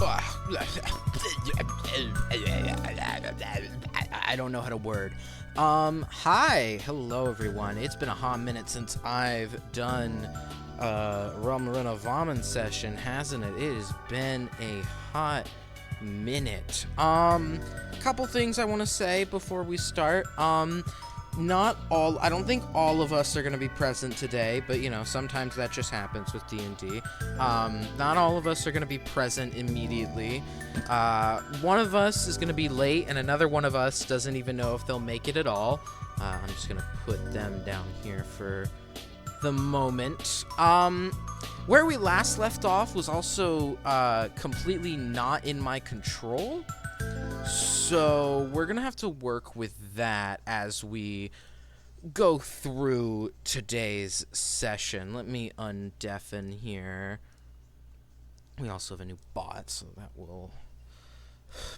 I don't know how to word. Hi, hello everyone. It's been a hot minute since I've done Renovamen session, hasn't it? It has been a hot minute. Couple things I want to say before we start. I don't think all of us are going to be present today, but you know, sometimes that just happens with D&D. Not all of us are going to be present immediately. One of us is going to be late, and another one of us doesn't even know if they'll make it at all. I'm just going to put them down here for the moment. Where we last left off was also completely not in my control. So we're going to have to work with that as we go through today's session. Let me undeafen here. We also have a new bot, so that will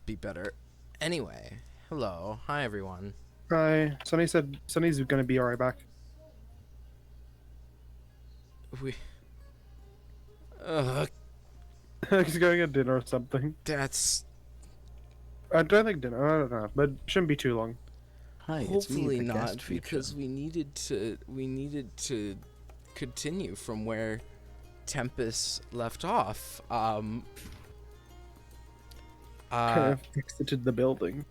be better. Anyway, hello. Hi, everyone. Hi. Sunny's going to be alright back. He's going at dinner or something. That's... I don't think dinner. I don't know, but shouldn't be too long. Hi, hopefully it's me, the not, guest feature. because we needed to continue from where Tempest left off. Kind of exited the building.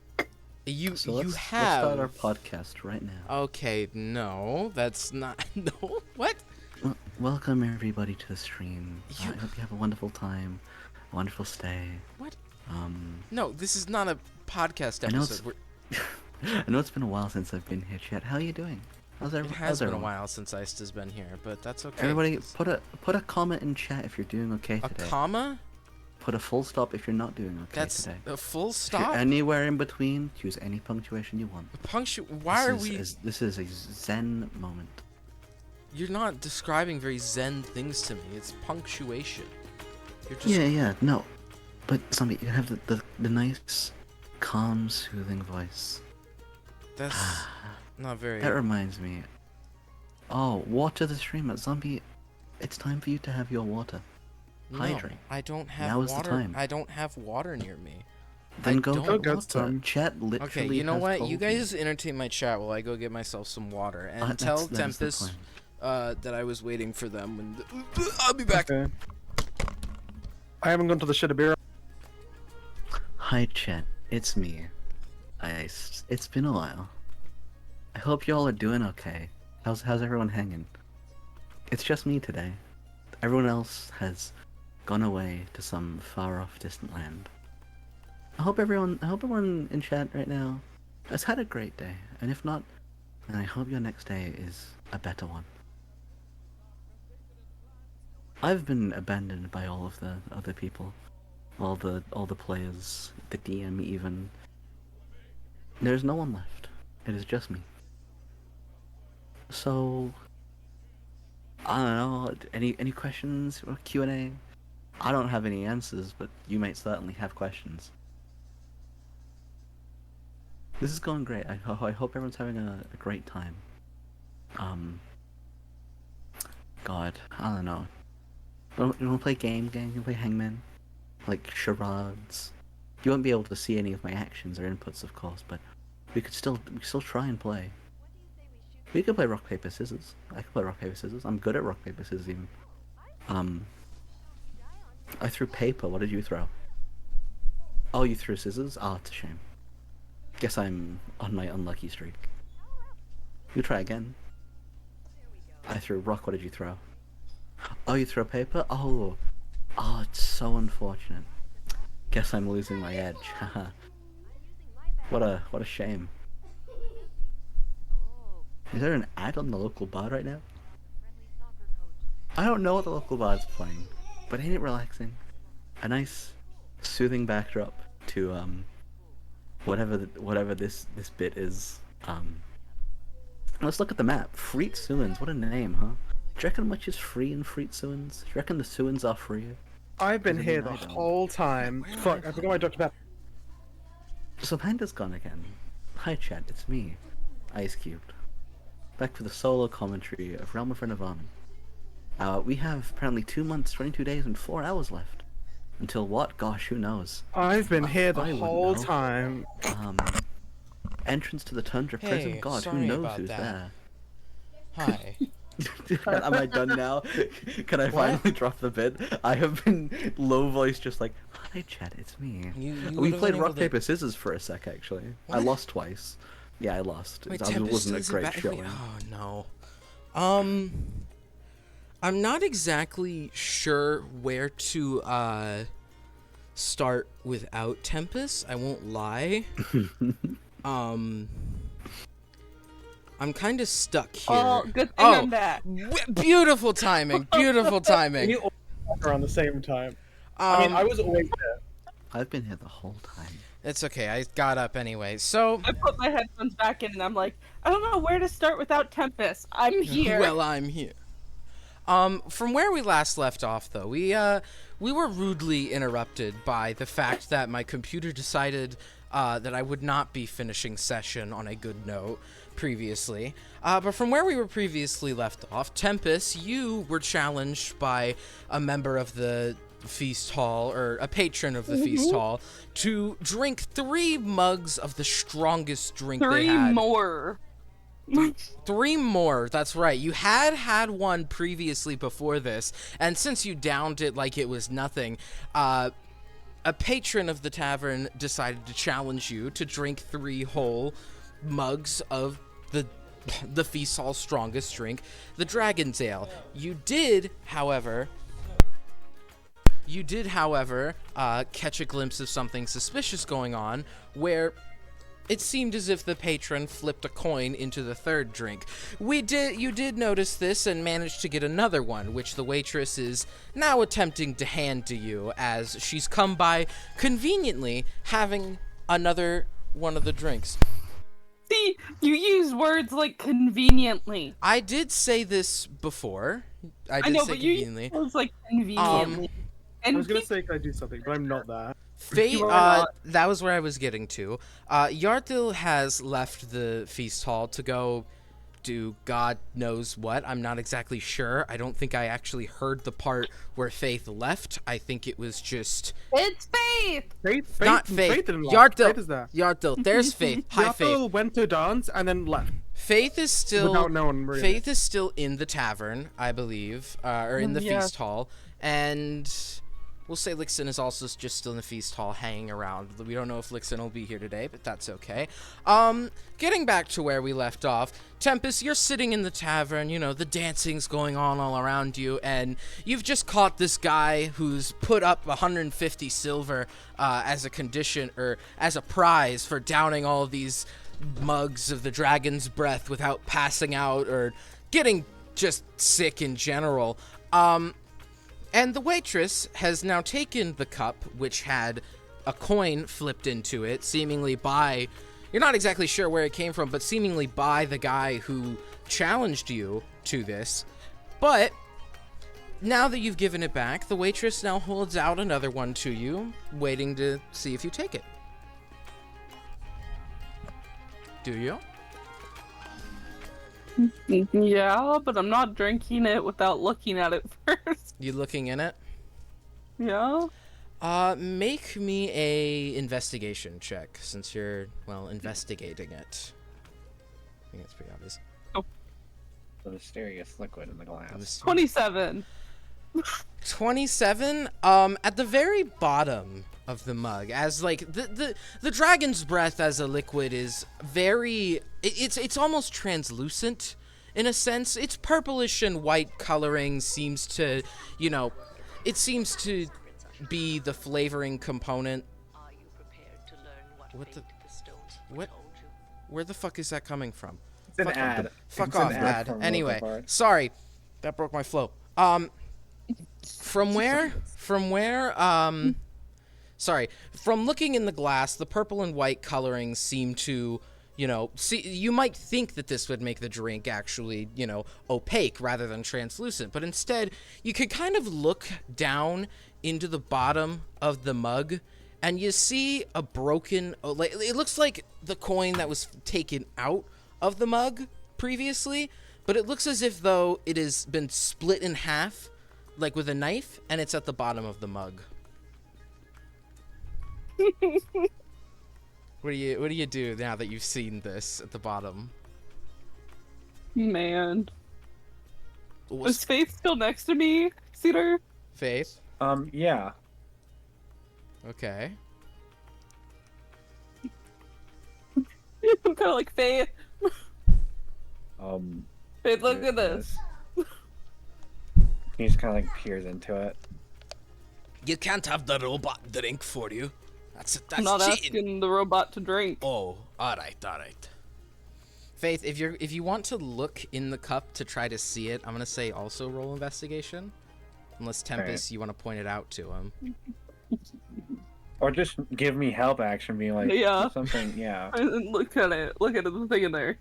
Let's Let's start our podcast right now. Okay, no, that's not. No, what? Welcome everybody to the stream. I hope you have a wonderful time, a wonderful stay. What? No, this is not a podcast episode. I know it's been a while since I've been here, Chet. How are you doing? It has been a while since Iced has been here, but that's okay. Everybody, put a comment in chat if you're doing okay a today. A comma? Put a full stop if you're not doing okay that's today. A full If stop? you're anywhere in between, choose any punctuation you want. This is a zen moment. You're not describing very zen things to me. It's punctuation. You're just... Yeah, no. But, Zombie, you have the nice, calm, soothing voice. That's not very... That reminds me. Oh, water the stream. Zombie, it's time for you to have your water. No, Hydrate. I don't have now water. Is the time. I don't have water near me. Then go get water. some. Chat literally Okay, you know has what? told You guys entertain my chat while I go get myself some water. And tell that is the Tempest plan. that I was waiting for them. I'll be back. Okay. I haven't gone to the shit a beer. Hi, chat. It's me. It's been a while. I hope y'all are doing okay. How's everyone hanging? It's just me today. Everyone else has gone away to some far-off distant land. I hope everyone in chat right now has had a great day, and if not, then I hope your next day is a better one. I've been abandoned by all of the other people, all the players, the DM even. There's no one left. It is just me. So, I don't know. Any questions or Q&A? I don't have any answers, but you might certainly have questions. This is going great. I hope everyone's having a great time. God, I don't know. You want to play game, gang? You play Hangman? Like charades? You won't be able to see any of my actions or inputs, of course, but we could still try and play. We could play rock paper scissors. I could play rock paper scissors. I'm good at rock paper scissors even. I threw paper. What did you throw? Oh, you threw scissors? Oh, it's a shame. Guess I'm on my unlucky streak. You try again. I threw rock. What did you throw? Oh, you throw paper? Oh, it's so unfortunate. Guess I'm losing my edge. Haha. What a shame. Is there an ad on the local bar right now? I don't know what the local bar is playing, but ain't it relaxing? A nice, soothing backdrop to whatever this bit is. Let's look at the map. Freet Suins, what a name, huh? Do you reckon much is free in Freet Suins? Do you reckon the Suins are free? I've been here the whole time. Fuck, I forgot my Dr. Pepper. So Panda's gone again. Hi chat, it's me, Ice Cubed. Back for the solo commentary of Realm of Renovamen. We have apparently 2 months, 22 days, and 4 hours left Until what? Gosh, who knows? I've been here the I wouldn't whole know. time. Entrance to the Tundra prison? Hey, God, who sorry knows about who's that. Hi. there? Am I done now? Can I What? finally drop the bit? I have been low voice, just like, hi Chet, it's me. You We would've played been rock, able to- paper, scissors for a sec, actually. I What? lost twice. Yeah, I lost. Wait, It Tempest wasn't a is great wait, showing. oh no. I'm not exactly sure where to start without Tempest. I won't lie. I'm kind of stuck here. Oh, good thing I'm back. Beautiful timing. Beautiful timing. We all around the same time. I mean, I was always there. I've been here the whole time. It's okay. I got up anyway. So, I put my headphones back in and I'm like, I don't know where to start without Tempest. I'm here. well, I'm here. From where we last left off, though, we were rudely interrupted by the fact that my computer decided that I would not be finishing session on a good note previously. But from where we were previously left off, Tempest, you were challenged by a member of the feast hall, or a patron of the feast hall, to drink 3 mugs of the strongest drink they Three had. more. 3 more, that's right. You had one previously before this, and since you downed it like it was nothing, a patron of the tavern decided to challenge you to drink 3 whole mugs of the feast hall's strongest drink, the Dragon's Ale. You did, however, catch a glimpse of something suspicious going on, where it seemed as if the patron flipped a coin into the 3rd drink. You did notice this and managed to get another one, which the waitress is now attempting to hand to you, as she's come by conveniently having another one of the drinks. See, you use words like conveniently. I did say this before. I I know, say but you conveniently. use words like conveniently. I And was gonna say, can I do something, but I'm not there. Fate, You are not. that was where I was getting to. Yartil has left the feast hall to go do God knows what. I'm not exactly sure. I don't think I actually heard the part where Faith left. I think it was just... it's Faith! Faith, Not Faith. didn't left. Faith is Yartil. there. Yartil. There's Faith. Hi, Faith. Yato went to dance and then left. Faith is still... Without knowing, really. Faith is still in the tavern, I believe, or in the Yeah. feast hall, and we'll say Lixin is also just still in the feast hall, hanging around. We don't know if Lixin will be here today, but that's okay. Getting back to where we left off, Tempest, you're sitting in the tavern. You know, the dancing's going on all around you, and you've just caught this guy who's put up 150 silver as a condition, or as a prize for downing all of these mugs of the dragon's breath without passing out or getting just sick in general. And the waitress has now taken the cup, which had a coin flipped into it, seemingly by, you're not exactly sure where it came from, but seemingly by the guy who challenged you to this. But now that you've given it back, the waitress now holds out another one to you, waiting to see if you take it. Do you? Yeah, but I'm not drinking it without looking at it first. You looking in it? Yeah? Make me a investigation check, since you're, well, investigating it. I think that's pretty obvious. The mysterious liquid in the glass. 27. 27, at the very bottom of the mug, as like the dragon's breath as a liquid is very, it's almost translucent in a sense. It's purplish and white coloring, seems to, you know, it seems to be the flavoring component. Are you prepared to learn What the- fate the stones what? told you? Where the fuck is that coming from? It's an Fuck ad. Fuck It's an off, ad ad. from Anyway, Local Card. sorry, that broke my flow. From looking in the glass, the purple and white colorings seem to, you know, see, you might think that this would make the drink actually, you know, opaque rather than translucent, but instead, you could kind of look down into the bottom of the mug, and you see a broken, it looks like the coin that was taken out of the mug previously, but it looks as if though it has been split in half, like with a knife, and it's at the bottom of the mug. What do you do now that you've seen this at the bottom? Man. Is What's Faith still next to me, Cedar? Faith? Yeah. Okay. I'm kind of like, Faith. Faith, look at this. He just kind of like peers into it. You can't have the robot drink for you. That's I'm not cheating. asking the robot to drink. Oh, all right. Faith, if you want to look in the cup to try to see it, I'm gonna say also roll investigation, unless Tempest you want to point it out to him. Or just give me help action, being like, Yeah. something, yeah. Look at it. Look at it. The thing in there.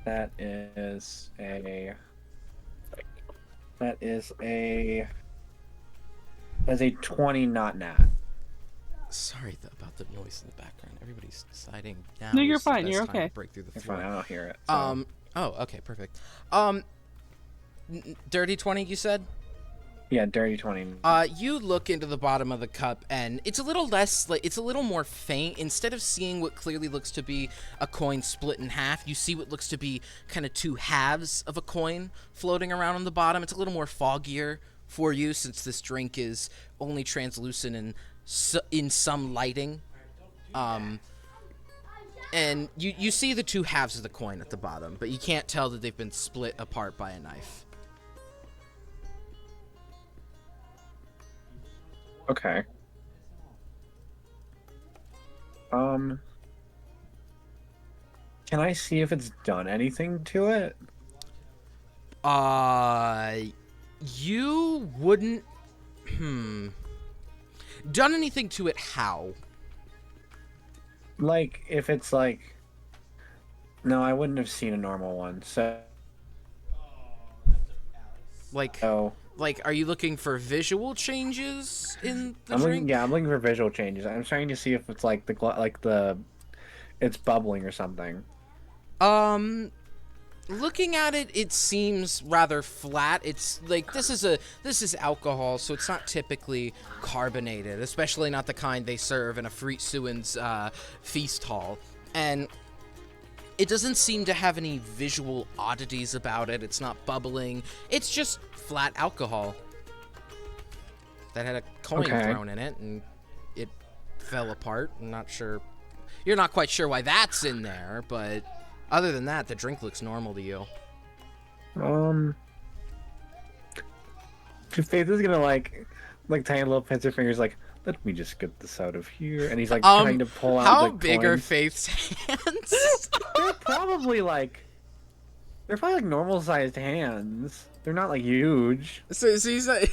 That is a 20, not nat. Sorry about the noise in the background. Everybody's deciding now. No, you're is the fine. best You're time okay. to break through the It's floor. fine, I don't hear it. So. Oh, okay, perfect. Dirty 20, you said? Yeah, dirty 20. You look into the bottom of the cup, and it's a little less, like, it's a little more faint. Instead of seeing what clearly looks to be a coin split in half, you see what looks to be kind of two halves of a coin floating around on the bottom. It's a little more foggier for you, since this drink is only translucent in some lighting. And you see the two halves of the coin at the bottom, but you can't tell that they've been split apart by a knife. Okay. Can I see if it's done anything to it? You wouldn't... Done anything to it how? Like, if it's like... No, I wouldn't have seen a normal one, so... Like, Oh. like, are you looking for visual changes in the drink? I'm looking for visual changes. I'm trying to see if it's like it's bubbling or something. Looking at it, it seems rather flat. It's like this is alcohol, so it's not typically carbonated, especially not the kind they serve in a Fruitsuen's feast hall. And it doesn't seem to have any visual oddities about it. It's not bubbling. It's just flat alcohol that had a coin thrown in it, and it fell apart. I'm not sure. You're not quite sure why that's in there, but other than that, the drink looks normal to you. Faith is gonna like tiny little pencil fingers, like, let me just get this out of here, and he's like trying to pull out. How the big are coins. Faith's hands? They're probably like normal sized hands. They're not like huge. so he's like,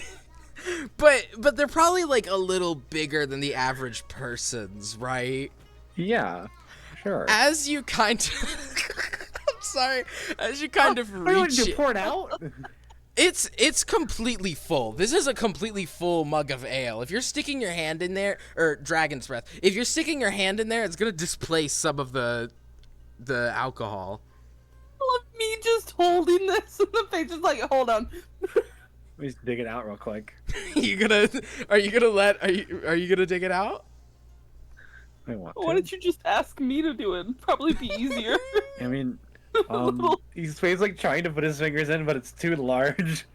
but they're probably like a little bigger than the average person's, right? Yeah, sure. As you kind of, I'm sorry, as you kind of Why would reach you pour it out? It's completely full. This is a completely full mug of ale. If you're sticking your hand in there, or dragon's breath, if you're sticking your hand in there, it's gonna displace some of the alcohol. Look, me just holding this, and the face is like, hold on. Let me just dig it out real quick. Are you gonna dig it out? I want Why to. don't you just ask me to do it? It'd probably be easier. I mean, he's like trying to put his fingers in, but it's too large.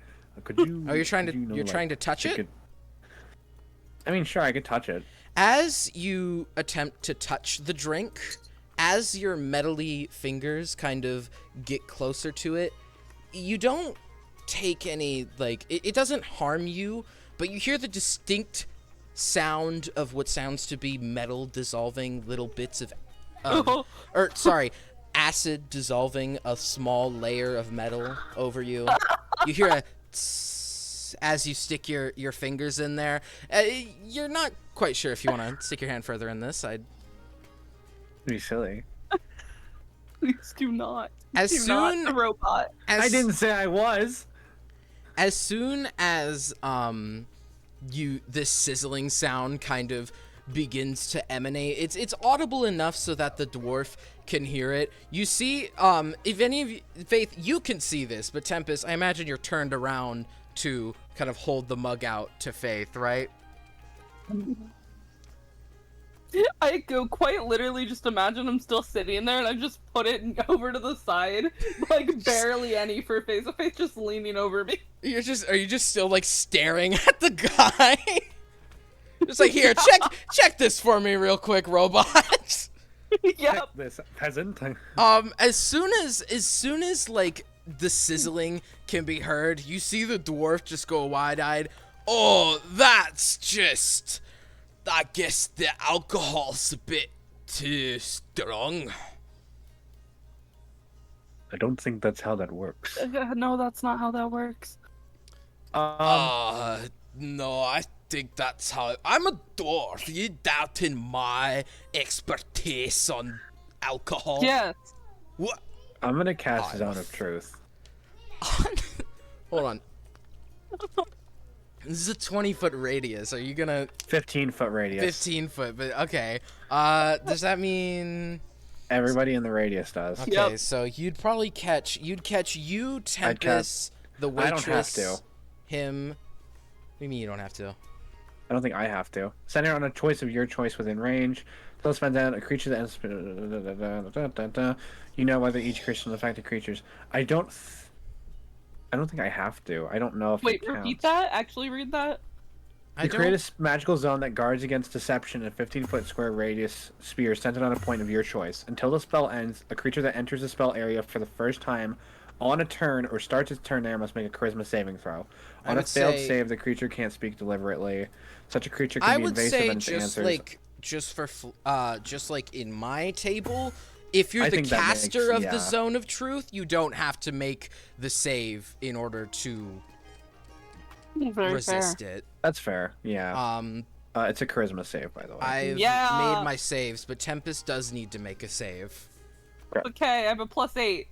Could you? Oh, you're trying could to you know, you're like, trying to touch stick it? I mean, sure, I could touch it. As you attempt to touch the drink, as your metally fingers kind of get closer to it, you don't take any, like, it doesn't harm you, but you hear the distinct sound of what sounds to be metal dissolving little bits of, or sorry, acid dissolving a small layer of metal over you. You hear a tss as you stick your fingers in there. You're not quite sure if you want to stick your hand further in this. It'd be silly. Please do not. As Do soon- not, the robot. I didn't say I was. As soon as this sizzling sound kind of begins to emanate, it's audible enough so that the dwarf can hear it. You see, if any of you, Faith, you can see this, but Tempest, I imagine you're turned around to kind of hold the mug out to Faith, right? I go quite literally just imagine him still sitting there, and I just put it over to the side, like barely any for face to face, just leaning over me. Are you just still like staring at the guy? Just like, here, check this for me real quick, robot. Yep. This peasant. As soon as like the sizzling can be heard, you see the dwarf just go wide-eyed. Oh, that's just, I guess the alcohol's a bit too strong. I don't think that's how that works. No, that's not how that works. No, I think that's how. I'm a dwarf. You doubting my expertise on alcohol? Yes. What? I'm gonna cast Zone of Truth. Hold on. This is a 20-foot radius. Are you gonna 15-foot radius. 15 foot? But okay. Does that mean? Everybody in the radius does. Okay, Yep. so you'd probably catch. You, Tempest, the waitress. I don't have to. Him. What do you mean you don't have to? I don't think I have to. Center on a choice of your choice within range. Till spend down a creature that ends. You know whether each creature is affected creatures. I don't think I have to. I don't know if Wait, it counts. repeat that? Actually read that? You create a magical zone that guards against deception in a 15-foot square radius sphere centered on a point of your choice. Until the spell ends, a creature that enters the spell area for the first time on a turn or starts its turn there must make a charisma saving throw. On a failed save, the creature can't speak deliberately. Such a creature can be invasive in its answers. Just like in my table, if you're the caster of the Zone of Truth, you don't have to make the save in order to resist it. That's fair. Yeah. It's a charisma save, by the way. I've made my saves, but Tempest does need to make a save. Okay, I have a +8.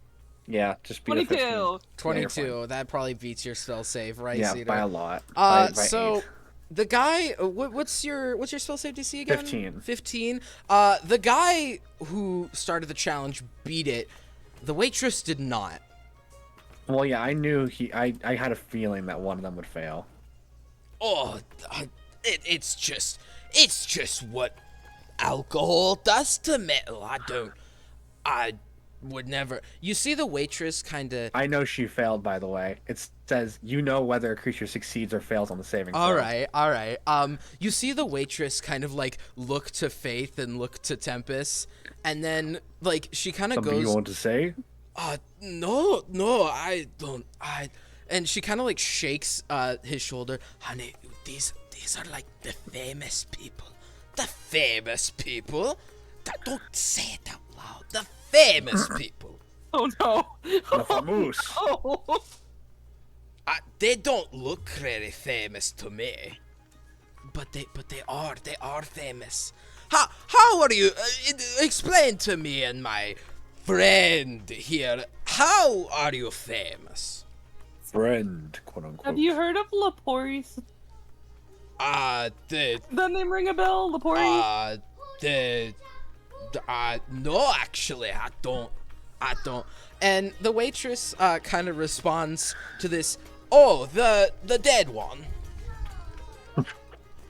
Yeah, just beat 22. 22. That probably beats your spell save, right? Yeah, Cedar? by a lot. By so 8. the guy, what's your spell save DC again? 15. 15. The guy who started the challenge beat it. The waitress did not. Well, yeah, I knew I had a feeling that one of them would fail. Oh, it's just what alcohol does to metal. I would never. You see the waitress kind of. I know she failed, by the way. It says you know whether a creature succeeds or fails on the saving throw. All right. You see the waitress kind of like look to Faith and look to Tempest, and then like she kind of goes. Something you want to say? No, I don't. And she kind of like shakes his shoulder. Honey, these are like the famous people. The famous people. Don't say it out loud. The famous people. Oh no. The famous. Oh. They don't look very famous to me. But they are famous. How are you? Explain to me and my friend here. How are you famous? Friend, quote unquote. Have you heard of Laporis? Does that name ring a bell, Lapori? No, actually, I don't. And the waitress kind of responds to this. Oh, the dead one.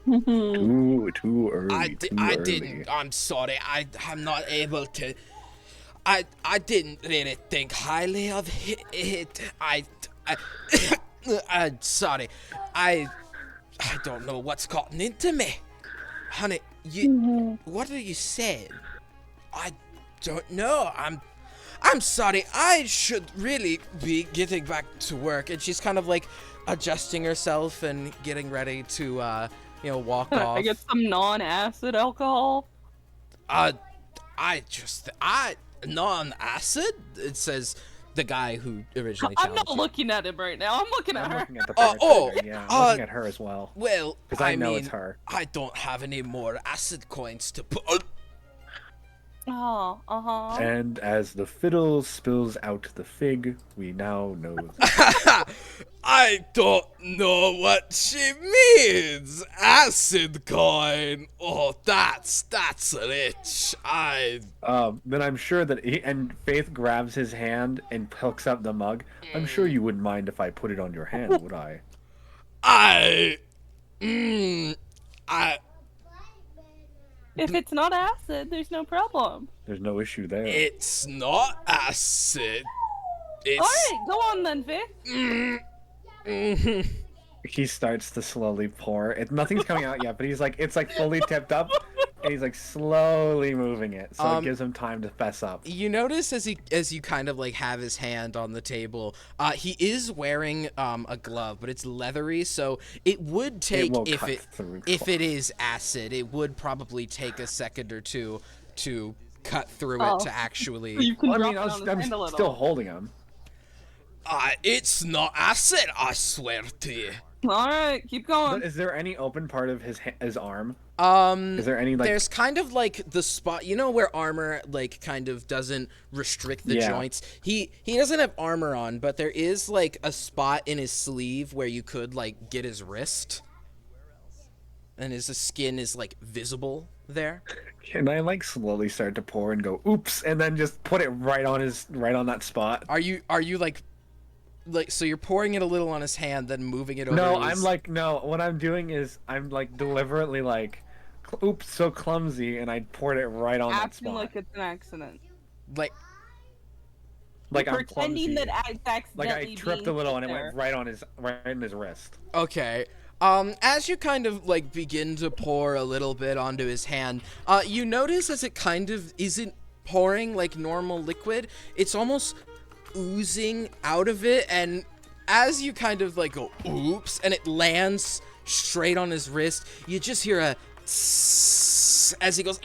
Too early. I didn't. I'm sorry. I'm not able to. I didn't really think highly of it. I'm sorry. I don't know what's gotten into me, honey. What are you saying? I don't know. I'm sorry. I should really be getting back to work. And she's kind of like adjusting herself and getting ready to walk off. I get some non-acid alcohol. Non-acid? It says the guy who originally I'm challenged not looking at him right now. I'm looking at I'm her. looking at the bartender, yeah. I'm looking at her as well. Well, Because I know it's her. I don't have any more acid coins to put. Oh, And as the fiddle spills out the fig, we now know. I don't know what she means. Acid coin. Oh, that's rich. Then I'm sure that and Faith grabs his hand and hooks up the mug. I'm sure you wouldn't mind if I put it on your hand, would I? If it's not acid, there's no problem. There's no issue there. It's not acid. It's. Alright, go on then, Vic. Mhm. He starts to slowly pour. Nothing's coming out yet, but he's like, it's like fully tipped up, and he's like slowly moving it, so it gives him time to fess up. You notice as you kind of like have his hand on the table, he is wearing a glove, but it's leathery, so it would take won't if cut it through if it is acid, it would probably take a second or two to cut through Oh. it to actually. You can Well, I drop mean, it on his I'm hand a little. still holding him. It's not acid, I swear to you. Alright, keep going. But is there any open part of his arm? Um, Is there any like? there's kind of like the spot, you know, where armor like kind of doesn't restrict the Yeah. joints. He doesn't have armor on, but there is like a spot in his sleeve where you could like get his wrist, and his skin is like visible there. Can I like slowly start to pour and go oops, and then just put it right on that spot? Are you like so you're pouring it a little on his hand, then moving it over? No, to his... I'm like no. What I'm doing is I'm like deliberately like, oops, so clumsy, and I poured it right on that Acting spot. like it's an accident. like Like I'm Pretending clumsy. that it's accidentally Like I tripped a being little put and it there. went right in his wrist. Okay. As you kind of like begin to pour a little bit onto his hand, you notice as it kind of isn't pouring like normal liquid, it's almost oozing out of it, and as you kind of like go oops and it lands straight on his wrist, you just hear a tss as he goes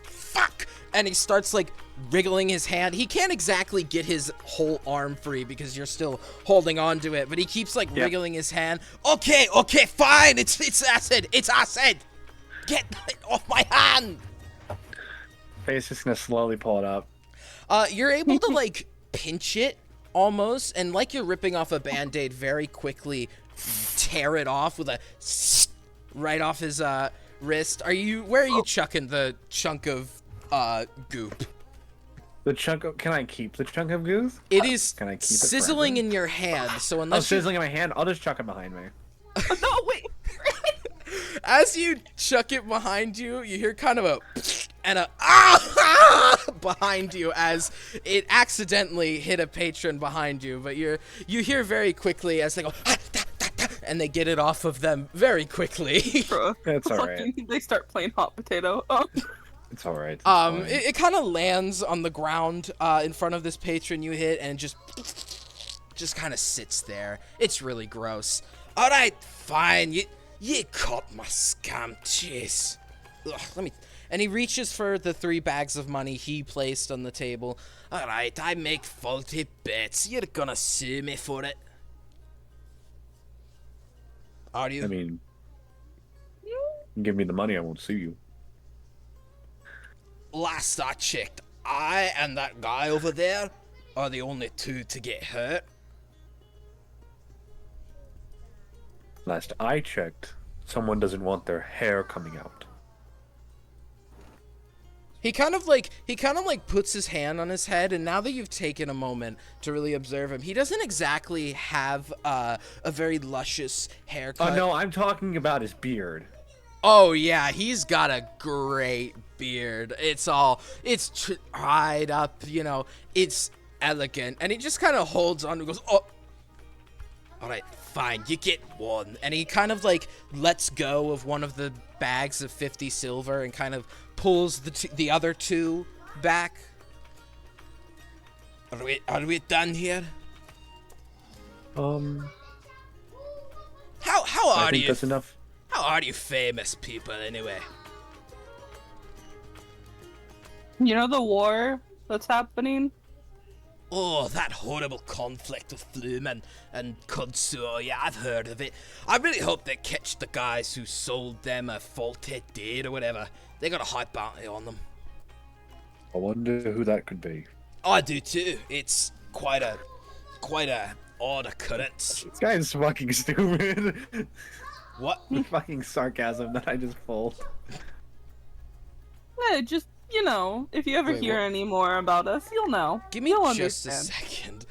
fuck, and he starts like wriggling his hand. He can't exactly get his whole arm free because you're still holding on to it, but he keeps like wriggling his hand. Okay, fine. It's acid. It's acid. Get it off my hand. Faye's just gonna slowly pull it up. You're able to like pinch it almost, and like you're ripping off a band-aid, very quickly tear it off with a right off his wrist. Where are you chucking the chunk of goop? The chunk of, can I keep the chunk of goose? It is Can I keep it sizzling forever? in your hand, so Oh, unless you sizzling in my hand. I'll just chuck it behind me. No, wait. as you chuck it behind you, you hear kind of a and a behind you as it accidentally hit a patron behind you, but you hear very quickly as they go and they get it off of them very quickly. It's alright. Fucking- They start playing hot potato. Oh. It's alright. It kind of lands on the ground in front of this patron you hit and just kind of sits there. It's really gross. All right, fine. You caught my scam cheese. Ugh, and he reaches for the 3 bags of money he placed on the table. All right, I make faulty bets. You're gonna sue me for it. Are you? I mean, give me the money, I won't sue you. Last I checked, I and that guy over there are the only 2 to get hurt. Last I checked, someone doesn't want their hair coming out. He kind of like puts his hand on his head, and now that you've taken a moment to really observe him, he doesn't exactly have a very luscious haircut. Oh no, I'm talking about his beard. Oh yeah, he's got a great beard. It's tied up, you know. It's elegant, and he just kind of holds on and goes, "Oh, all right, fine, you get one." And he kind of like lets go of one of the bags of 50 silver and kind of pulls the other 2 back. Are we done here? I How are think you? that's enough. How are you famous people anyway? You know the war that's happening? Oh, that horrible conflict with Flumen and Kudsur. Yeah, I've heard of it. I really hope they catch the guys who sold them a faulty deed or whatever. They got a high bounty on them. I wonder who that could be. I do too. It's quite a odd occurrence. This guy is fucking stupid. What? The fucking sarcasm that I just pulled. Yeah, just, you know, if you ever Wait, hear what? any more about us, you'll know. Give me You'll just understand. a second.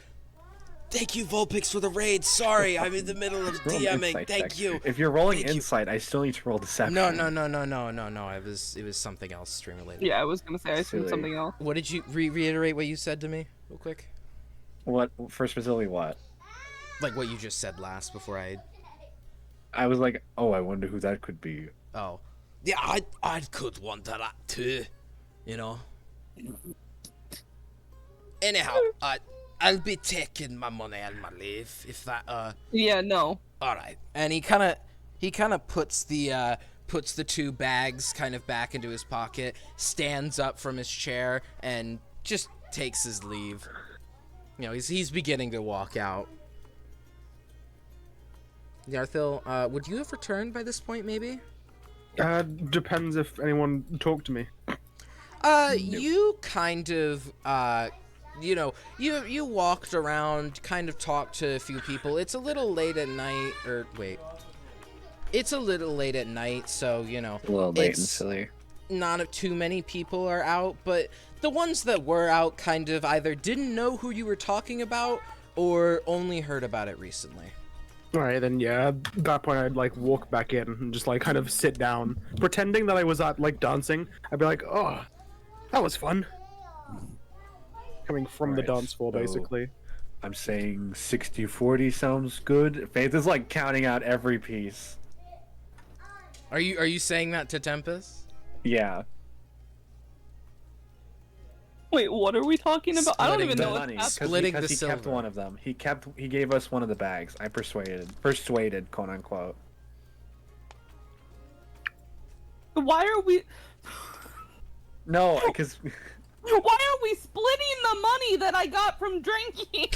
Thank you, Vulpix, for the raid. Sorry, I'm in the middle of Roll an DMing. insight Thank check. you. If you're rolling Thank you. insight, I still need to roll deception. No. It was something else stream related. Yeah, I was gonna say I assumed Silly. something else. What did you reiterate what you said to me real quick? What for specifically what? Like what you just said last before I. I was like, oh, I wonder who that could be. Oh, yeah, I could wonder that too, you know. Anyhow, I'll be taking my money and my leave if that Yeah, no. All right, and he kind of puts the 2 bags kind of back into his pocket, stands up from his chair, and just takes his leave. You know, he's beginning to walk out. Yarthil, would you have returned by this point, maybe? Depends if anyone talked to me. You kind of, you know, you walked around, kind of talked to a few people. It's a little late at night, or wait. It's a little late at night, so, you know. A little late and it's silly. not too many people are out, but the ones that were out kind of either didn't know who you were talking about or only heard about it recently. Alright, then yeah, at that point I'd like walk back in and just like kind of sit down. Pretending that I was at like dancing, I'd be like, oh, that was fun. Coming from the Right, dance floor, so- basically. I'm saying 60-40 sounds good. Faith is like counting out every piece. Are you saying that to Tempest? Yeah. Wait, what are we talking about? I don't Splitting even the know what's money. happening. Splitting because the he kept silver. one of them. He gave us one of the bags. I persuaded, quote unquote. Why are we? No, because Why are we splitting the money that I got from drinking?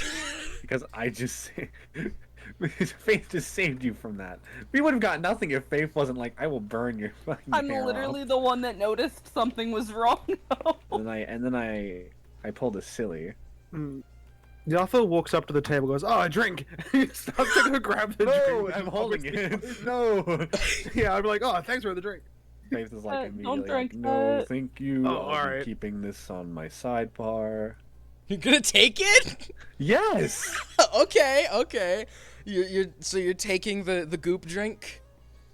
I just Faith just saved you from that. We would have got nothing if Faith wasn't like, I will burn your fucking I'm hair literally off. the one that noticed something was wrong. And then I pulled a silly. Yarthil walks up to the table, goes, "Oh, a drink." He starts to go grab the drink. I'm holding Obviously- it. No. Yeah, I'd be like, "Oh, thanks for the drink." Faith is like Don't immediately drink like, no, that. thank you. Oh, I'll be alright. keeping this on my sidebar. You're gonna take it? Yes. Okay. You're taking the goop drink?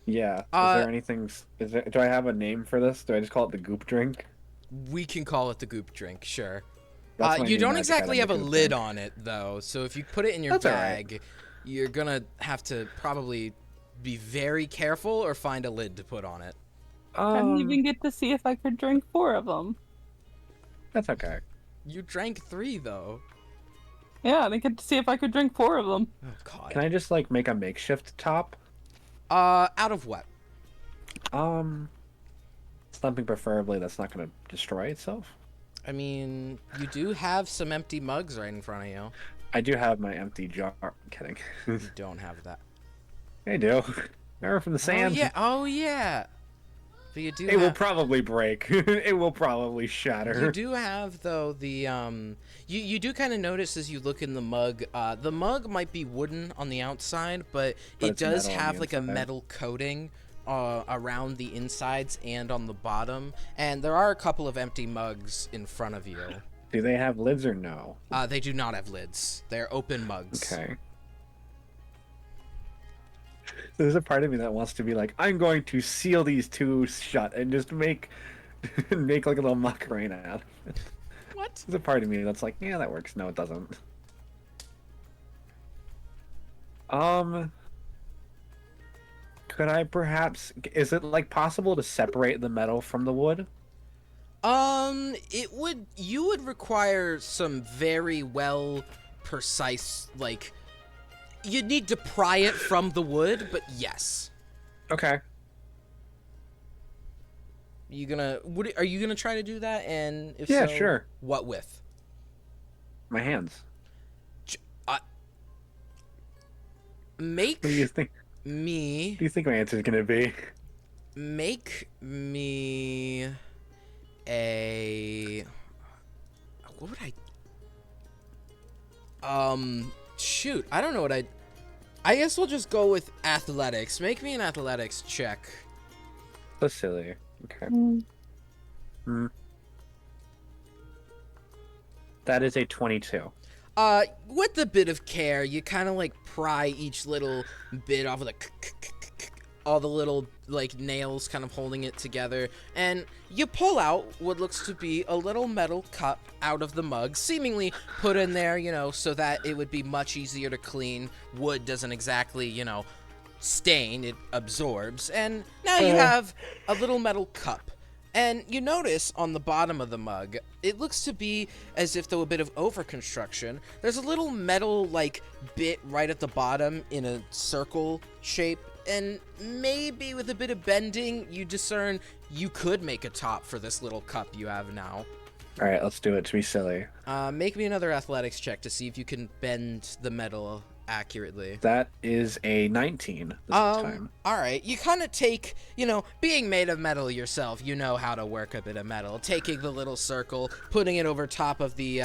Yeah. Is Uh, there anything? Do I have a name for this? Do I just call it the goop drink? We can call it the goop drink, sure. That's my You new don't magic exactly item, have a the goop lid drink. on it though, so if you put it in your That's alright. bag, you're gonna have to probably be very careful or find a lid to put on it. I didn't even get to see if I could drink 4 of them. That's okay. You drank 3 though. Yeah, I didn't get to see if I could drink 4 of them. Oh god. Can I just like make a makeshift top? Out of what? Something preferably that's not going to destroy itself. I mean, you do have some empty mugs right in front of you. I do have my empty jar. I'm kidding. You don't have that. I do. Remember from the sand? Oh yeah. But you do It will have, probably break. It will probably shatter. you do have though the you do kind of notice as you look in the mug might be wooden on the outside, but it it's does metal on have the like a inside. metal coating around the insides and on the bottom, and there are a couple of empty mugs in front of you. Do they have lids or no? They do not have lids. They're open mugs. Okay. There's a part of me that wants to be like, I'm going to seal these 2 shut and just make like a little macarena out of it. What? There's a part of me that's like, yeah, that works. No, it doesn't. Could I perhaps? Is it like possible to separate the metal from the wood? You would require some very well precise, like, you'd need to pry it from the wood, but yes. Okay. Are you gonna try to do that? And if Yeah, so, sure. what with? My hands. Make What do you think? me What do you think my answer is gonna be? make me a what would shoot, I don't know what I guess we'll just go with athletics. Make me an athletics check. So silly. Okay. That is a 22. With a bit of care, you kind of like pry each little bit off of the all the little like nails kind of holding it together, and you pull out what looks to be a little metal cup out of the mug, seemingly put in there, you know, so that it would be much easier to clean. Wood doesn't exactly, you know, stain, it absorbs, and now you have a little metal cup. And you notice on the bottom of the mug, it looks to be as if though a bit of over construction. There's a little metal like bit right at the bottom in a circle shape, and maybe with a bit of bending, you discern you could make a top for this little cup you have now. All right, let's do it to be silly. Make me another athletics check to see if you can bend the metal accurately. That is a 19 this time. All right. You kind of take, you know, being made of metal yourself, you know how to work a bit of metal. Taking the little circle, putting it over top of the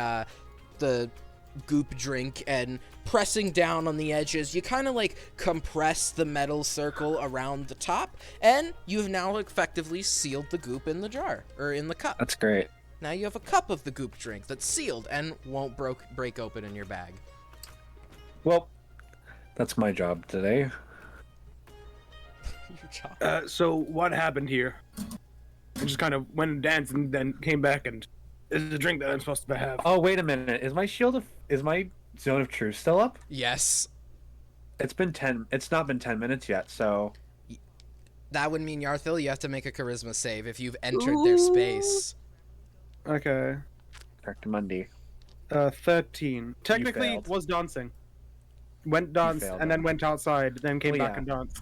goop drink, and pressing down on the edges. You kind of like compress the metal circle around the top, and you've now effectively sealed the goop in the jar, or in the cup. That's great. Now you have a cup of the goop drink that's sealed and won't break open in your bag. Well, that's my job today. Your job. So what happened here? I just kind of went and danced and then came back, and this is a drink that I'm supposed to have. Oh, wait a minute. Is my zone of truth still up? Yes. It's not been 10 minutes yet, so That would mean, Yarthil, you have to make a charisma save if you've entered their space. Okay. correct Monday. 13. Technically, failed. was dancing. Went dance failed. and then went outside, then came Well, back yeah. and danced.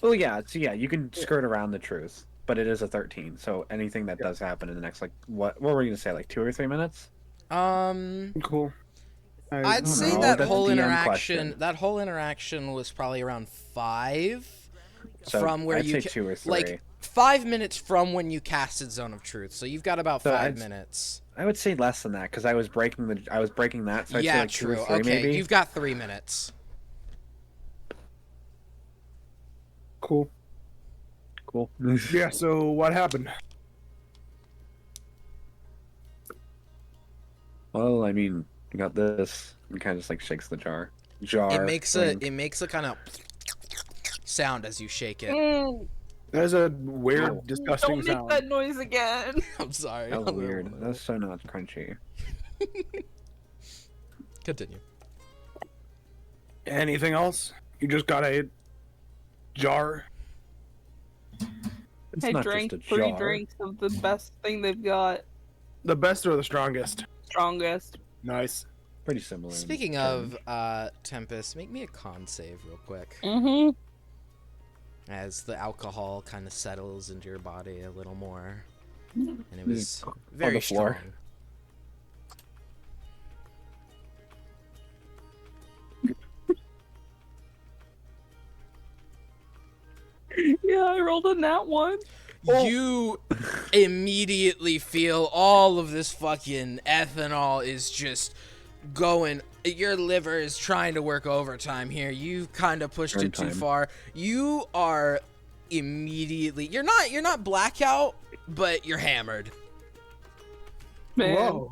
Oh yeah, so yeah, you can skirt around the truth, but it is a 13. So anything that does happen in the next what were we gonna say, like 2 or 3 minutes? Cool. I'd don't say know. that That's whole a DM interaction. question. That whole interaction was probably around 5 So from where I'd you say 2 or 3. like 5 minutes from when you casted Zone of Truth. So you've got about So 5 I'd- minutes. I would say less than that because I was breaking that. So I'd say Yeah, like 2 true. or 3 Okay, maybe. you've got 3 minutes. Cool. Cool. Yeah, so what happened? Well, I mean, you got this. It kind of just like shakes the jar. It makes a drink. kind of sound as you shake it. There's a weird, Oh. disgusting Don't make sound. that noise again. I'm sorry. That was weird. That's so not crunchy. Continue. Anything else? You just got a jar? It's I not drank just a 3 jar. drinks of the best thing they've got. The best or the strongest? Strongest. Nice. Pretty similar. in Speaking terms. of Tempest, make me a con save real quick. Mm-hmm. As the alcohol kind of settles into your body a little more. And it was On very the floor. strong. Yeah, I rolled on that one. You immediately feel all of this fucking ethanol is just going. Your liver is trying to work overtime here. You kind of pushed it too Overtime. far. You are immediately. You're not blackout, but you're hammered. Man. Whoa.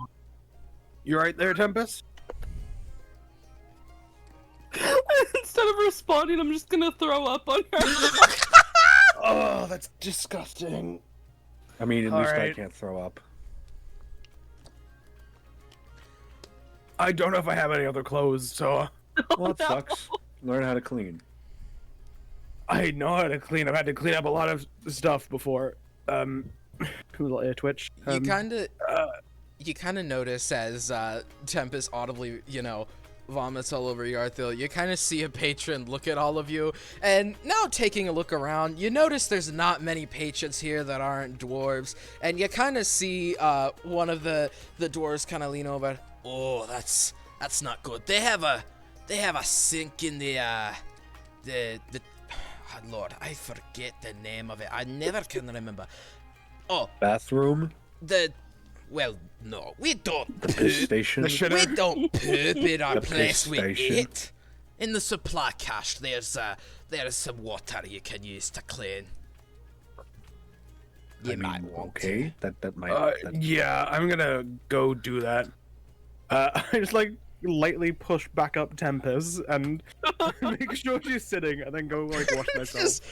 You right there, Tempest? Instead of responding, I'm just gonna throw up on her. Oh, that's disgusting. I mean, at least I Alright. can't throw up. I don't know if I have any other clothes, so Well, it no. sucks. Learn how to clean. I know how to clean. I've had to clean up a lot of stuff before. Twitch. You kind of notice as Tempest audibly, vomits all over Yarthil. You kind of see a patron look at all of you, and now taking a look around, you notice there's not many patrons here that aren't dwarves, and you kind of see one of the dwarves kind of lean over. Oh, that's not good. They have a sink in the oh, Lord, I forget the name of it. I never can remember. Oh, Bathroom? well, no, we don't The piss station? The shitter. we don't poop in our The place. piss We station. eat. In the supply cache, there's some water you can use to clean. You I might mean, want okay. That might. that- Yeah, I'm gonna go do that. I just like lightly push back up Tempest and make sure she's sitting, and then go like wash myself. Just,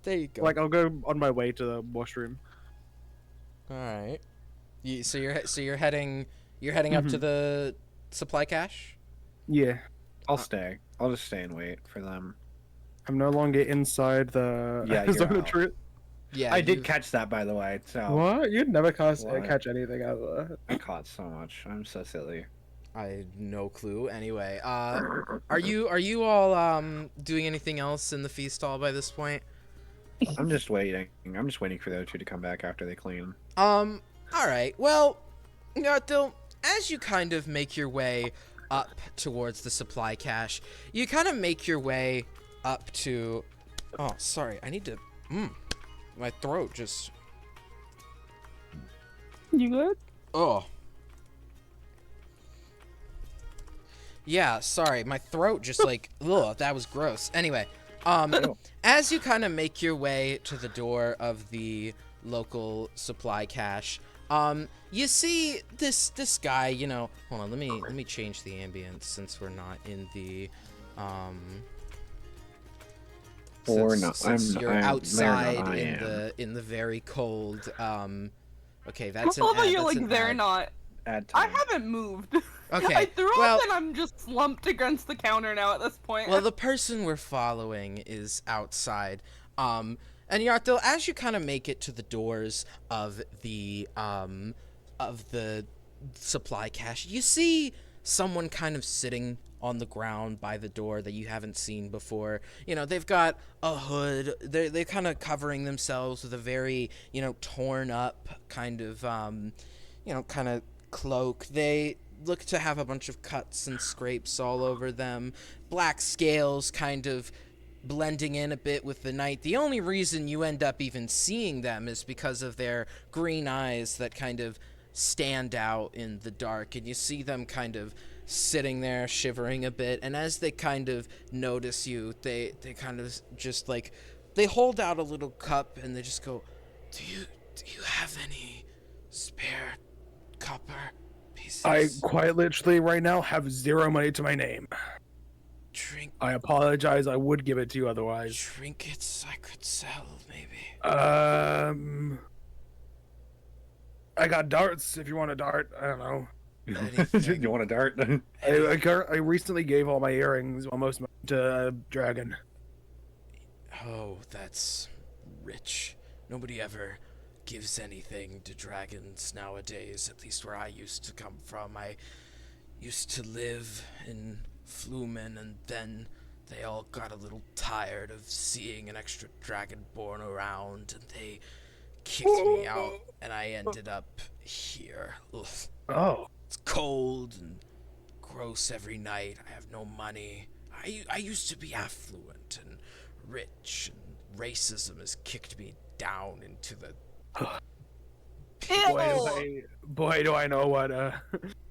there you go. Like I'll go on my way to the washroom. All right. So you're heading up to the supply cache. Yeah, I'll stay. I'll just stay and wait for them. I'm no longer inside the Yeah, you're zone of out. truth. Yeah, I did you've- catch that, by the way. So What? You'd never What? catch anything ever. I caught so much. I'm so silly. I had no clue. Anyway, are you all doing anything else in the feast hall by this point? I'm just waiting. I'm just waiting for those two to come back after they clean. All right. Well, Dill, as you kind of make your way up towards the supply cache, you kind of make your way up to. Oh, sorry. I need to. My throat just. You good? Oh. Yeah, sorry. My throat just like, ugh, that was gross. Anyway, as you kind of make your way to the door of the local supply cache, you see this guy, you know, hold on, let me change the ambience since we're not in the Or no, since you're they're not, outside I in am. the very cold okay, that's I love an how ad, you're that's like an they're ad. not. Add I time. haven't moved. Okay, I threw well- up and I'm just slumped against the counter now at this point. Well, the person we're following is outside. And Yarthil, as you kind of make it to the doors of the supply cache, you see someone kind of sitting on the ground by the door that you haven't seen before. You know, they've got a hood. They're kind of covering themselves with a very, you know, torn up kind of, kind of cloak. They look to have a bunch of cuts and scrapes all over them. Black scales kind of blending in a bit with the night. The only reason you end up even seeing them is because of their green eyes that kind of stand out in the dark, and you see them kind of sitting there shivering a bit, and as they kind of notice you, they kind of just like, they hold out a little cup and they just go, do you have any spare copper pieces? I quite literally right now have 0 money to my name. I apologize. I would give it to you otherwise. Trinkets I could sell, maybe. I got darts. If you want a dart, I don't know. Anything. You want a dart? I recently gave all my earrings, almost to Dragon. Oh, that's rich. Nobody ever gives anything to dragons nowadays, at least where I used to come from. I used to live in Flumen, and then they all got a little tired of seeing an extra dragonborn around, and they kicked me out, and I ended up here. Ugh. Oh. It's cold and gross every night. I have no money. I used to be affluent and rich, and racism has kicked me down into the... Boy, do I know what, I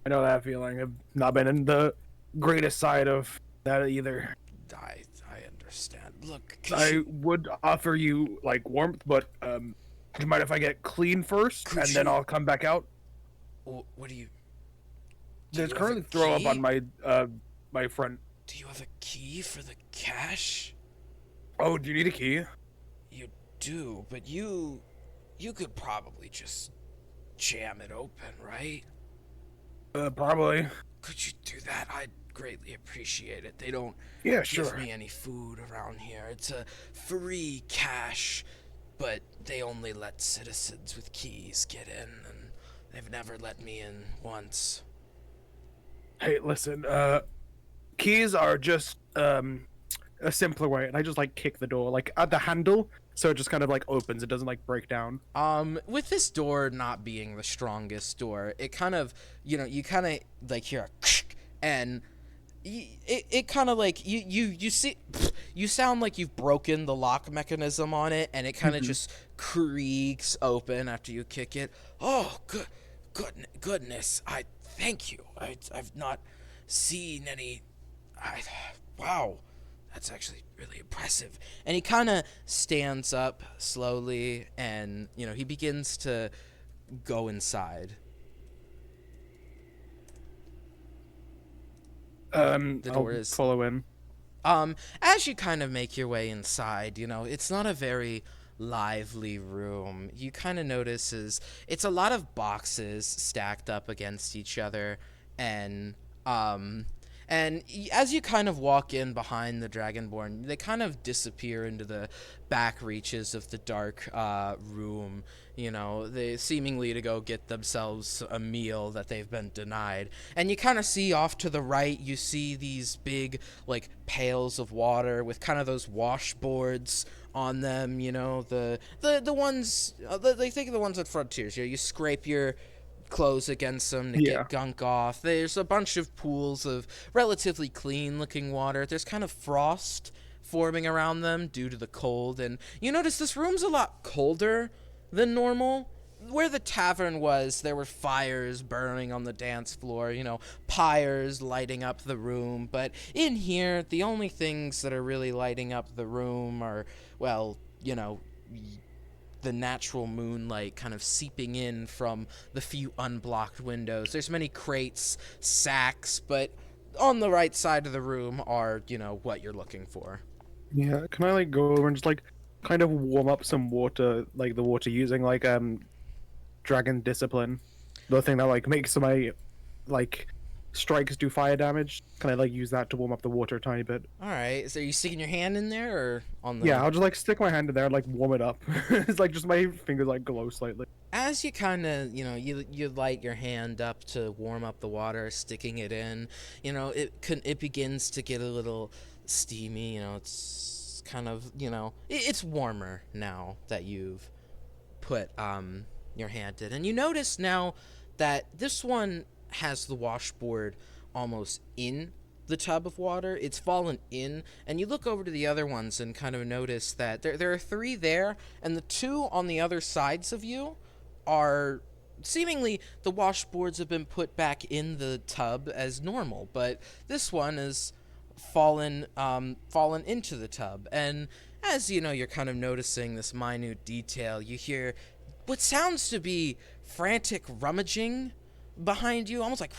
know that feeling. I've not been in the greatest side of that either. I understand. Look, I would offer you, like, warmth, but, do you mind if I get clean first, Could and then you- I'll come back out? what do you... do There's you have currently a throw up key? on my front. Do you have a key for the cache? Oh, do you need a key? You do, but you could probably just jam it open, right? Probably. Could you do that? I'd greatly appreciate it. They don't Yeah, give sure. me any food around here. It's a free cache, but they only let citizens with keys get in, and they've never let me in once. Hey, listen, keys are just, a simpler way, and I just, like, kick the door, like, at the handle, so it just kind of, like, opens. It doesn't, like, break down. With this door not being the strongest door, it kind of, you kind of, like, hear a and it kind of, like, you see, you sound like you've broken the lock mechanism on it, and it kind of just creaks open after you kick it. Oh, goodness, I thank you. I've not seen any, wow. That's actually really impressive. And he kind of stands up slowly, and, he begins to go inside. The I'll door is follow in. As you kind of make your way inside, it's not a very lively room. You kind of notice it's a lot of boxes stacked up against each other, and um as you kind of walk in behind the Dragonborn, they kind of disappear into the back reaches of the dark room. They seemingly to go get themselves a meal that they've been denied. And you kind of see off to the right, you see these big, like, pails of water with kind of those washboards on them. The ones, they think of the ones at Frontiers. You scrape your clothes against them to Yeah. get gunk off. There's a bunch of pools of relatively clean looking water. There's kind of frost forming around them due to the cold, and you notice this room's a lot colder than normal. Where the tavern was, there were fires burning on the dance floor, pyres lighting up the room. But in here, the only things that are really lighting up the room are, well, the natural moonlight kind of seeping in from the few unblocked windows. There's many crates, sacks, but on the right side of the room are, what you're looking for. Yeah, can I like go over and just like kind of warm up some water, like the water using like dragon discipline, the thing that like makes my like strikes do fire damage. Can I like use that to warm up the water a tiny bit? All right. So are you sticking your hand in there or on the... Yeah, I'll just like stick my hand in there and like warm it up. It's like just my fingers like glow slightly. As you kind of, you light your hand up to warm up the water, sticking it in, it begins to get a little steamy. It's kind of, it's warmer now that you've put your hand in. And you notice now that this one has the washboard almost in the tub of water. It's fallen in, and you look over to the other ones and kind of notice that there are 3 there, and the 2 on the other sides of you are seemingly the washboards have been put back in the tub as normal, but this one is fallen into the tub. And as you're kind of noticing this minute detail, you hear what sounds to be frantic rummaging behind you, almost like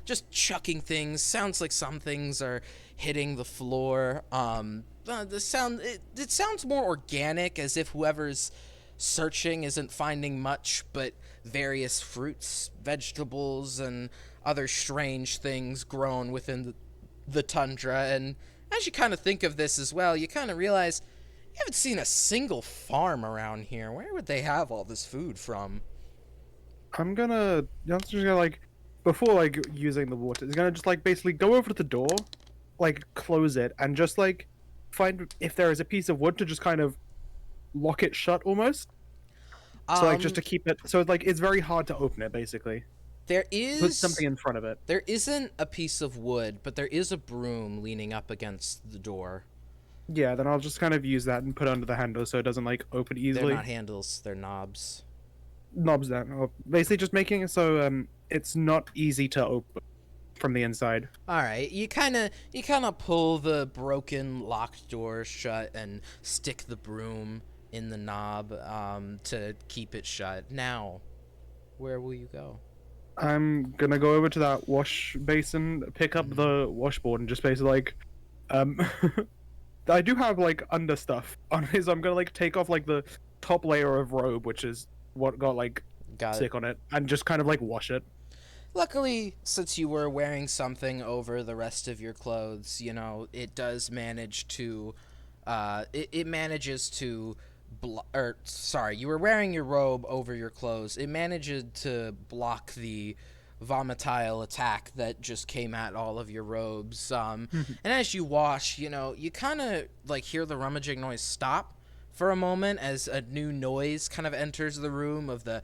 just chucking things. Sounds like some things are hitting the floor. The sound, it sounds more organic, as if whoever's searching isn't finding much but various fruits, vegetables, and other strange things grown within the tundra. And as you kind of think of this as well, you kind of realize you haven't seen a single farm around here. Where would they have all this food from? I'm just gonna like, before like using the water, it's gonna just like basically go over to the door, like close it, and just like find if there is a piece of wood to just kind of lock it shut almost. So like just to keep it, so like it's very hard to open it basically. There Put is something in front of it. There isn't a piece of wood, but there is a broom leaning up against the door. Yeah, then I'll just kind of use that and put it under the handle so it doesn't like open They're easily. not handles, they're knobs. Knobs then, or basically just making it so it's not easy to open from the inside. All right, you kind of pull the broken locked door shut and stick the broom in the knob to keep it shut. Now, where will you go? I'm gonna go over to that wash basin, pick up the washboard, and just basically like, I do have like under stuff on it, so I'm gonna like take off like the top layer of robe, which is what got like Got sick on it, and just kind of like wash it. Luckily, since you were wearing something over the rest of your clothes, it does manage to, it manages to, you were wearing your robe over your clothes. It manages to block the volatile attack that just came at all of your robes. And as you wash, you kind of like hear the rummaging noise stop for a moment as a new noise kind of enters the room of the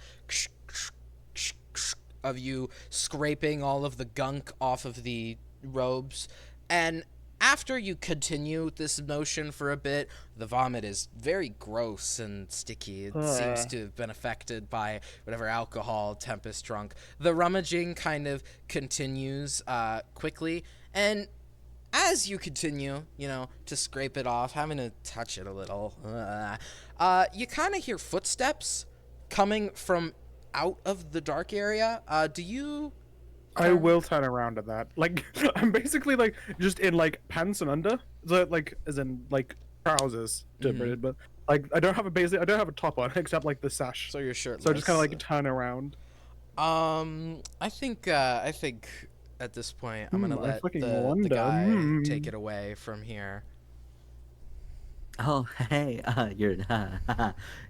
of you scraping all of the gunk off of the robes. And after you continue this motion for a bit, the vomit is very gross and sticky. It seems to have been affected by whatever alcohol Tempest drunk. The rummaging kind of continues quickly, and as you continue, to scrape it off, having to touch it a little, you kind of hear footsteps coming from out of the dark area. Do you I will turn around at that. Like, I'm basically like just in like pants and under, so like as in like trousers, but like I don't have a top on except like the sash. So you're shirtless. So I just kind of like turn around. I think at this point I'm gonna I let fucking the wonder. guy take it away from here. Oh, hey, you're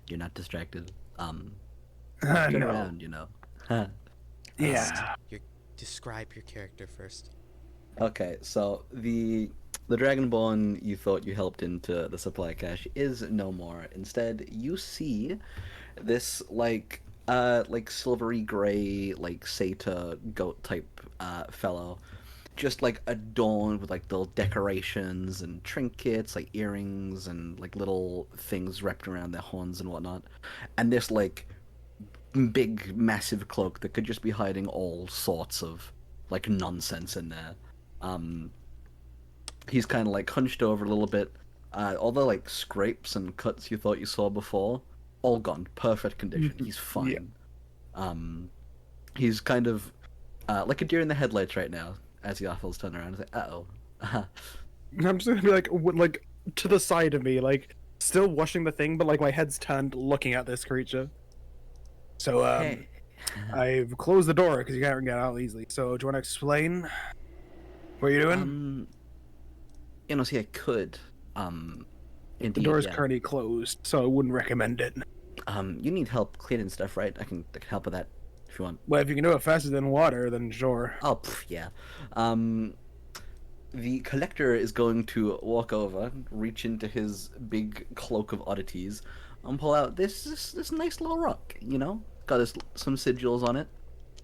you're not distracted. Turn No. around, you know. Yeah. Describe your character first. Okay, so the Dragonborn you thought you helped into the supply cache is no more. Instead, you see this like silvery gray like satyr goat type fellow, just like adorned with like little decorations and trinkets, like earrings and like little things wrapped around their horns and whatnot, and this like big massive cloak that could just be hiding all sorts of like nonsense in there. He's kind of like hunched over a little bit. All the like scrapes and cuts you thought you saw before, all gone, perfect condition. He's fine. He's kind of like a deer in the headlights right now as the Yaffles turn around and say, "Uh-oh." I'm just gonna be like to the side of me, like still washing the thing, but like my head's turned, looking at this creature. So Hey. I've closed the door because you can't get out easily. So do you want to explain what you're doing? You know, see, I could. Indeed, The door is yeah. currently closed, so I wouldn't recommend it. You need help cleaning stuff, right? I can help with that if you want. Well, if you can do it faster than water, then sure. Oh, yeah. The collector is going to walk over, reach into his big cloak of oddities, and pull out this nice little rock. You know, got some sigils on it.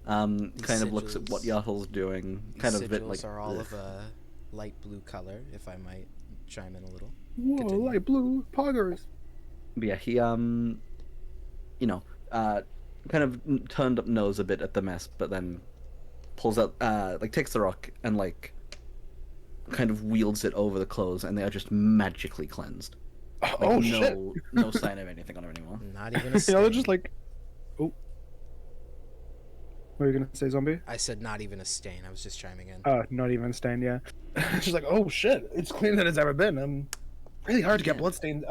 Kind of looks at what sigils- Yahul's doing. These Kind of a bit sigils like. are all ugh. of a light blue color, if I might chime in a little. Whoa, Continue. light blue poggers. But yeah, he you know, kind of turned up nose a bit at the mess, but then pulls out, like takes the rock and like kind of wields it over the clothes, and they are just magically cleansed. Like, Oh no, shit! no sign of anything on it anymore. Not even a Yeah, stain. they're just like, oh. What are you gonna say, zombie? I said not even a stain. I was just chiming in. Not even stain. Yeah. She's like, oh shit! It's cleaner than it's ever been. Really hard to get Yeah. blood stains.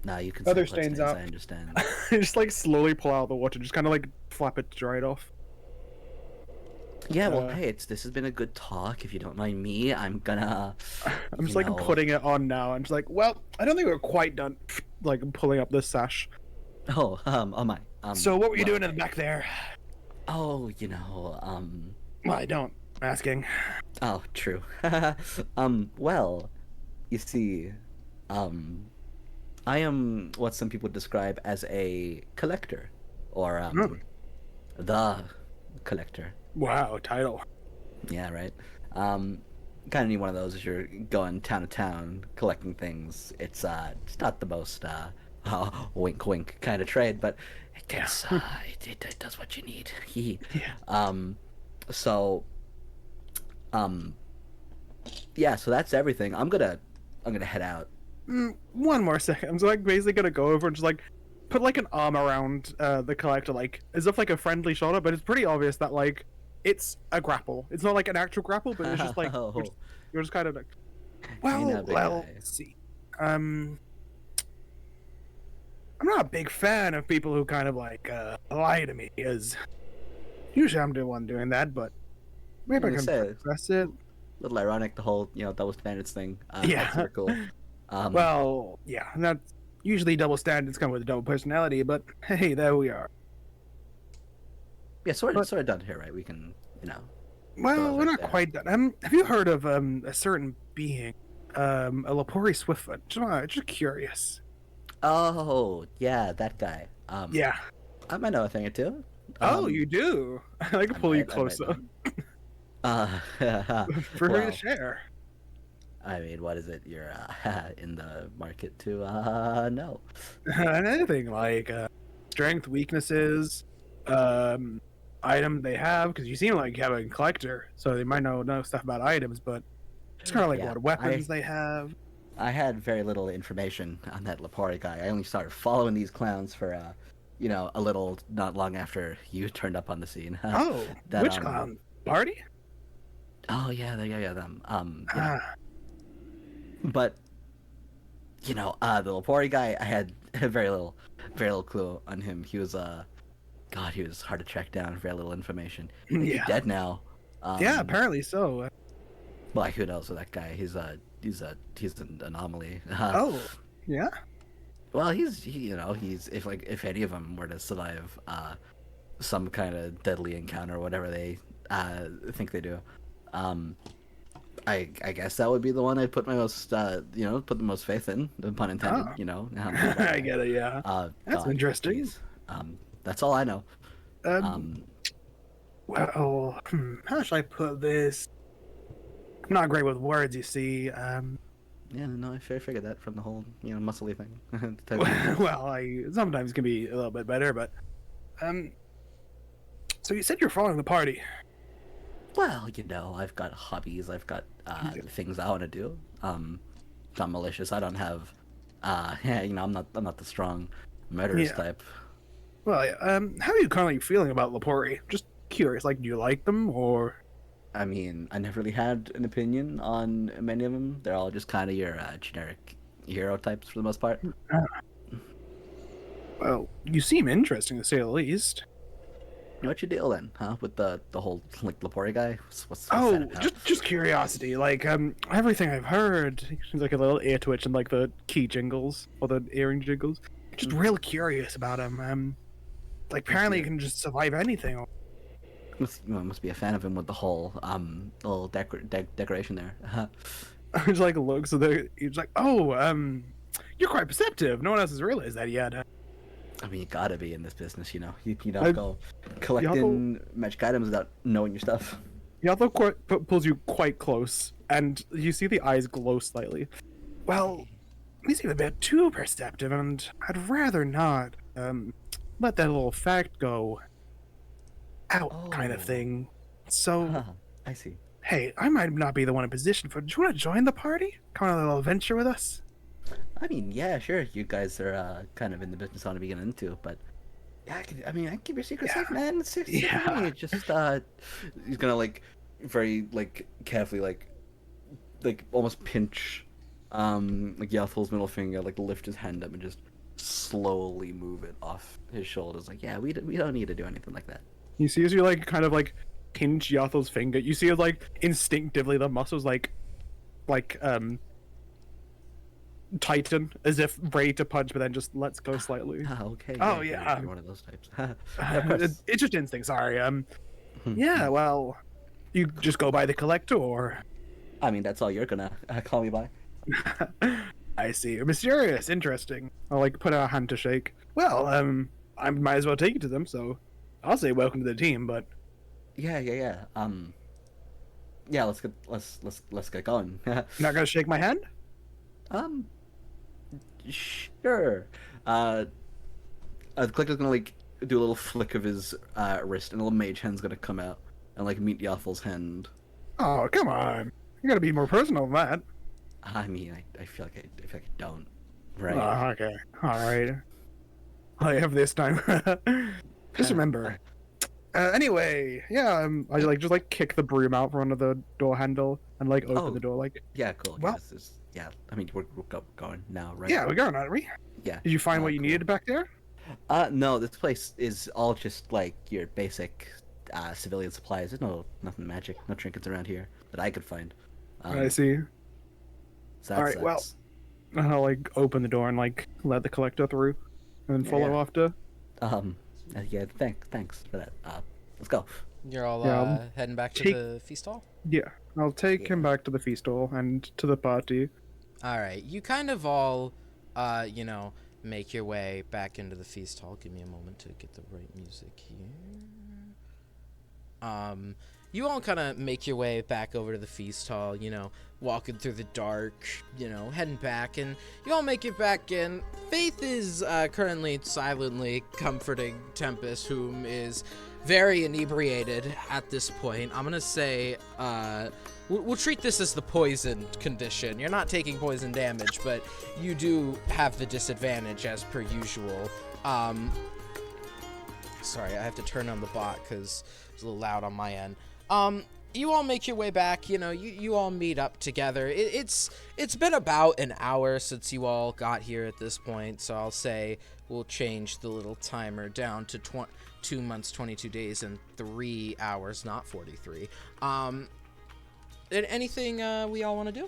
Nah, you can Other say blood stains stains, out. I understand. Just like slowly pull out the water, just kind of like flap it to dry it off. Yeah, well, Uh, hey, this has been a good talk. If you don't mind me, I'm gonna. I'm just you like know- putting it on now. I'm just like, well, I don't think we're quite done. Like pulling up this sash. Oh, oh my. So what were you well, doing in the back there? Oh, you know, Well, I don't. I'm asking. Oh, true. Well, you see, I am what some people describe as a collector, or the collector. Wow, title. Yeah, right. Kind of need one of those as you're going town to town collecting things. It's not the most wink wink kind of trade, but it gets it does what you need. So yeah, so that's everything. I'm gonna head out. One more second. I'm just like basically gonna go over and just like put like an arm around the collector, like as if like a friendly shoulder. But it's pretty obvious that like it's a grapple. It's not like an actual grapple, but it's just like Oh. you're just kind of like, Hey, now, well, big well. guy. Let's see. I'm not a big fan of people who kind of like lie to me, as usually I'm the one doing that. But maybe I I'm can gonna say- press it. Little ironic, the whole double standards thing. Yeah. That's super cool. Well, yeah, that's usually double standards come with a double personality, but hey, there we are. yeah, sort but- of done here, right? We can, Well, Those we're right not there. quite done. Have you heard of a certain being, a Lapori Swiftfoot? Just curious. Oh, yeah, that guy. Yeah. I might know a thing or two. Oh, you do. I can pull you closer for her well, to share. I mean, what is it? You're in the market to know. And anything like strength, weaknesses, item they have, because you seem like you have a collector, so they might know stuff about items, but it's kind of like Yeah, what weapons they have. I had very little information on that Lapori guy. I only started following these clowns for you know, a little not long after you turned up on the scene. Oh, That, which clown? Party? Oh yeah, yeah, them. You know, Ah, but you know, the Lapori guy, I had very little clue on him. He was God, he was hard to track down. Very little information. I think he's yeah. dead now. Yeah, apparently so. Well, who knows with that guy? He's an anomaly. Oh, yeah? Well, you know, if any of them were to survive some kind of deadly encounter, whatever they think they do, I guess that would be the one I'd put my most you know, put the most faith in, no pun intended. Oh. You know, I get it, yeah. That's interesting. geez. That's all I know. Well, how should I put this? I'm not great with words, you see. Yeah, no, I figured that from the whole, you know, muscly thing. Well, I sometimes can be a little bit better, but so you said you're following the party. Well, you know, I've got hobbies, I've got things I want to do. It's not malicious. I don't have, yeah, you know, I'm not the strong murderous Yeah. type. Well, how are you currently feeling about Lapori? Just curious, like, do you like them, or? I mean, I never really had an opinion on many of them. They're all just kind of your generic hero types for the most part. Well, you seem interesting to say the least. What's your deal then, huh? With the whole like Lapori guy? What's Oh, that about? just curiosity. Like, everything I've heard seems like a little ear twitch and like the key jingles or the earring jingles. Just real curious about him. Like, apparently he can just survive anything. Must be a fan of him with the whole little decoration there. Just like looks, so he's like, oh, you're quite perceptive. No one else has realized that yet. I mean, you gotta be in this business, you know. You don't I- go collecting magic items without knowing your stuff. Yaltho pulls you quite close, and you see the eyes glow slightly. Well, you seem a bit too perceptive, and I'd rather not let that little fact go out, kind of Oh. thing. So, Huh, I see. hey, I might not be the one in position for. Do you want to join the party? Come on a little adventure with us? I mean, yeah, sure. You guys are kind of in the business I want to be getting into, but yeah, I can keep your secret safe, man. It's Yeah. me. Just he's gonna like very like carefully like almost pinch like Yathl's middle finger, like lift his hand up and just slowly move it off his shoulders. Like, yeah, we don't need to do anything like that. You see as you like kind of like pinch Yatho's finger, you see like instinctively the muscles like tighten as if ready to punch, but then just lets go slightly. Okay. Oh, you're yeah. one of those types. Yeah, of course. It's just instinct. Sorry. Yeah. Well, you just go by the collector, or I mean, that's all you're gonna call me by. I see. Mysterious. Interesting. I'll like put out a hand to shake. Well, I might as well take you to them. So, I'll say welcome to the team. But Yeah. Yeah, let's get going. you're not gonna shake my hand. Sure. The collector's gonna like do a little flick of his wrist, and a little mage hand's gonna come out and like meet Yathl's hand. Oh, come on. You gotta be more personal than that. I mean, I feel like I don't. Right. Oh, okay. All right. I have this time. Just remember. Anyway, yeah. I just like kick the broom out from under the door handle and like open Oh. the door. Like, Yeah, cool. Well- Yeah, I mean, we're going now, right? yeah, we're going, aren't we? Yeah. Did you find what you cool. needed back there? No, this place is all just like your basic civilian supplies. There's nothing magic, no trinkets around here that I could find. I see. So All right, well, I'll like open the door and like let the collector through, and then follow Yeah. after. Yeah, thanks for that. Let's go. You're all Yeah, heading back to take- the feast hall? Yeah, I'll take him back to the feast hall and to the party. All right. You kind of all, you know, make your way back into the feast hall. Give me a moment to get the right music here. You all kind of make your way back over to the feast hall, you know, walking through the dark, you know, heading back, and you all make it back in. Faith is currently silently comforting Tempest, whom is very inebriated at this point. I'm gonna say, we'll treat this as the poisoned condition. You're not taking poison damage, but you do have the disadvantage as per usual. Sorry, I have to turn on the bot because it's a little loud on my end. You all make your way back. You know, you all meet up together. It's been about an hour since you all got here at this point, so I'll say we'll change the little timer down to 2 months, 22 days, and 3 hours, not 43. Anything we all want to do?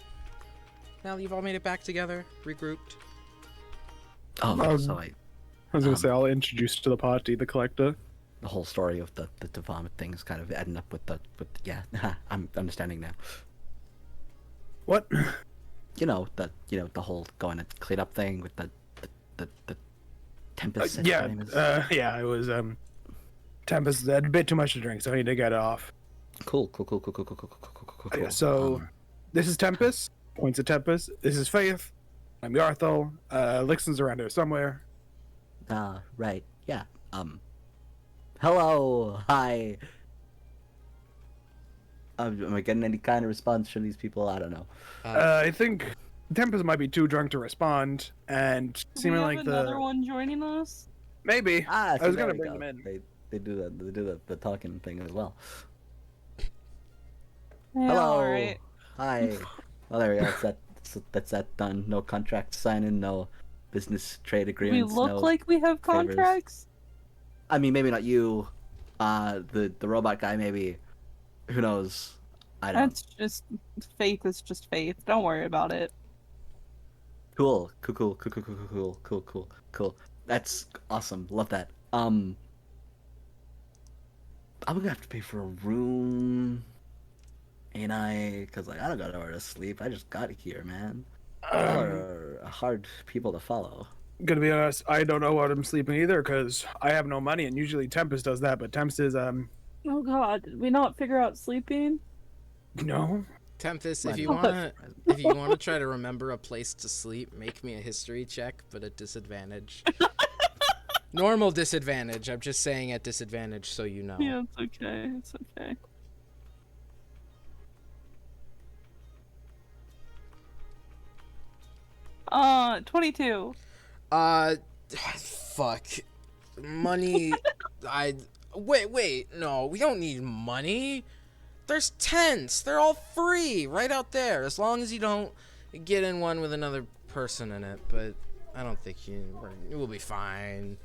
Now that you've all made it back together, regrouped. So I was gonna say I'll introduce to the party the collector. the whole story of the vomit thing is kind of adding up with yeah. I'm understanding now. What? The whole going to clean up thing with the Tempest. Yeah, yeah. It was Tempest had a bit too much to drink, so I need to get it off. Cool. Yeah, so this is Tempest. Points at Tempest. This is Faith. I'm Yarthel. Lixon's around here somewhere. Right. Yeah. Hello. Hi. Am I getting any kind of response from these people? I don't know. I think Tempest might be too drunk to respond, and Do seeming we like have the another one joining us? maybe. I was gonna bring them in. They do the talking thing as well. Yeah, Hello. all right. Hi. Well, there we go. That's that done. No contract signing. No business trade We agreements. look no like we have favors. contracts. I mean, maybe not you. The robot guy, maybe. Who knows? I don't. That's just faith. Is just faith. Don't worry about it. Cool. That's awesome. Love that. I'm gonna have to pay for a room, ain't I? Cause I don't got nowhere to sleep. I just got here, man. Y'all are hard people to follow. Gonna be honest, I don't know what I'm sleeping either because I have no money, and usually Tempest does that. But Tempest is Oh God, did we not figure out sleeping? no. Tempest, Right. if you wanna try to remember a place to sleep, make me a history check, but at disadvantage. Normal disadvantage. I'm just saying at disadvantage so you know. Yeah, it's okay. It's okay. Uh, 22. Fuck. Money. Wait, no, we don't need money. There's tents. They're all free right out there, as long as you don't get in one with another person in it. But I don't think it will be fine.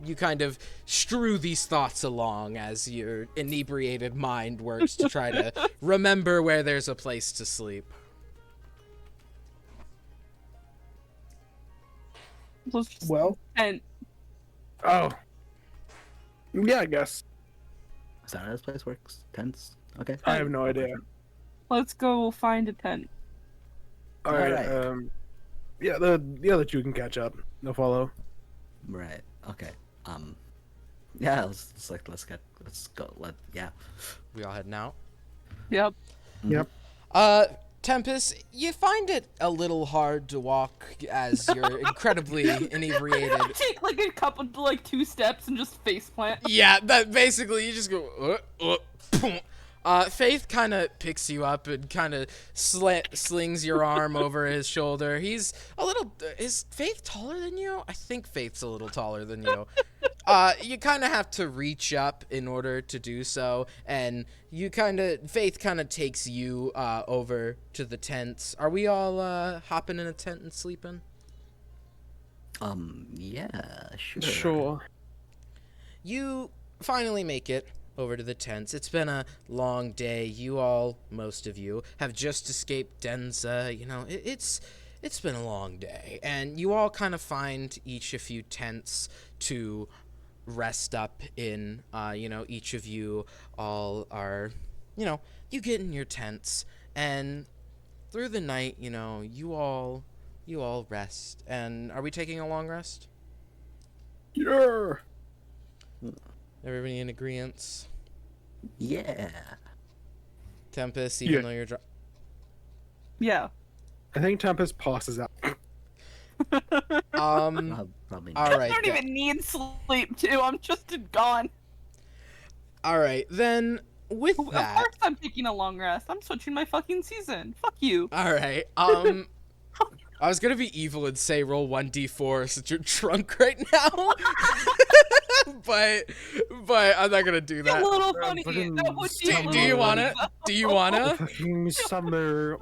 You kind of strew these thoughts along as your inebriated mind works to try to remember where there's a place to sleep. Let's just Well, and oh, yeah, I guess. Is that how this place works? Tents? Okay. I have no idea. let's go find a tent. All right. Alright. Yeah, the other two can catch up. They'll follow. Right. Okay. Yeah. Let's go. Yeah. We all heading out? Yep. Yep. Tempest, you find it a little hard to walk as you're incredibly inebriated. Take like a couple, like 2 steps and just face plant. Yeah, that basically you just go. Boom. Faith kind of picks you up and kind of slings your arm over his shoulder. He's a little. Is Faith taller than you? I think Faith's a little taller than you. You kind of have to reach up in order to do so, and Faith kind of takes you over to the tents. Are we all hopping in a tent and sleeping? Yeah. Sure. Sure. You finally make it over to the tents. It's been a long day. You all, most of you, have just escaped Denza. You know, it's been a long day, and you all kind of find each a few tents to rest up in. Each of you all are, you get in your tents, and through the night, you all rest. And are we taking a long rest? Yeah. Everybody in agreement? Yeah. Tempest, even Yeah. though you're Yeah. I think Tempest passes out. Probably not. all I right. don't even need sleep too. I'm just gone. All right, then with Of that. course I'm taking a long rest. I'm switching my fucking season. Fuck you. All right. I was gonna be evil and say roll 1d4 since you're drunk right now. but I'm not gonna do A that. little I'm funny. fucking That would be a Do little you want wanna? funny, Do you though. wanna? Fucking summer.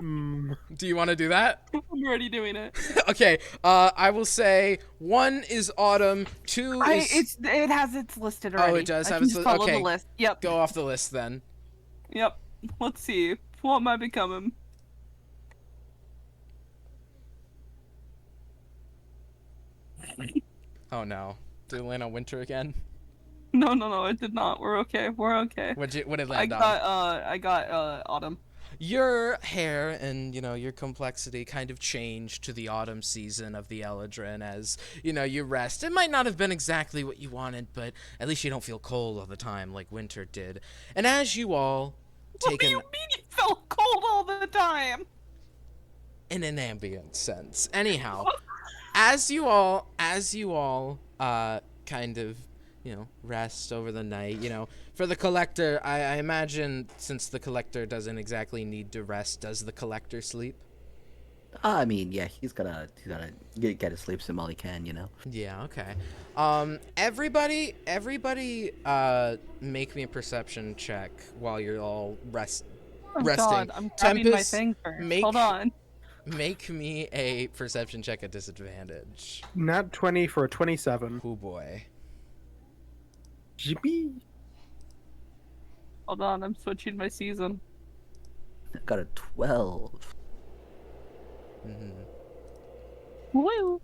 Do you wanna do that? I'm already doing it. Okay. I will say 1 is autumn. 2 is. It has its listed Oh, already. it does I have can its just li- follow okay. the list. Yep. Go off the list then. Yep. Let's see. What am I becoming? Oh no. Did it land on winter again? No, it did not. We're okay. We're okay. What did it I land on? got autumn. Your hair and your complexity kind of changed to the autumn season of the Eladrin as you rest. It might not have been exactly what you wanted, but at least you don't feel cold all the time like winter did. And as you all What do you mean it felt cold all the time? in an ambient sense. Anyhow, as you all kind of rest over the night, for the collector, I imagine since the collector doesn't exactly need to rest, does the collector sleep? I mean, yeah, he's gotta get his sleep sim while he can, Yeah, okay. Everybody, make me a perception check while you're all resting. Oh God, I'm grabbing my Tempest, thing first. make- Hold on. Make me a perception check at disadvantage. Nat 20 for a 27. Oh boy. Jippy. Hold on, I'm switching my season. Got a 12. Mm-hmm. Woo!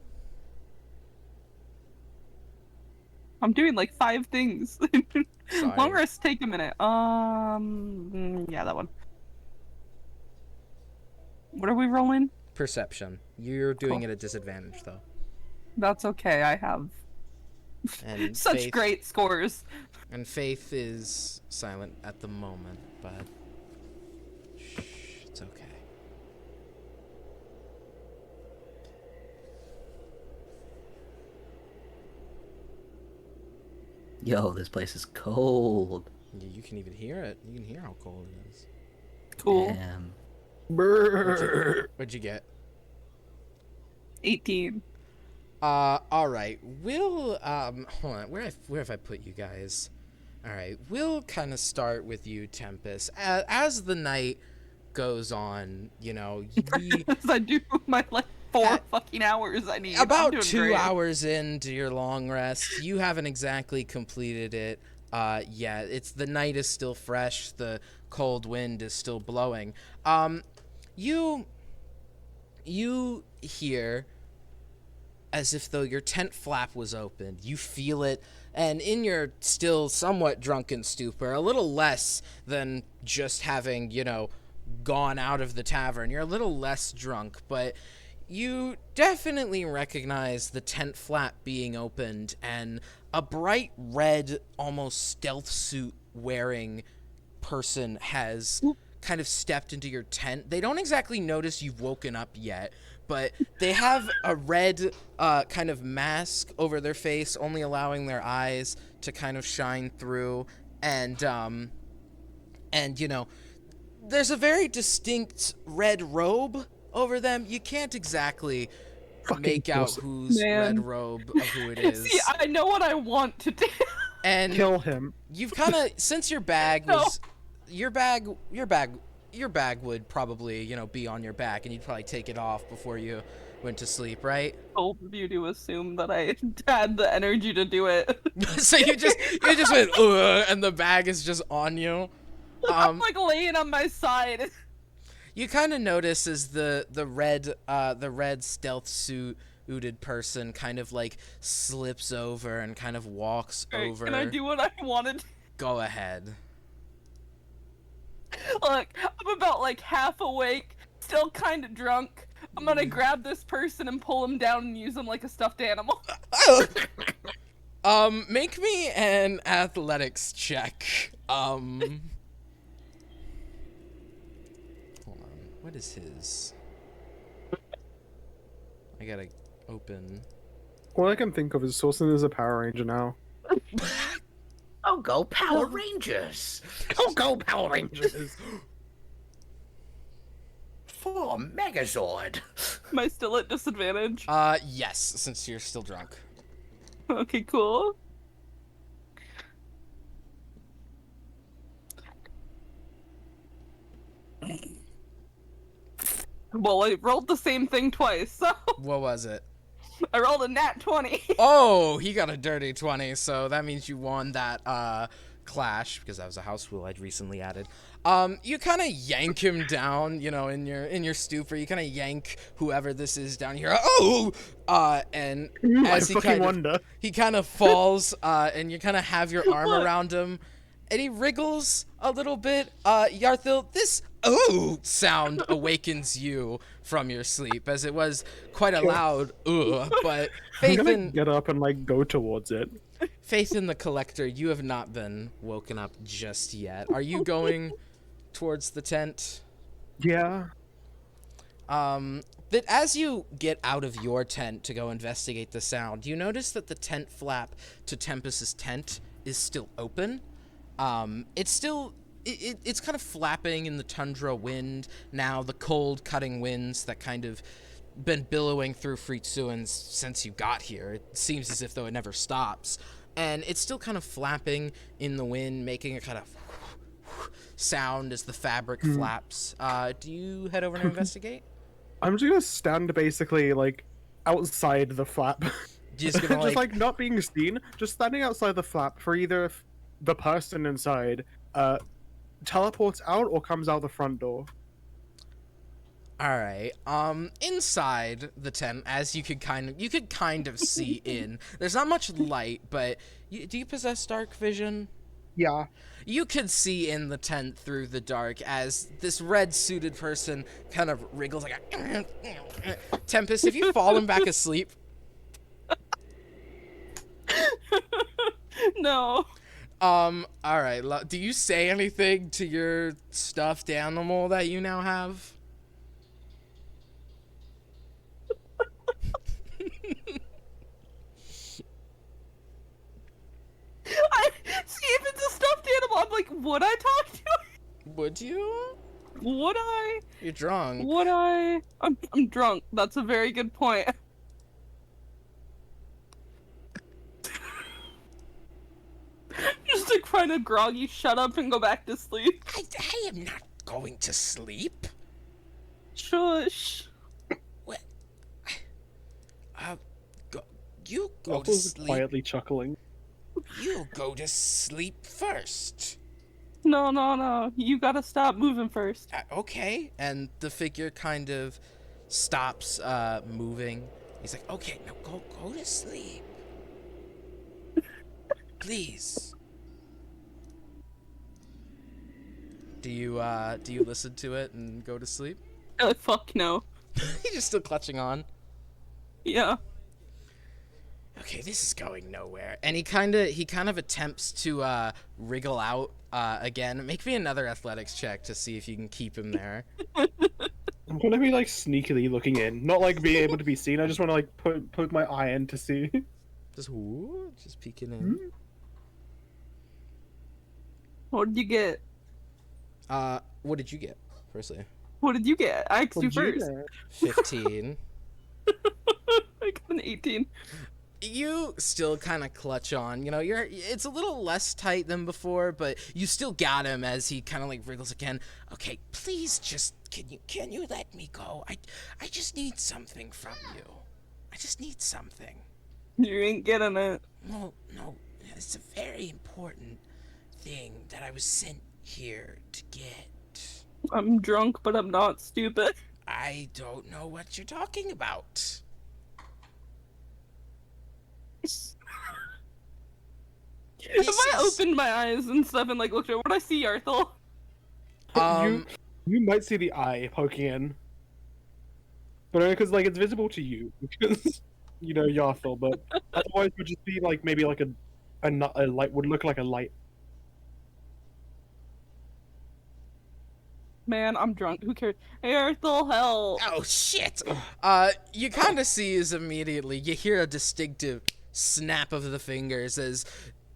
I'm doing like 5 things. Sorry. Long rest take a minute. Yeah, that one. What are we rolling? Perception. You're doing Cool. it at disadvantage though. That's okay. I have And such Faith, great scores. And Faith is silent at the moment, but shh, it's okay. Yo, this place is cold. You can even hear it. You can hear how cold it is. Cool. Damn. What'd you get? 18. All right. We'll hold on. Where have I put you guys? All right. We'll kind of start with you, Tempest. As the night goes on, we As I do my like 4 At- fucking hours I need. I'm about doing 2 great. hours into your long rest. You haven't exactly completed it yet. It's the night is still fresh. The cold wind is still blowing. You hear as if though your tent flap was opened. You feel it, and in your still somewhat drunken stupor, a little less than just having, gone out of the tavern. You're a little less drunk, but you definitely recognize the tent flap being opened and a bright red, almost stealth suit wearing person has kind of stepped into your tent. They don't exactly notice you've woken up yet, but they have a red kind of mask over their face, only allowing their eyes to kind of shine through. And there's a very distinct red robe over them. You can't exactly Fucking make out awesome. whose Man. red robe of who it is. See, I know what I want to do. And Kill him. you've kind of, since your bag was your bag would probably be on your back, and you'd probably take it off before you went to sleep, right? Bold of you to assume that I had the energy to do it. So you just went ugh, and the bag is just on you. I'm like laying on my side. You kind of notice as the red stealth suited person kind of like slips over and kind of walks Alright, over. can I do what I wanted? Go ahead. Look, I'm about like half awake, still kind of drunk. I'm gonna grab this person and pull him down and use him like a stuffed animal. Make me an athletics check. Hold on. What is his? I gotta open. All I can think of is Sorcerer is a Power Ranger now. Oh, go Power Rangers! Oh, go Power Rangers! For Megazord! Am I still at disadvantage? Yes, since you're still drunk. Okay, cool. Well, I rolled the same thing twice, so What was it? I rolled a nat 20. Oh, he got a dirty 20, so that means you won that clash, because that was a house rule I'd recently added. You kind of yank him down, you know, in your stupor. You kind of yank whoever this is down here. Oh, and I as fucking wonder. he kind of falls, and you kind of have your arm around him, and he wriggles a little bit. Yarthil, this sound awakens you from your sleep, as it was quite a loud but I'm faith gonna in get up and like go towards it. Faith in the Collector, you have not been woken up just yet. Are you going towards the tent? Yeah. That as you get out of your tent to go investigate the sound, you notice that the tent flap to Tempest's tent is still open. It's still it's kind of flapping in the tundra wind now, the cold cutting winds that kind of been billowing through Fritzuens since you got here. It seems as if though it never stops. And it's still kind of flapping in the wind, making a kind of sound as the fabric flaps. Do you head over and investigate? I'm just gonna stand basically like outside the flap. Just gonna Just like not being seen, just standing outside the flap for either if the person inside teleports out or comes out the front door. All right. Inside the tent, as you could kind of see in. There's not much light, but do you possess dark vision? Yeah. You could see in the tent through the dark as this red-suited person kind of wriggles like a Tempest, have you fallen back asleep? No. All right. Do you say anything to your stuffed animal that you now have? See, if it's a stuffed animal, I'm like, would I talk to it? Would you? Would I? You're drunk. Would I? I'm drunk. That's a very good point. Just a kind of groggy, shut up and go back to sleep. I am not going to sleep. Shush. What? You go to Waffle's sleep. quietly chuckling. You go to sleep first. No. You gotta stop moving first. Okay. And the figure kind of stops moving. He's like, okay, now go to sleep. Please. Do you listen to it and go to sleep? Fuck no. He's just still clutching on. Yeah. Okay, this is going nowhere. And he kind of attempts to wriggle out again. Make me another athletics check to see if you can keep him there. I'm gonna be like sneakily looking in, not like being able to be seen. I just want to like poke my eye in to see. Just peeking in. What did you get? What did you get? Firstly, What did you get? I asked you first. 15. I got an 18. You still kind of clutch on. You know, it's a little less tight than before, but you still got him as he kind of like wriggles again. Okay, please just can you let me go? I just need something from you. I just need something. You ain't getting it. No, it's a very important thing that I was sent here to get. I'm drunk, but I'm not stupid. I don't know what you're talking about. If I opened my eyes and stuff and like looked at, would I see Arthur? You might see the eye poking in, but only because like it's visible to you because you know Yarthel, but otherwise it would just be like maybe like a light would look like a light. Man, I'm drunk. Who cares? Hey, Arthur, help! Oh shit! You kind of see is immediately you hear a distinctive snap of the fingers as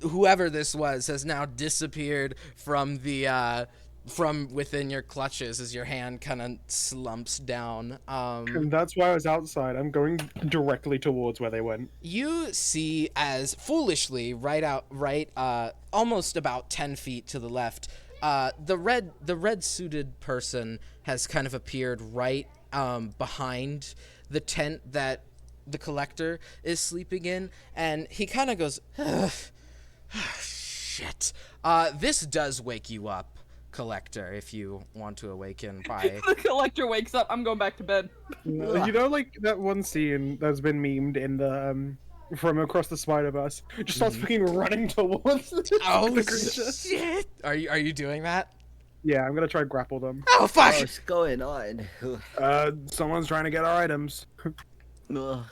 whoever this was has now disappeared from the from within your clutches as your hand kind of slumps down. And that's why I was outside. I'm going directly towards where they went. You see as foolishly right almost about 10 feet to the left, the red suited person has kind of appeared right behind the tent that the collector is sleeping in, and he kind of goes, shit. This does wake you up, collector, if you want to awaken by... The collector wakes up. I'm going back to bed. You know, like that one scene that's been memed in the from Across the Spider-Verse, just starts fucking running towards the creature. Shit! Are you doing that? Yeah, I'm gonna try and grapple them. Oh, fuck! What's going on? Someone's trying to get our items. Ugh,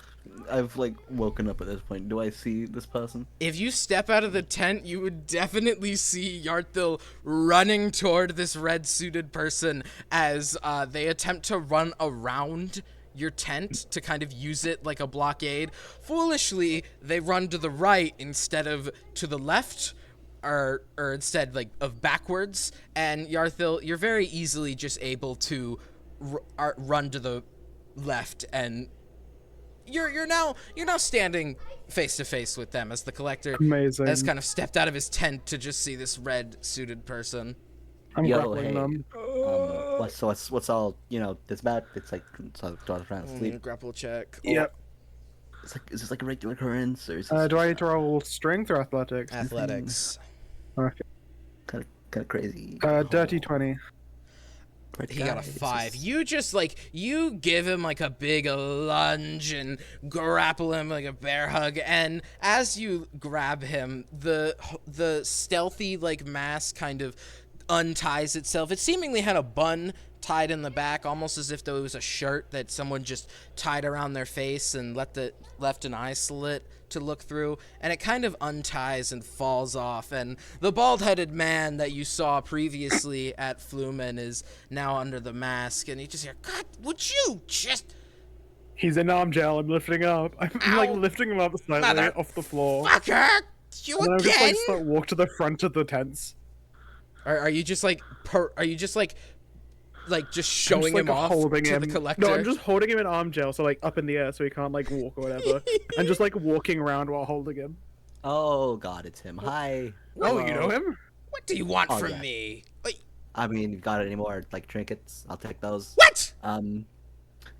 I've like woken up at this point. Do I see this person? If you step out of the tent, you would definitely see Yarthil running toward this red-suited person as they attempt to run around your tent to kind of use it like a blockade. Foolishly, they run to the right instead of to the left, or instead like of backwards. And Yarthil, you're very easily just able to run to the left, and you're now standing face to face with them as the collector Amazing. has kind of stepped out of his tent to just see this red-suited person. I'm Yo, grappling hey. them. What's all this about? It's like so do I trying to sleep. Grapple check. Yep. It's like is this like a regular occurrence or is this Do I need to roll strength or athletics? Athletics. Okay. kind of crazy? Dirty 20. He got a Guys, 5. You just you give him like a big lunge and grapple him like a bear hug, and as you grab him, the stealthy like mask kind of unties itself. It seemingly had a bun tied in the back, almost as if it was a shirt that someone just tied around their face and left an eye slit to look through, and it kind of unties and falls off, and the bald-headed man that you saw previously at Flumen is now under the mask, and you just hear, God, would you just... He's in arm jail. I'm lifting up. I'm like Ow. lifting him up slightly off the floor. Fucker! You And then I'm just again? like start walk to the front of the tents. Are you just like just I'm showing just, him like, off holding to him. the collector? No, I'm just holding him in arm jail, so like up in the air, so he can't like walk or whatever. And just like walking around while holding him. Oh god, it's him. Hi. Oh, you know him? What do you want Oh, from yeah. me? Wait, I mean, you got any more like trinkets? I'll take those. what?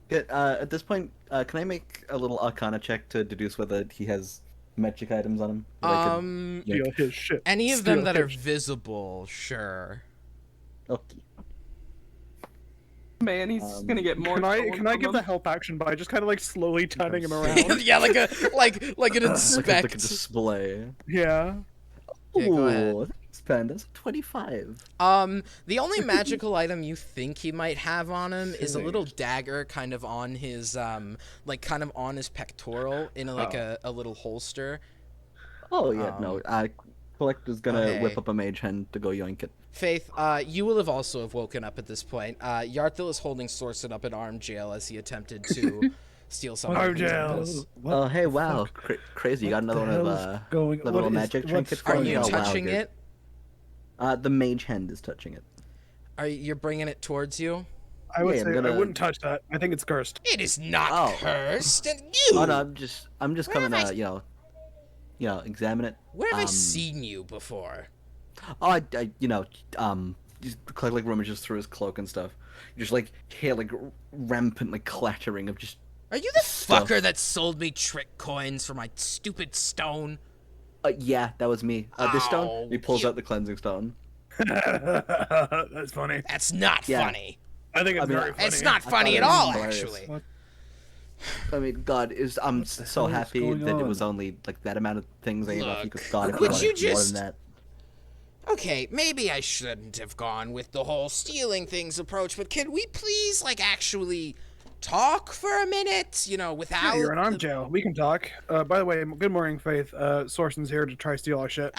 Good. At this point, can I make a little Arcana check to deduce whether he has magic items on him? That I could yank? Steal his shit. Any of them Steal that are his- visible, sure. Okay. Man, he's just gonna get more. Can I stolen give from the him. help action by just kind of like slowly turning him around? Yeah, like an Like a inspect. display. Yeah. Yeah, go ahead. Ooh, thanks, Ben. That's 25. The only magical item you think he might have on him is a little dagger kind of on his kind of on his pectoral in a little holster. Oh yeah, no. Collector's gonna okay. whip up a mage hand to go yoink it. Faith, you will have also have woken up at this point. Yarthil is holding Sorcet up in arm jail as he attempted to steal something. Arm from his jail. purse. Oh hey, wow, crazy! You got another one of the little magic trinkets. Are going? you Oh, wow, touching good. it? The mage hand is touching it. You're bringing it towards you? I would Yeah, say I'm gonna- I wouldn't touch that. I think it's cursed. It is not Oh. cursed, and you. Oh no, I'm just Where coming have I- to examine it. Where have I seen you before? Oh, I just like rummages through his cloak and stuff. You just like hear like rampant like clattering of just. Are you the Stuff. fucker that sold me trick coins for my stupid stone? Yeah, that was me. This Ow, stone. He pulls you- out the cleansing stone. That's funny. That's not Yeah. funny. I think it's I mean, very funny. It's not thought funny it at was all, hilarious. actually. I mean, God, I'm so hell is happy going that it was on? only like that amount of things. I gave up. You could God, if Would you you wanted more just- than that. Okay, maybe I shouldn't have gone with the whole stealing things approach, but can we please, actually talk for a minute? Without... Yeah, you're in arm the- jail. We can talk. By the way, good morning, Faith. Sorson's here to try steal our shit.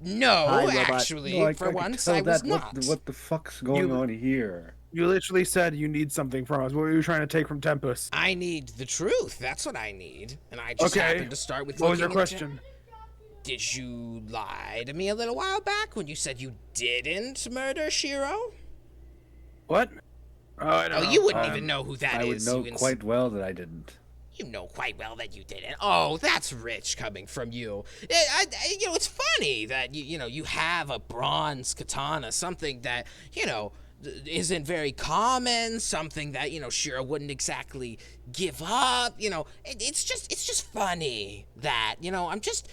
No, Hi, robot. actually, No, for could once, tell I was that. not. What the fuck's going You- on here? You literally said you need something from us. What were you trying to take from Tempest? I need the truth. That's what I need. And I just Okay. happened to start with What was your looking at the- question? Did you lie to me a little while back when you said you didn't murder Shiro? What? Oh, I don't know. Oh, you wouldn't even know who that I would is. know you quite well that I didn't. You know quite well that you didn't. Oh, that's rich coming from you. It's funny that you have a bronze katana, something that isn't very common, something that Shira wouldn't exactly give up. It's just funny that I'm just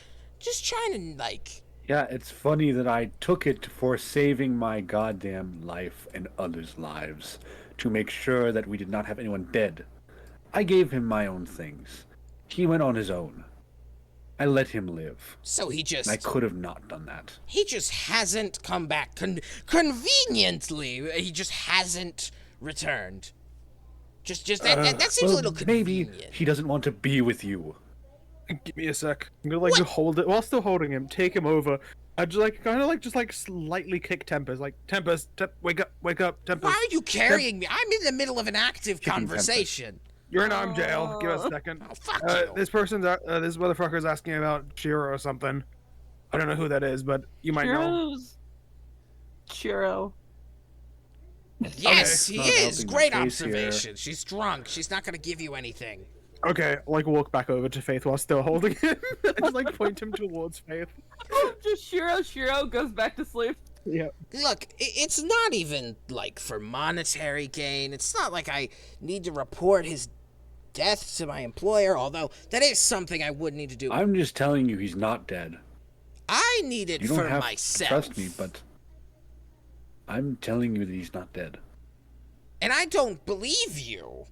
trying to like. Yeah, it's funny that I took it for saving my goddamn life and others' lives to make sure that we did not have anyone dead. I gave him my own things. He went on his own. I let him live. So he just. I could have not done that. He just hasn't come back conveniently. He just hasn't returned. Just that seems a little convenient. Maybe he doesn't want to be with you. Give me a sec. I'm gonna hold it while still holding him. Take him over. I just slightly kick Tempest. Like Tempest, wake up, Tempest. Why are you carrying me? I'm in the middle of an active conversation. You're in arm jail. Give us a second. Oh, fuck you. This motherfucker's asking about Shiro or something. I don't know who that is, but you might know. Chiro. Yes, Okay. he Not is. helping Great the case observation. She's drunk. She's not gonna give you anything. Okay, walk back over to Faith while still holding him. I just point him towards Faith. Just Shiro goes back to sleep. Yeah. Look, it's not even like for monetary gain. It's not like I need to report his death to my employer, although that is something I would need to do. I'm just telling you he's not dead. I need it You don't for have myself. to trust me, but I'm telling you that he's not dead. And I don't believe you.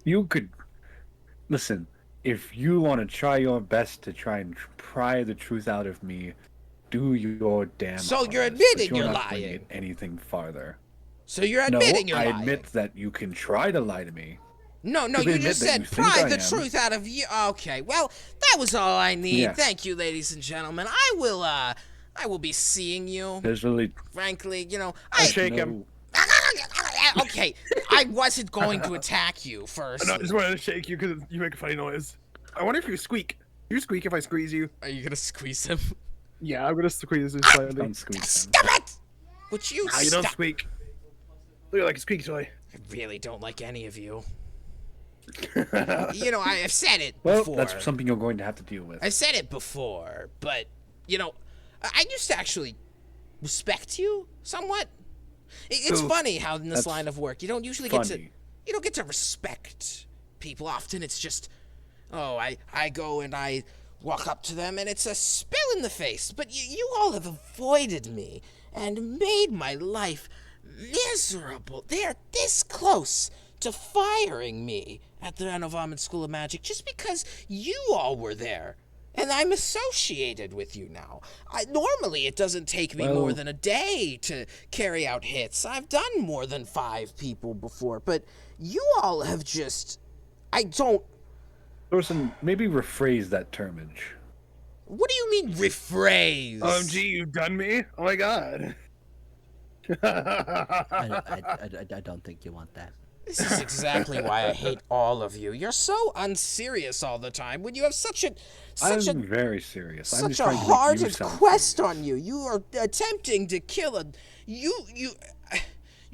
You could listen. If you want to try your best to try and pry the truth out of me, do your damn. So you're hardest, admitting but you're not bringing lying. it anything farther. So you're admitting no, you're I lying. admit that you can try to lie to me. No, You you admit just that said you think pry I the am. truth out of you. Okay, well, that was all I need. Yes. Thank you, ladies and gentlemen. I will be seeing you. There's really Frankly, I shake him. Okay, I wasn't going to attack you first. No, I just wanted to shake you because you make a funny noise. I wonder if you squeak. You squeak if I squeeze you. Are you gonna squeeze him? Yeah, I'm gonna squeeze you slightly. don't squeeze him. Stop it! Would you Ah, you don't stop? squeak. Look like a squeak toy. I really don't like any of you. I've said it Well, before. that's something you're going to have to deal with. I said it before, but I used to actually respect you somewhat. It's Ooh, funny how in this that's line of work you don't usually funny. get to respect people. Often it's just, I go and I walk up to them and it's a spill in the face. But you all have avoided me and made my life miserable. They're this close to firing me at the Renovamen School of Magic just because you all were there. And I'm associated with you now. Normally, it doesn't take me more than a day to carry out hits. I've done more than 5 people before, but you all have just... I don't... Thorson, maybe rephrase that termage. What do you mean, rephrase? OMG, you've done me? Oh my god. I don't think you want that. This is exactly why I hate all of you. You're so unserious all the time when you have I'm very serious. I'm such just a trying to make you hard sound quest serious. on you. You are attempting to kill a you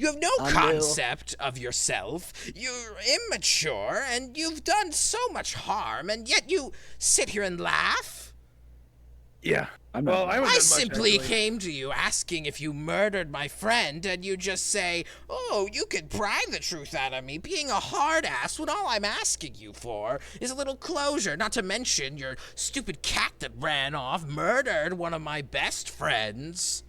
have no Unreal. concept of yourself. You're immature and you've done so much harm, and yet you sit here and laugh. Yeah. I'm not Well, I mad. was I simply came to you asking if you murdered my friend, and you just say, "Oh, you could pry the truth out of me," being a hard ass when all I'm asking you for is a little closure. Not to mention your stupid cat that ran off, murdered one of my best friends.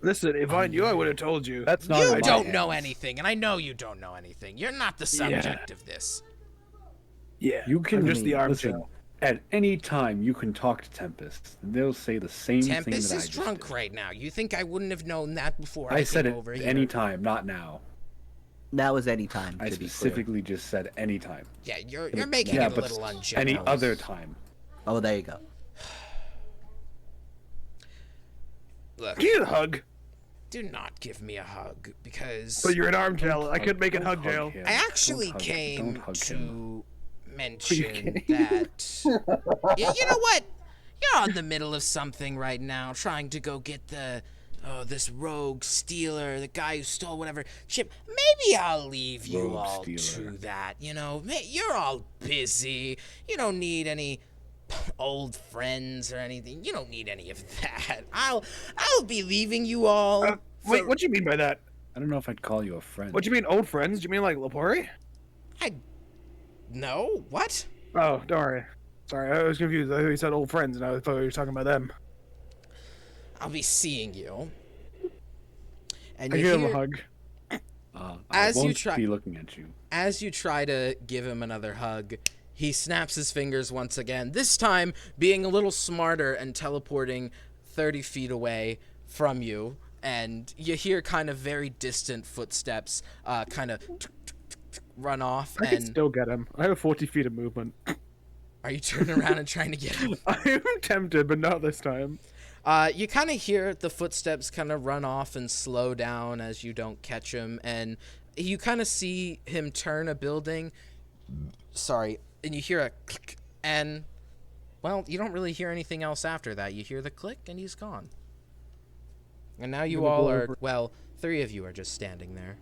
Listen, if I knew, I would have told you. That's not You in my don't know hands. anything, and I know you don't know anything. You're not the subject of this. Yeah. You can I'm just the listen. armchair. At any time, you can talk to Tempest. And they'll say the same thing Tempest that I is just drunk did. right now. You think I wouldn't have known that before I I said came it over here? any time, not now. That was any time. I to be clear. specifically just said any time. Yeah, you're making Yeah, it a but little ungenerous. any other time. Oh, there you go. Look, Give you a hug. do not give me a hug because But you're in arm jail. I could make it Don't hug jail. him. I actually Don't hug- came don't hug to him. mention that. You know what? You're on the middle of something right now, trying to go get the oh, this rogue stealer, the guy who stole whatever chip, maybe I'll leave you Rogue all stealer. to that. You know, you're all busy. You don't need any old friends or anything. You don't need any of that. I'll be leaving you all. Wait, what do you mean by that? I don't know if I'd call you a friend. What do you mean old friends? Do you mean like Lapori? No, what? Oh, don't worry. Sorry, I was confused. I thought you said old friends, and I thought you were talking about them. I'll be seeing you. And I you give him a hear, hug. I As you won't try- be looking at you. as you try to give him another hug, he snaps his fingers once again, this time being a little smarter and teleporting 30 feet away from you. And you hear kind of very distant footsteps kind of run off. I can And still get him. I have 40 feet of movement. are you turning around and trying to get him? I'm tempted, but not this time. You kind of hear the footsteps kind of run off and slow down as you don't catch him, and you kind of see him turn a building. Sorry, and you hear a click, and well, you don't really hear anything else after that. You hear the click, and he's gone. And now you Gonna all go are, over- well, 3 of you are just standing there.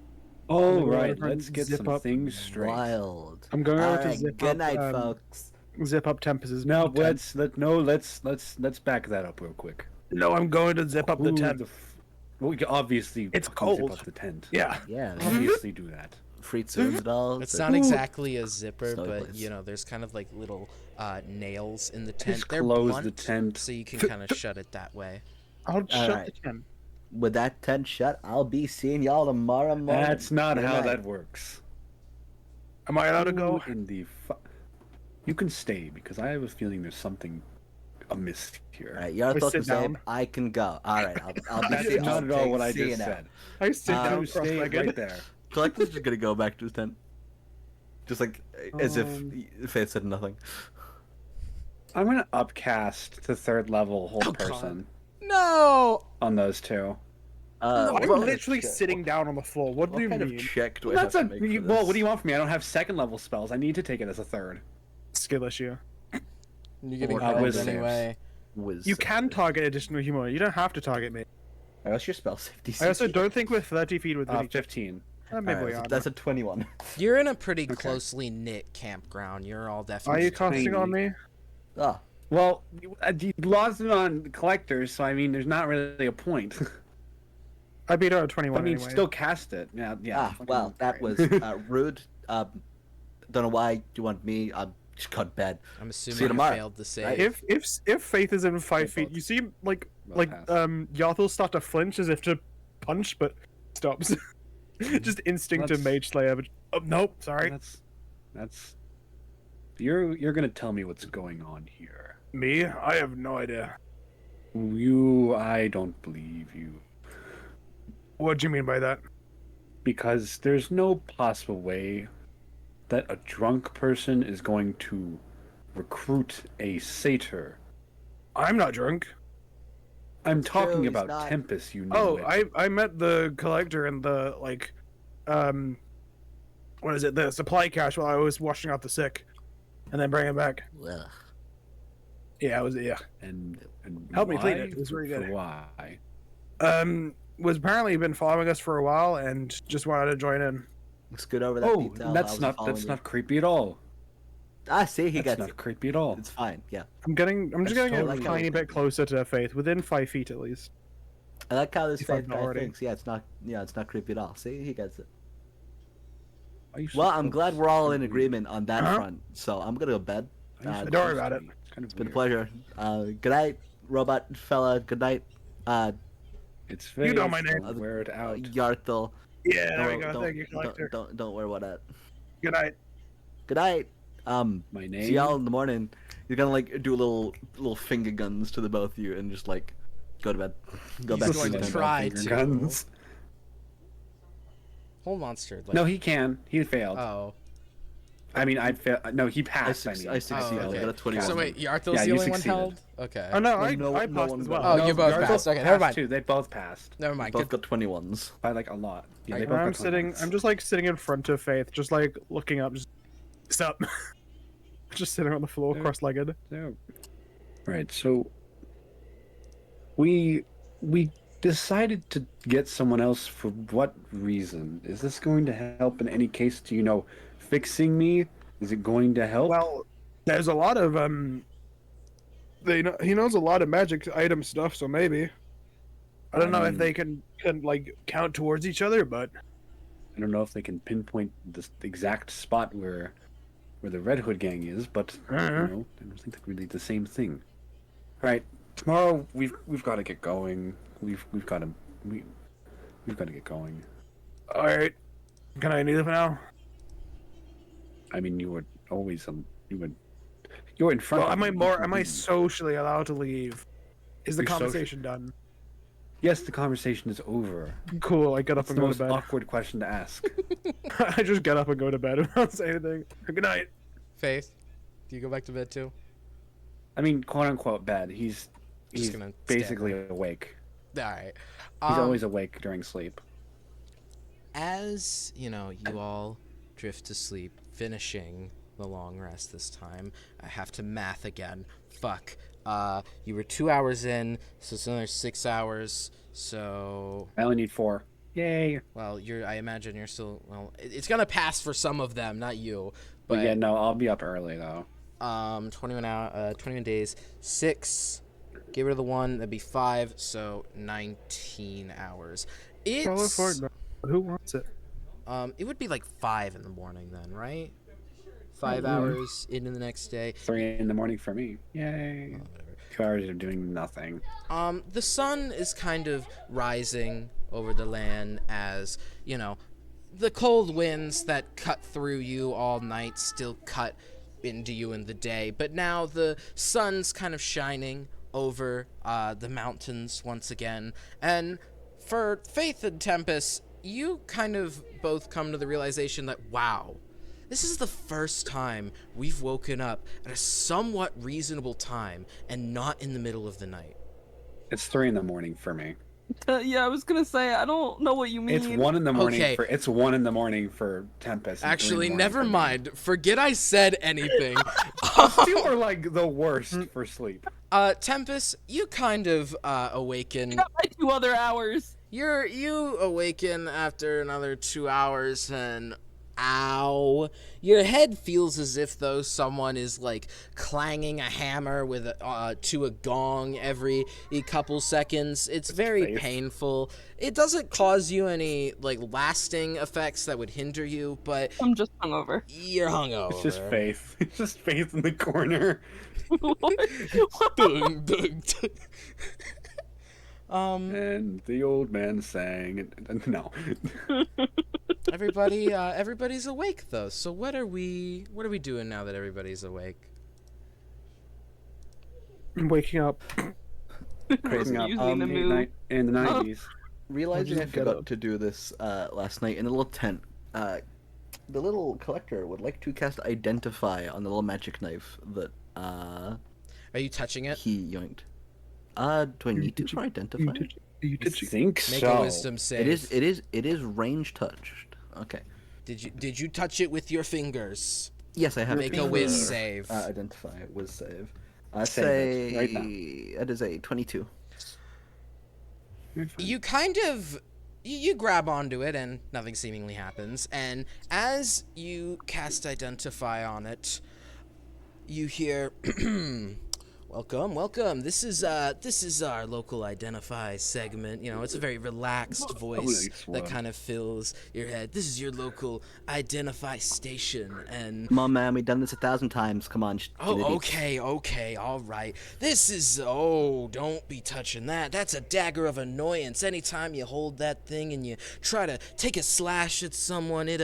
Oh, go right. over and Let's get zip some up. things straight. Wild. I'm going over to Alright, zip good up. night, folks. Zip up Tempest's. No, tent. let's back that up real quick. No, I'm going to zip up the Who tent. Well, we can obviously It's fucking cold. zip up the tent. Yeah. Yeah, Obviously do that. free tunes and all. It's so- not exactly a zipper, Snowy but place. you know, there's kind of like little nails in the tent. Just They're close blunt, the tent. so you can kind of shut it that way. I'll shut Alright. the tent. With that tent shut, I'll be seeing y'all tomorrow morning. That's not Good how night. that works. Am I allowed to go? Who in the you can stay because I have a feeling there's something amiss here. All right, y'all I thought sit the same. down. I can go. All right, I'll be That's seeing. not at all what I just said. I sit down You stay cross-legged. right there. Collector's just gonna go back to his tent, just like as if Faith said nothing. I'm gonna upcast to 3rd level hold Oh, God. person No! on those two. I'm what kind of literally check- sitting down on the floor. What do What you kind of mean? check do I That's have a to make for well. this? What do you want from me? I don't have 2nd level spells. I need to take it as a 3rd. Skill issue. You're getting Or held wisdom. anyway. Wisdom. You can target additional humor. You don't have to target me. What's your spell safety? I also don't think we're 30 feet with mini 15. maybe Alright, we are. that's a 21. You're in a pretty closely knit campground. You're all Are definitely. you casting on me? Ah, Well, you lost it on collectors, so I mean, there's not really a point. I beat her at I 21 mean, anyway. still cast it. Yeah. fucking well, that was great. rude. Don't know why you want me. I'm just got bed. I'm See you assuming you tomorrow. failed to save. Right. If Faith is in 5 Yeah, feet, both. you see like Well passed. Yarthel start to flinch as if to punch, but stops. Just instinctive That's- mage slayer. But oh, nope, sorry. That's. You're gonna tell me what's going on here. Me? I have no idea. I don't believe you. What do you mean by that? Because there's no possible way that a drunk person is going to recruit a satyr. I'm not drunk. I'm That's true, talking he's about not. Tempest, you know. Oh, it. I met the collector and the what is it? The supply cache while I was washing out the sick, and then bringing it back. Ugh. Yeah, yeah. and Help me why? clean it, it was very For good. why? Was apparently been following us for a while and just wanted to join in. Let's get over that Oh, detail. I that's was not following you. creepy at all. Ah, see, he That's gets not it. creepy at all. It's fine. Yeah, I'm just That's getting totally a tiny okay. bit closer to Faith, within 5 feet at least. I like how this If I'm Faith not guy already. thinks. Yeah, it's not. Yeah, it's not creepy at all. See, he gets it. Are you Well, I'm supposed glad to we're all in be- agreement on that Huh? front. So I'm gonna go to bed. Are you Uh, supposed don't worry to about be? it. It's kind of It's been a weird. pleasure. Good night, robot fella. Good night, It's You know fake, my name. don't wear it out. Yarthel. Yeah, there we Don't- go. don't- Thank you, collector. Don't worry about that. Good night. Good night. My See name. y'all in the morning. You're gonna like do little finger guns to the both of you and just like go to bed. Go He's back going to to bed. try Finger to. guns. Whole monster. Like, No, he can. He failed. Oh. I mean, I failed. No, he I, passed. I succeeded. mean. I succeeded. okay. I got a 21. So wait, Yarthel's Yeah, the you only one succeeded. held? Okay. Oh no, Well, I no passed one as got- well. Oh, you both Yarthel passed. Okay, never passed mind. Too. They both passed Never mind. Both Good. got 21s. by like a lot. Yeah, they Right. both got I'm sitting. 21s. I'm just like sitting in front of Faith, just like looking up. Just stop. Just sitting on the floor, Yeah. cross-legged. So, right. So we decided to get someone else for what reason? Is this going to help in any case to, fixing me? Is it going to help? Well, there's a lot of he knows a lot of magic item stuff, so maybe. I don't know if mean, they can like count towards each other, but I don't know if they can pinpoint the exact spot where the Red Hood gang is, but I don't think they're really the same thing. All right, tomorrow we've got to get going. We've got to we've got to get going. all right. Can I leave now? I mean, you were always you're in front. Well, of me. am I socially allowed to leave? Is the You're social- conversation done? Yes, the conversation is over. Cool. I get up That's and the go most to bed. awkward question to ask. I just get up and go to bed and not say anything. Good night. Faith, do you go back to bed too? I mean, quote unquote bad. He's gonna basically awake. All right. He's always awake during sleep. As you all drift to sleep, finishing the long rest this time. I have to math again. Fuck. You were 2 hours in, so it's another 6 hours. So, I only need 4. Yay! well, I imagine you're still. Well, it's gonna pass for some of them, not you. But yeah, no, I'll be up early though. 21 days, 6. Get rid of the 1, that'd be 5. So 19 hours. Follow It's forward, bro. Who wants it? it would be like 5 in the morning then, right? 5 hours into the next day. 3 in the morning for me. Yay! 2 hours of doing nothing. The sun is kind of rising over the land as, the cold winds that cut through you all night still cut into you in the day. But now the sun's kind of shining over the mountains once again. And for Faith and Tempest, you kind of both come to the realization that, wow, this is the first time we've woken up at a somewhat reasonable time and not in the middle of the night. It's 3 in the morning for me. Yeah, I was gonna say I don't know what you mean. It's 1 in the morning Okay. it's 1 in the morning for Tempest. and 3 in the Actually, morning never for me. mind. Forget I said anything. You are like the worst for sleep. Tempest, you kind of awaken. Got my 2 other hours. You awaken after another 2 hours and ow. Your head feels as if though someone is like clanging a hammer with to a gong every couple seconds. It's very Faith. painful. It doesn't cause you any like lasting effects that would hinder you, but I'm just hungover. you're hungover. It's just Faith. It's just Faith in the corner. Dun, dun, dun. And the old man sang. No. Everybody's awake though. So what are we doing now that everybody's awake? I'm waking up. Crazy up. Using the move. In the 90s. Realizing I just get forgot up. to do this last night in a little tent, the little collector would like to cast Identify on the little magic knife that Are you touching it? he yoinked. Do I need to for Identify? You I think Make so. a wisdom save. It is range touched. Okay. Did you touch it with your fingers? Yes, I have. Make a to, whiz save. Identify whiz save. I Save say it right now. that is a 22. You kind of you grab onto it and nothing seemingly happens, and as you cast Identify on it, you hear welcome. This is our local Identify segment. It's a very relaxed voice nice that one. kind of fills your head. This is your local Identify station, and Come on, man. We've done this 1,000 times. Come on. oh, okay, all right. This is, don't be touching that. That's a dagger of annoyance. Anytime you hold that thing and you try to take a slash at someone, it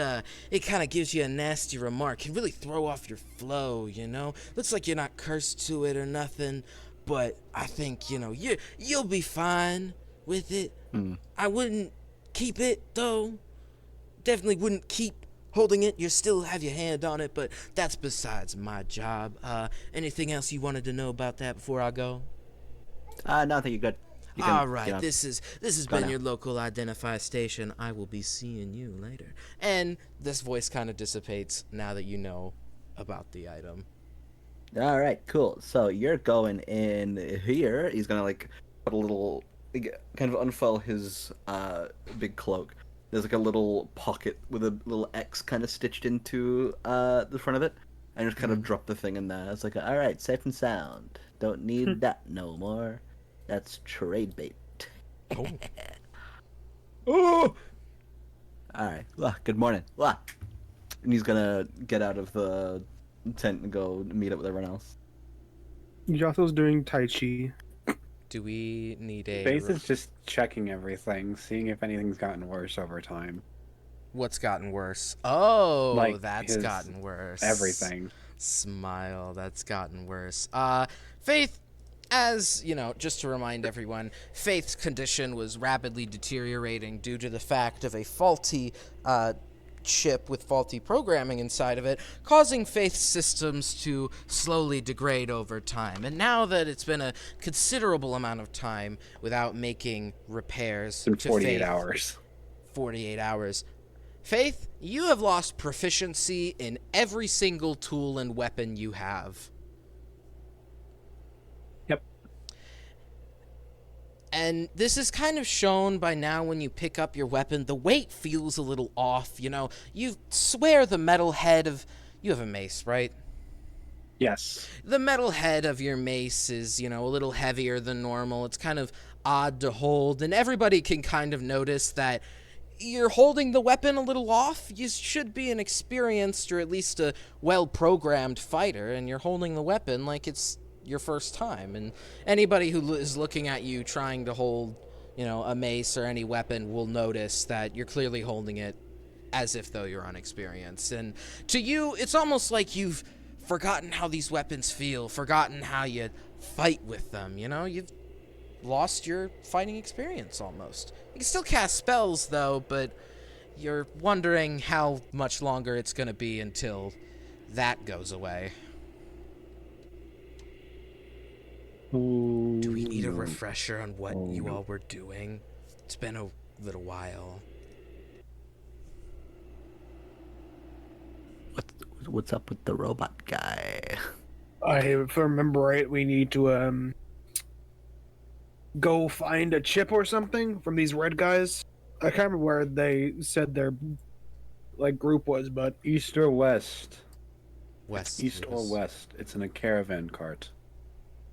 kind of gives you a nasty remark. Can really throw off your flow, Looks like you're not cursed to it or nothing, but I think, you'll be fine with it. I wouldn't keep it, though. Definitely wouldn't keep holding it. You still have your hand on it, but that's besides my job. Anything else you wanted to know about that before I go? No, I think you're good. You can, All right, this has been now. your local Identify station. I will be seeing you later. And this voice kind of dissipates now that you know about the item. All right, cool. So you're going in here. He's gonna like put a little kind of unfurl his big cloak. There's like a little pocket with a little X kind of stitched into the front of it, and just kind of drop the thing in there. It's like, all right, safe and sound. Don't need that no more. That's trade bait. Oh. Oh! All right. Good morning. And he's gonna get out of the tent and go meet up with everyone else. Yatho's doing Tai Chi. Do we need a... Faith is just checking everything, seeing if anything's gotten worse over time. What's gotten worse? Oh, Like that's his gotten worse. Everything. Smile, that's gotten worse. Faith, as, you know, just to remind everyone, Faith's condition was rapidly deteriorating due to the fact of a faulty, chip with faulty programming inside of it, causing Faith's systems to slowly degrade over time. And now that it's been a considerable amount of time without making repairs In to 48 Faith, hours. 48 hours, Faith, you have lost proficiency in every single tool and weapon you have. Yep. And this is kind of shown by now when you pick up your weapon. The weight feels a little off, you know. You swear the metal head of... You have a mace, right? Yes. The metal head of your mace is, you know, a little heavier than normal. It's kind of odd to hold, and everybody can kind of notice that you're holding the weapon a little off. You should be an experienced or at least a well-programmed fighter, and you're holding the weapon like it's your first time. And anybody who is looking at you trying to hold, you know, a mace or any weapon will notice that you're clearly holding it as if though you're unexperienced. And to you, it's almost like you've forgotten how these weapons feel, forgotten how you fight with them, you know? You've lost your fighting experience almost. You can still cast spells though, but you're wondering how much longer it's gonna be until that goes away. Do we need a refresher on what you all were doing? It's been a little while. What's up with the robot guy? If I remember right, we need to go find a chip or something from these red guys. I can't remember where they said their like group was, but East or west? West. East or west. It's in a caravan cart.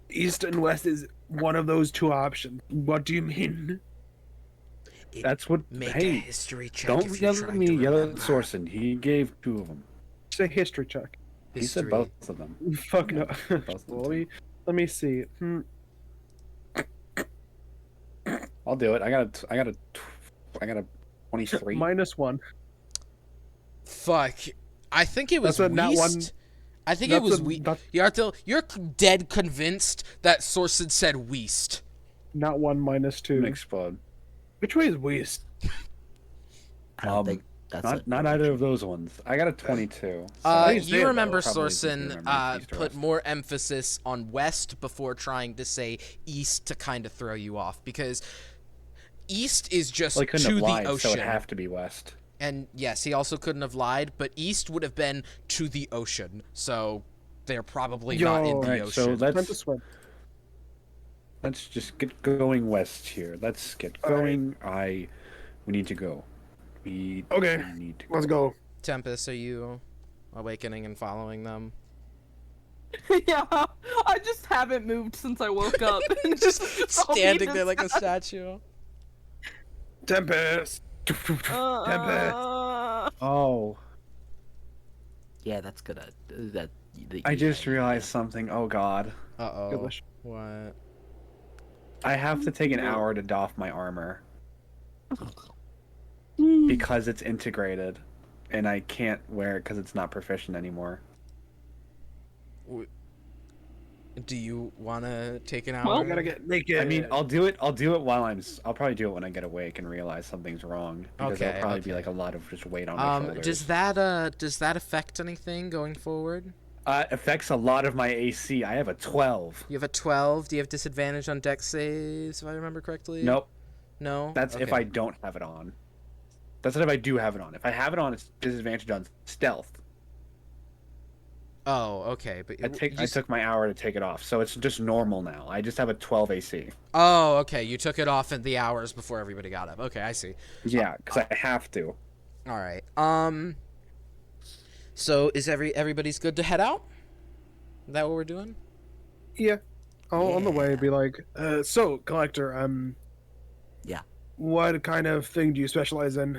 east and west is one of those two options. What do you mean? That's what. Make a Hey, history check don't if you're yell at trying me. to Yell at remember. Sorson. He gave 2 of them. Say history check. He said History. both of them. Fuck no. Both of them. Let me see. I'll do it. I got a 23. -1. Fuck. I think it was That's a nat one. Weast. I think it was That's Yarthil, you're dead convinced that Sorson said Weast. not 1 I'm -2. gonna explode. Which way is west? I don't think that's Not either of those ones. I got a 22. You remember Probably Sorson remember east or put west. more emphasis on west before trying to say east to kind of throw you off, because east is just Well, he couldn't to have the lied, so ocean. it'd have to be west. And yes, he also couldn't have lied, but east would have been to the ocean, so they're probably not in Yo. the Right, ocean. so Time to swim. let's just get going west here. Let's get going. We need to go. We Okay, need to go. let's go. Tempest, are you awakening and following them? Yeah, I just haven't moved since I woke up. Just I'll be standing there like a just- statue. Tempest. Tempest. Oh, Yeah, that's gonna. I just realized something. Oh God, Uh-oh. Goodness. What? I have to take an hour to doff my armor because it's integrated, and I can't wear it because it's not proficient anymore. Do you want to take an hour? Well, I gotta get naked. I mean, I'll do it while I'll probably do it when I get awake and realize something's wrong because Okay, there'll probably be okay. like a lot of just weight on my shoulders. Does that affect anything going forward? Affects a lot of my AC. I have a 12. You have a 12. Do you have disadvantage on dex saves, if I remember correctly? Nope. No? That's if Okay. I don't have it on. That's if I do have it on. If I have it on, it's disadvantage on stealth. Oh, okay. But I took my hour to take it off, so it's just normal now. I just have a 12 AC. Oh, okay. You took it off in the hours before everybody got up. Okay, I see. Yeah, because I have to. All right. So is everybody's good to head out? Is that what we're doing? Yeah. On the way, be like, so, Collector, Yeah. what kind of thing do you specialize in?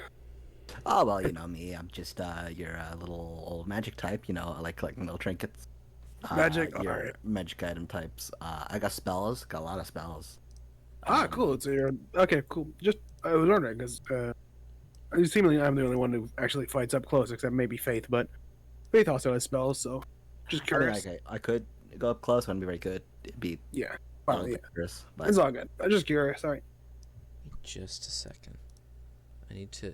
Oh, well, you know me. I'm just your little old magic type. You know, I like collecting little trinkets. Magic? Your Alright. magic item types. I got spells. Got a lot of spells. Cool. So you're okay. Cool. Just I was wondering because seemingly I'm the only one who actually fights up close, except maybe Faith. But Faith also has spells, so just I mean, curious. I could go up close. Wouldn't be very good. It'd be Yeah. a Well, little yeah. dangerous, but It's all good. I'm just curious. All right. Just a second. I need to.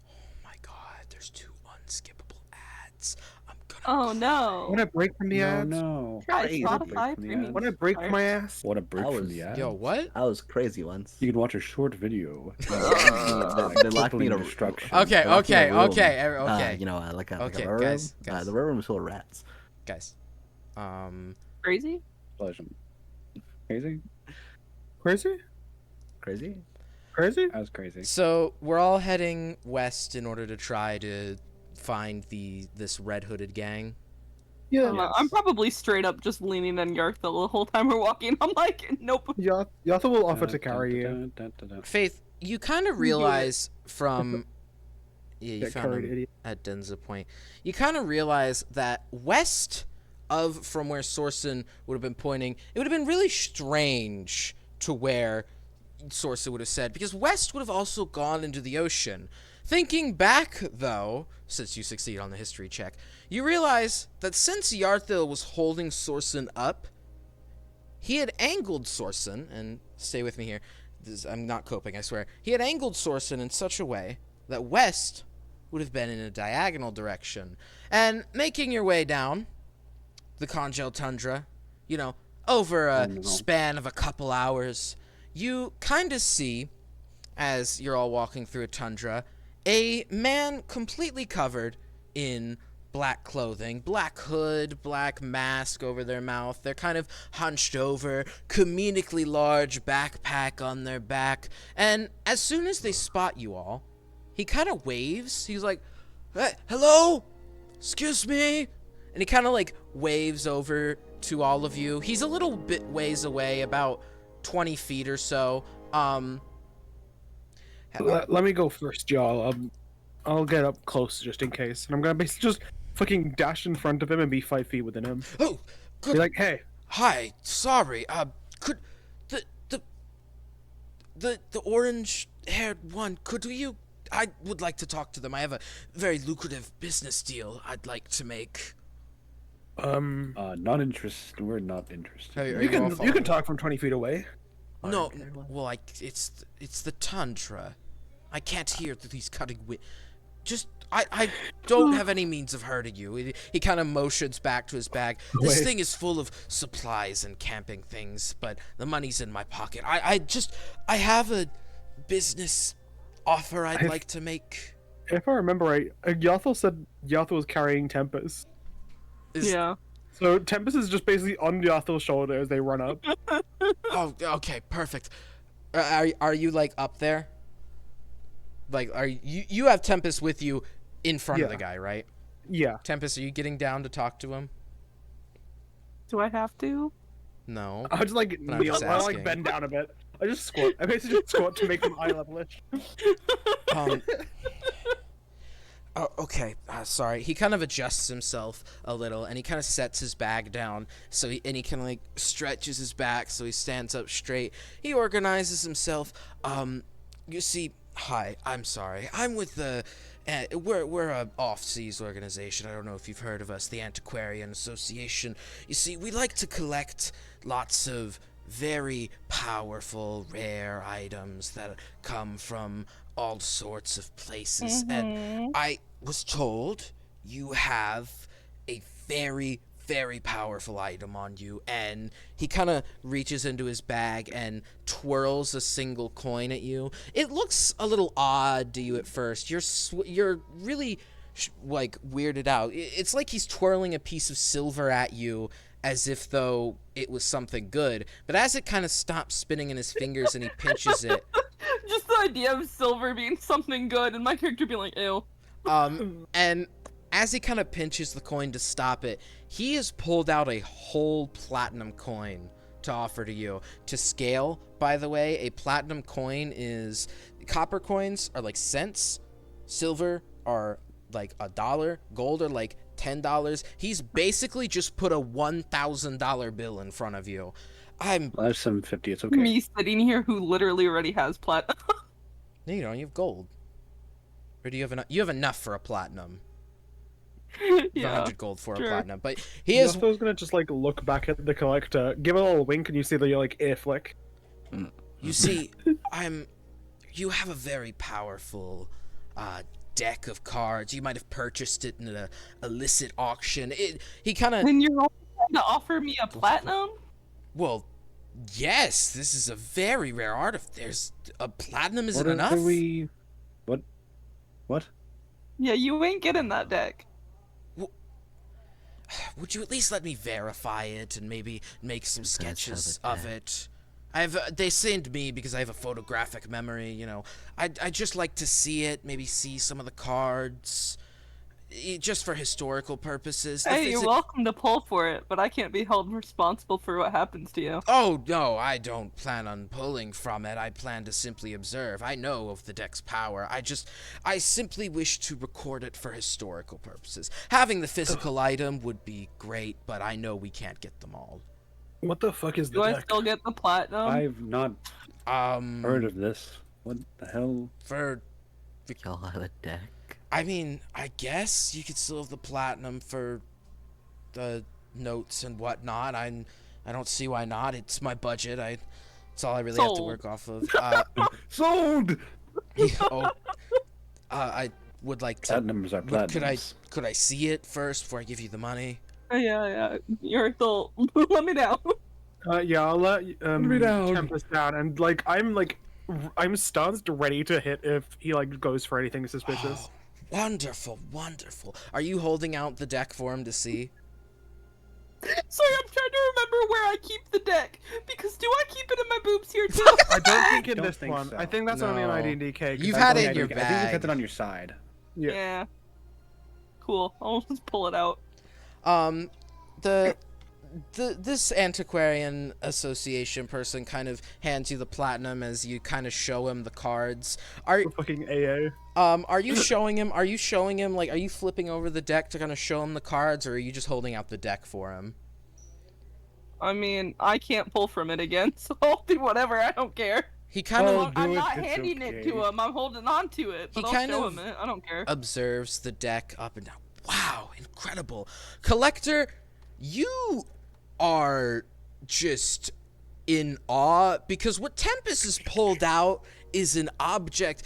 Oh my God! There's 2 unskippable ads. I'm gonna. Oh no. Want to break from the No, ads? no. Try Crazy. Spotify From the Premium. Want to break Sorry. my ass? What a break I from was- the ad. Yo, what? I was crazy once. You can watch a short video. They locked me in a destruction. Okay, they locked me in a room. okay. You know, like a Okay, rubber guys, room. guys. The rubber room is full of rats. Guys. Crazy? Pleasure. Crazy? Crazy? Crazy? Crazy? That was crazy. So we're all heading west in order to try to find this red hooded gang. Yeah. Yes. I'm probably straight up just leaning on Yarthel the whole time we're walking. I'm like, nope. Yatha will offer to carry you. Faith, you kind of realize from yeah, you That found current him idiot. at Denza Point. You kind of realize that west of from where Sorsen would have been pointing, it would have been really strange to where Sorsen would have said, because west would have also gone into the ocean. Thinking back, though, since you succeed on the history check, you realize that since Yarthil was holding Sorsen up, he had angled Sorsen, and stay with me here, I'm not coping, I swear. He had angled Sorsen in such a way that west would have been in a diagonal direction. And making your way down the Congeal Tundra, you know, over a span of a couple hours, you kind of see, as you're all walking through a tundra, a man completely covered in black clothing, black hood, black mask over their mouth. They're kind of hunched over, comedically large backpack on their back. And as soon as they spot you all, he kind of waves. He's like, "Hey, hello? Excuse me?" And he kind of like waves over to all of you. He's a little bit ways away, about 20 feet or so. Let me go first, y'all. I'll get up close just in case. And I'm gonna basically just fucking dash in front of him and be 5 feet within him. Oh, Be good. like, hey, Hi, sorry. Could the orange-haired one? Could you? I would like to talk to them. I have a very lucrative business deal I'd like to make. Not interested. We're not interested. you can talk from 20 feet away. No, well, it's the tundra. I can't hear these cutting Just I don't have any means of hurting you. He kind of motions back to his bag. This Wait. thing is full of supplies and camping things, but the money's in my pocket. I have a business offer I'd like to make. If I remember right, Yathel said Yathel was carrying Tempest. Yeah. So Tempest is just basically on Yathel's shoulder as they run up. Oh, okay, perfect. Are you like up there? Like, are you have Tempest with you in front of the Yeah. guy, right? Yeah. Tempest, are you getting down to talk to him? Do I have to? No. I just like I'm kneel. just I like asking. bend down a bit. I just squat. I basically just squat to make them eye levelish. Oh, okay. Sorry. He kind of adjusts himself a little, and he kind of sets his bag down. He kind of like stretches his back, so he stands up straight. He organizes himself. You see, hi. I'm sorry. I'm with the. We're a off-seas organization. I don't know if you've heard of us, the Antiquarian Association. You see, we like to collect lots of very powerful, rare items that come from all sorts of places. And I was told you have a very, very powerful item on you. And he kind of reaches into his bag and twirls a single coin at you. It looks a little odd to you at first. You're really like weirded out. It's like he's twirling a piece of silver at you as if though it was something good. But as it kind of stops spinning in his fingers and he pinches it, Just the idea of silver being something good and my character being like, ew. and as he kind of pinches the coin to stop it, he has pulled out a whole platinum coin to offer to you. To scale, by the way, a platinum coin is... Copper coins are like cents, silver are like $1, gold are like $10. He's basically just put a $1,000 bill in front of you. Well, there's 750. It's okay. Me sitting here who literally already has platinum. No, you don't. You have gold. Or do you have enough? You have enough for a platinum. Yeah. 100 gold for sure. a platinum. But he is... I was gonna just like look back at the collector, give a little wink, and you see the like ear flick. You see, you have a very powerful deck of cards. You might have purchased it in an illicit auction. He kind of... And you're only trying to offer me a platinum? Well, yes, this is a very rare artifact. There's a platinum isn't What enough. are we... What? Yeah, you ain't getting that deck. Would you at least let me verify it and maybe make some That's how sketches the of deck- it? They send me because I have a photographic memory, you know. I just like to see it, maybe see some of the cards, just for historical purposes. Hey, you're welcome to pull for it, but I can't be held responsible for what happens to you. Oh, no, I don't plan on pulling from it. I plan to simply observe. I know of the deck's power. I simply wish to record it for historical purposes. Having the physical item would be great, but I know we can't get them all. What the fuck is Do the I deck? still get the platinum? I've not heard of this. What the hell? For... Y'all have a deck. I mean, I guess you could still have the platinum for the notes and whatnot. I don't see why not. It's my budget. It's all I really have to Sold. work off of. Sold! I would like to. Platinums are platinums. Could I see it first before I give you the money? Yeah. You're adult. Let me down. Yeah, I'll let me down. Tempest down, and I'm stunned, ready to hit if he like goes for anything suspicious. Oh, wonderful. Are you holding out the deck for him to see? Sorry, I'm trying to remember where I keep the deck. Because do I keep it in my boobs here too? I don't think in Don't this think one. so. I think that's only an No. IDDK. You've had it in your I think bag. you kept it on your side. Yeah. Yeah. Cool. I'll just pull it out. This antiquarian association person kind of hands you the platinum as you kind of show him the cards. Fucking AO. Are you showing him like, are you flipping over the deck to kind of show him the cards, or are you just holding out the deck for him? I mean, I can't pull from it again, so I'll do whatever. I don't care. He kind of Oh, I'm do it, not it's handing it okay. to him. I'm holding on to it. But He I'll kind show of- him it. I don't care. observes the deck up and down. Wow, incredible. Collector, you are just in awe because what Tempest has pulled out is an object.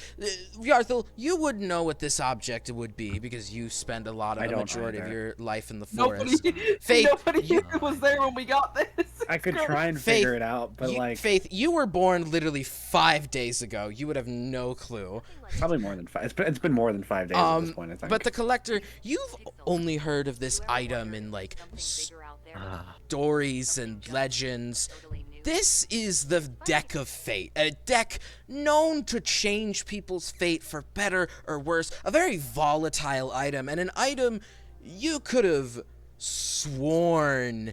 Yarthel, you wouldn't know what this object would be because you spend a lot of I the don't majority of either. your life in the forest. Nobody, Faith, nobody you- was there when we got this. I could try and Faith, figure it out, but like Faith, you were born literally 5 days ago. You would have no clue. probably more than 5. It's been more than 5 days at this point, I think. But the collector, you've only heard of this item in like stories and legends. This is the deck of fate, a deck known to change people's fate for better or worse, a very volatile item, and an item you could have sworn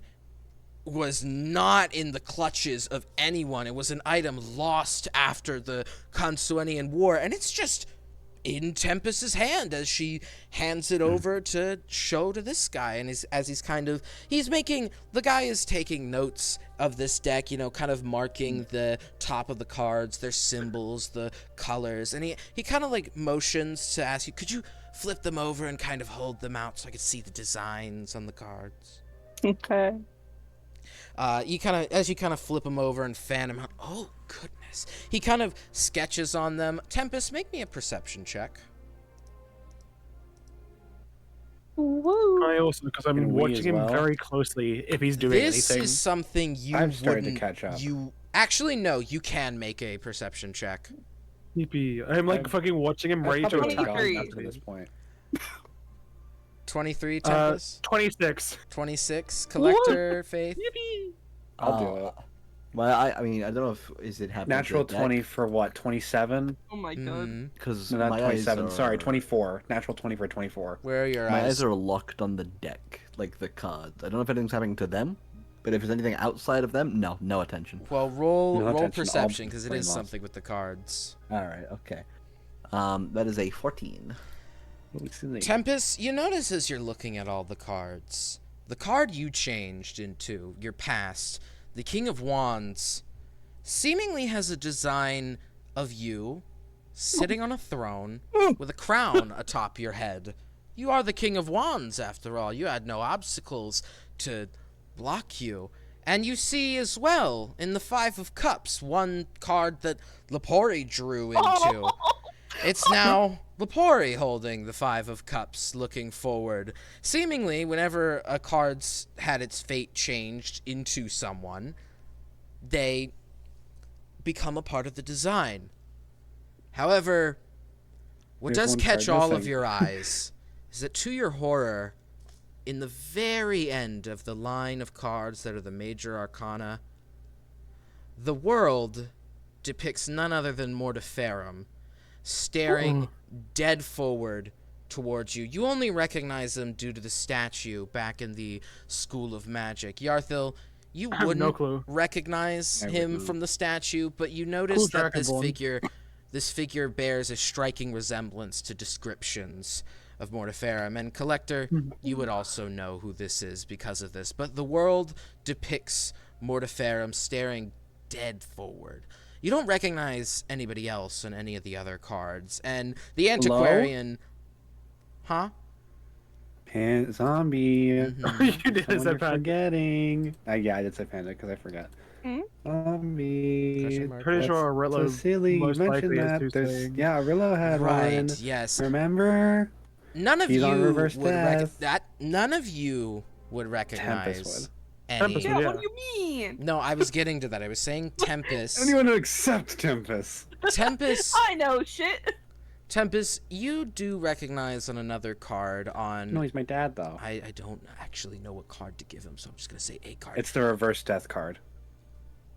was not in the clutches of anyone. It was an item lost after the Consuenian War, and it's just in Tempest's hand as she hands it over to show to this guy. And the guy is taking notes of this deck, you know, kind of marking the top of the cards, their symbols, the colors, and he kind of like motions to ask you, could you flip them over and kind of hold them out so I could see the designs on the cards? Okay. As you kind of flip them over and fan them out. Oh goodness! He kind of sketches on them. Tempest, make me a perception check. Woo. I also, because I'm And we watching as him well. very closely if he's doing This anything. is something you I've started to wouldn't. catch up. You actually no. You can make a perception check. Yippee. I'm like I've- fucking watching him I've ready to probably attack. gone Agree. up to this point. 23, Tempest? 26. 26, Collector, Faith? I'll do it. Well, I mean, I don't know if is it happening. Natural 20 for what? 27? Oh my god. Mhm. Because No, not my 27. eyes are, Sorry, 24. Natural 20 for 24. Where are your My eyes? eyes are locked on the deck, like the cards. I don't know if anything's happening to them, but if there's anything outside of them, no attention. Well, roll No roll attention, all perception, because it brain is loss. something with the cards. All right, okay. That is a 14. Tempest, you notice as you're looking at all the cards, the card you changed into, your past, the King of Wands, seemingly has a design of you sitting on a throne with a crown atop your head. You are the King of Wands, after all. You had no obstacles to block you. And you see as well, in the Five of Cups, one card that Lepori drew into. It's now Lepori holding the Five of Cups, looking forward. Seemingly, whenever a card's had its fate changed into someone, they become a part of the design. However, what There's does one catch card all of missing. your eyes is that, to your horror, in the very end of the line of cards that are the major arcana, the world depicts none other than Mortiferum, staring dead forward towards you. You only recognize them due to the statue back in the School of Magic. Yarthil, you I have wouldn't no clue. recognize I him wouldn't. from the statue, but you notice Cool that Dragonborn. this figure bears a striking resemblance to descriptions of Mortiferum. And Collector, you would also know who this is because of this. But the world depicts Mortiferum staring dead forward. You don't recognize anybody else on any of the other cards. And the antiquarian... Huh? Zombie. You did Someone say you're Panda. forgetting. Yeah, I did say Panda because I forgot. Hmm? Zombie. Question mark. Pretty sure That's Arillo so silly. most You likely mentioned is that. who's There's, saying. yeah, Arillo had Right, one. yes. Remember? None of He's you on reverse would death. none of you would recognize would. any. Tempest Yeah, Yeah. what do you mean? No, I was getting to that. I was saying Tempest. Anyone who accepts Tempest. Tempest, I know shit. Tempest, you do recognize on another card on. No, he's my dad, though. I don't actually know what card to give him, so I'm just gonna say a card. It's the reverse death card.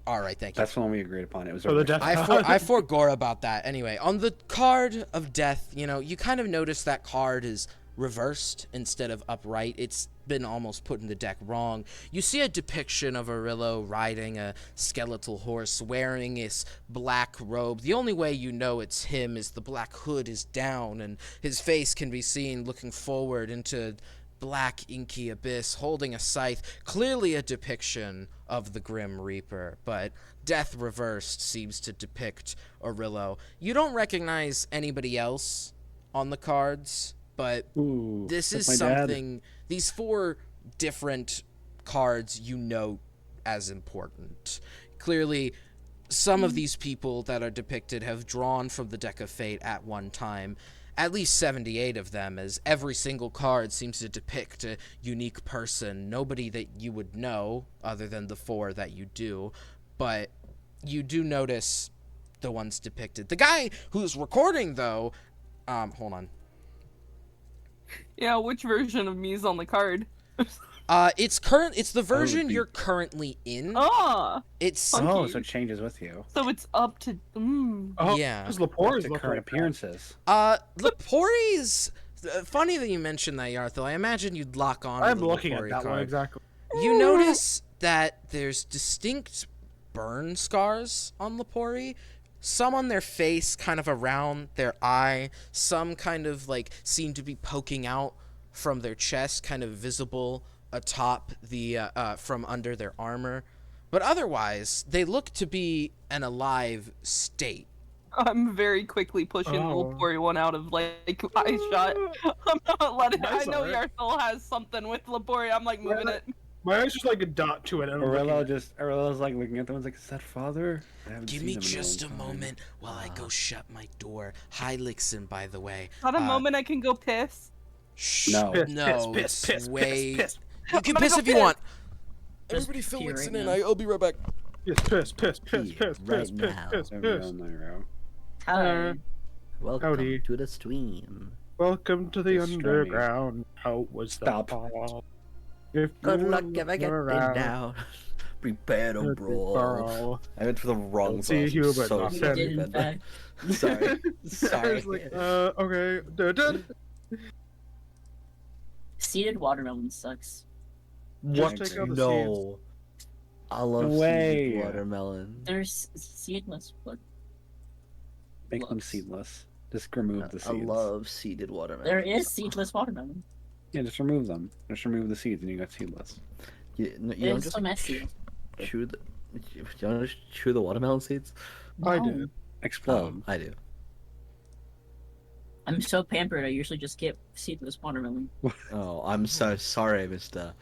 All right, thank you. That's the one we agreed upon. It was Oh, the reverse death I forgot about that. Anyway, on the card of death, you kind of notice that card is reversed instead of upright. It's been almost put in the deck wrong. You see a depiction of Arillo riding a skeletal horse, wearing his black robe. The only way you know it's him is the black hood is down, and his face can be seen looking forward into black inky abyss, holding a scythe, clearly a depiction of the Grim Reaper, but death reversed seems to depict Arillo. You don't recognize anybody else on the cards, but Ooh, this is that's my dad. something, these 4 different cards you note as important. Clearly, some of these people that are depicted have drawn from the deck of fate at one time, at least 78 of them, as every single card seems to depict a unique person. Nobody that you would know, other than the 4 that you do, but you do notice the ones depicted. The guy who's recording, though, hold on. Yeah, which version of me is on the card? It's the version be- you're currently in. Ah, It's Funky. Oh, so it changes with you. so it's up to. Oh, Yeah. Because What's Lepore's the look current like that. appearances? Lepori's. Funny that you mentioned that, Yarthel. I imagine you'd lock on. I'm to the looking at Lepori that one card. exactly. You notice that there's distinct burn scars on Lepori. Some on their face, kind of around their eye. Some kind of seem to be poking out from their chest, kind of visible atop the from under their armor. But otherwise, they look to be an alive state. I'm very quickly pushing Oh. Lepori one out of eye shot. I'm not letting. That's I know alright. Yarthel has something with Lepori. I'm like moving it. My eyes just like a dot to it. And I'm looking at it. Arillo's like looking at the one's like, is that father? I haven't Give seen me him in just a long time." moment while I go shut my door. Hi, Lixon, by the way. Not a moment I can go piss. Shh. No. Piss, No, piss, it's piss, piss, way... piss. You can I'm gonna piss go if you piss. want. Just Everybody fill pee Lixon right in. now. I'll be right back. Piss, piss, piss, piss, Yeah, piss, right piss, piss, now. piss, Every piss. all night row. Hi. Welcome Howdy. to the stream. Welcome to the Destroy me. underground. How was the Stop. fall? If Good you luck look if I get around, down. Prepare to it'd be brawl. brawl. I went for the wrong You'll song. see I'm Hubert so not You sorry, did, in Bender. fact. Sorry. I Sorry. was like, okay. Dun. Seeded watermelon sucks. Just What? take out the seeds. No. I love Way. seeded watermelon. There's seedless, but Make them Looks. seedless. Just remove the seeds. I love seeded watermelon. there is seedless watermelon. Yeah, just remove them. Just remove the seeds, and you got seedless. You don't It's just so messy. chew the. You don't just chew the watermelon seeds? I No. did. Explode. I do. I'm so pampered. I usually just get seedless watermelon. Oh, I'm so sorry, Mister.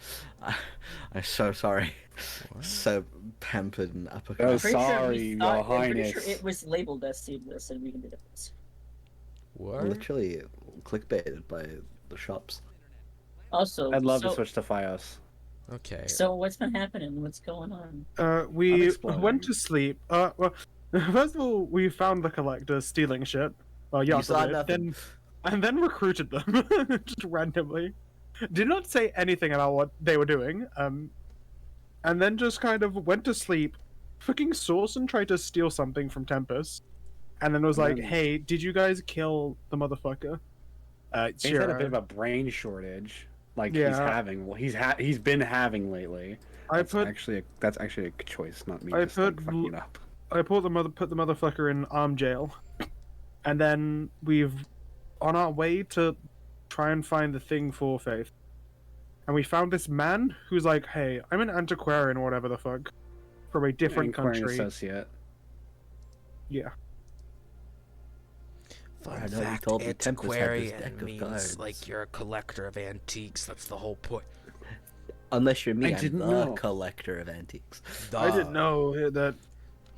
I'm so sorry. So pampered and Oh, uppercut. I'm pretty sorry, sure we Your thought, I'm pretty sure Highness. it was labeled as seedless, and we can do this. What? Literally clickbaited by the shops. Also, I'd love so, to switch to Fios. Okay. So what's been happening? What's going on? We exploding. went to sleep. Well, first of all, we found the collectors stealing shit. Well, You yeah, saw nothing. then recruited them just randomly. Did not say anything about what they were doing. And then just kind of went to sleep. Fucking Sorson tried to steal something from Tempest, and then was like, Really? "Hey, did you guys kill the motherfucker?" He's had a bit of a brain shortage. Like he's Yeah. having. Well, he's been having lately. that's That's actually a choice, not me I just like, put fucking bl- it up. I put the motherfucker in arm jail, and then we've on our way to try and find the thing for Faith, and we found this man who's like, "Hey, I'm an antiquarian or whatever the fuck, from a different Inquiring country." associate. Yeah, Fun I know you fact, told me Tempest had this antiquarian deck of means cards. like you're a collector of antiques. That's the whole point. Unless you're me, I I'm didn't the know. collector of antiques. I didn't know that.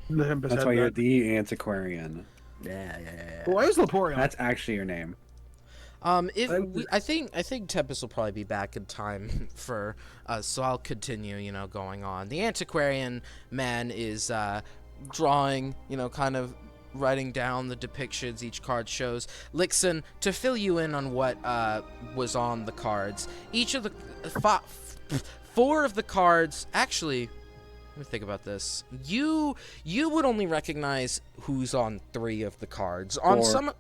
Tempest That's had why you're that. the antiquarian. Yeah. Why is Laporion? That's actually your name. If I think Tempest will probably be back in time for us, so I'll continue, going on. The antiquarian man is drawing, kind of writing down the depictions each card shows. Lixon, to fill you in on what was on the cards, each of the four of the cards, actually, let me think about this. You would only recognize who's on 3 of the cards. On Four. some,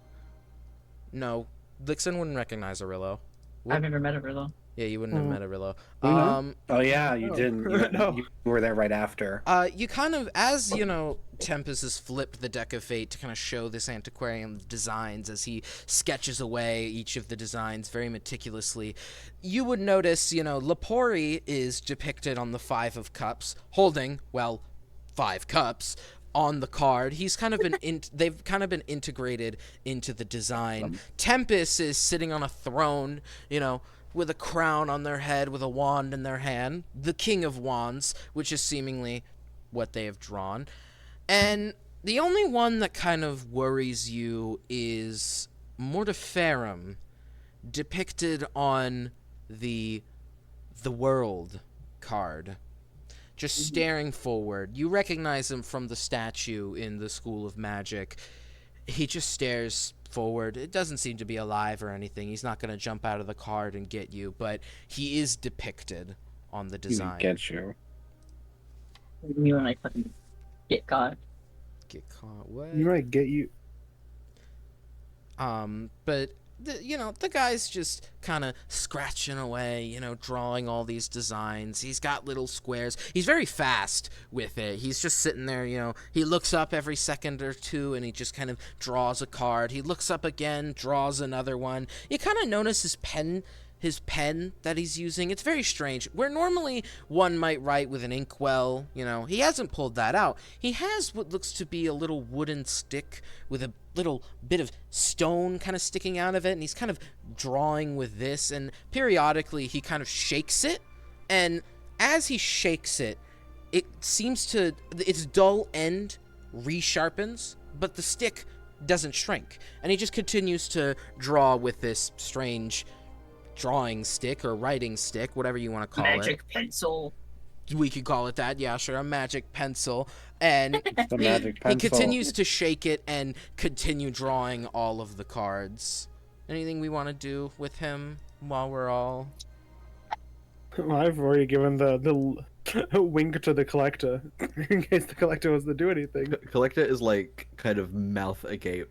no, Lixon wouldn't recognize Arillo. I've never met her though. Yeah, you wouldn't have met Arillo. Oh, no? Oh yeah, you Oh. didn't. You, No. you were there right after. You kind of, as Tempest has flipped the deck of fate to kind of show this antiquarian designs as he sketches away each of the designs very meticulously. You would notice, Lapori is depicted on the 5 of Cups, holding, 5 cups on the card. He's kind of been they've kind of been integrated into the design. Tempest is sitting on a throne, with a crown on their head, with a wand in their hand, the King of Wands, which is seemingly what they have drawn. And the only one that kind of worries you is Mortiferum, depicted on the World card, just staring forward. You recognize him from the statue in the School of Magic. He just stares forward. It doesn't seem to be alive or anything. He's not going to jump out of the card and get you, but he is depicted on the He design. would get you. You and I fucking get caught. Get caught. What? You might get you. But the guy's just kind of scratching away, drawing all these designs. He's got little squares. He's very fast with it. He's just sitting there, he looks up every second or two and he just kind of draws a card. He looks up again, draws another one. You kind of notice his pen that he's using. It's very strange. Where normally one might write with an inkwell, he hasn't pulled that out. He has what looks to be a little wooden stick with a little bit of stone kind of sticking out of it, and he's kind of drawing with this, and periodically he kind of shakes it, and as he shakes it, it seems to, its dull end resharpens, but the stick doesn't shrink, and he just continues to draw with this strange drawing stick or writing stick, whatever you want to call Magic pencil. it. We could call it that, yeah, sure, a magic pencil. And The magic he pencil. continues to shake it and continue drawing all of the cards. Anything we want to do with him while we're all... Well, I've already given the wink to the collector in case the collector wants to do anything. Collector is like kind of mouth agape,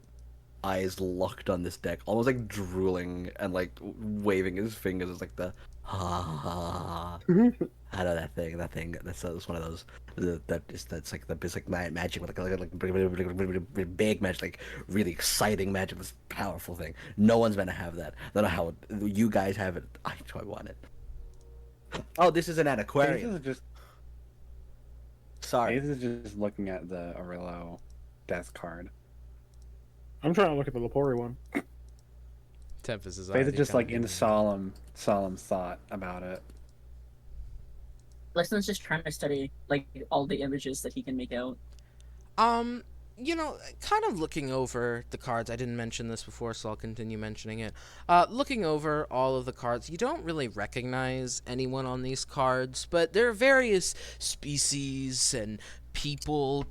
eyes locked on this deck, almost like drooling and like waving his fingers as like the ha. I know that thing. That's one of those. That's like the basic magic, like big magic, like really exciting magic. This powerful thing. No one's meant to have that. I don't know how you guys have it. I want it. Oh, this is an This aquarium. is just Sorry. This is just looking at the Aurelio death card. I'm trying to look at the Lepori one. Tempest is Faith is just like kinda in solemn thought about it. Lesson's just trying to study like all the images that he can make out. You know, kind of looking over the cards, I didn't mention this before, so I'll continue mentioning it. Looking over all of the cards, you don't really recognize anyone on these cards, but there are various species and people,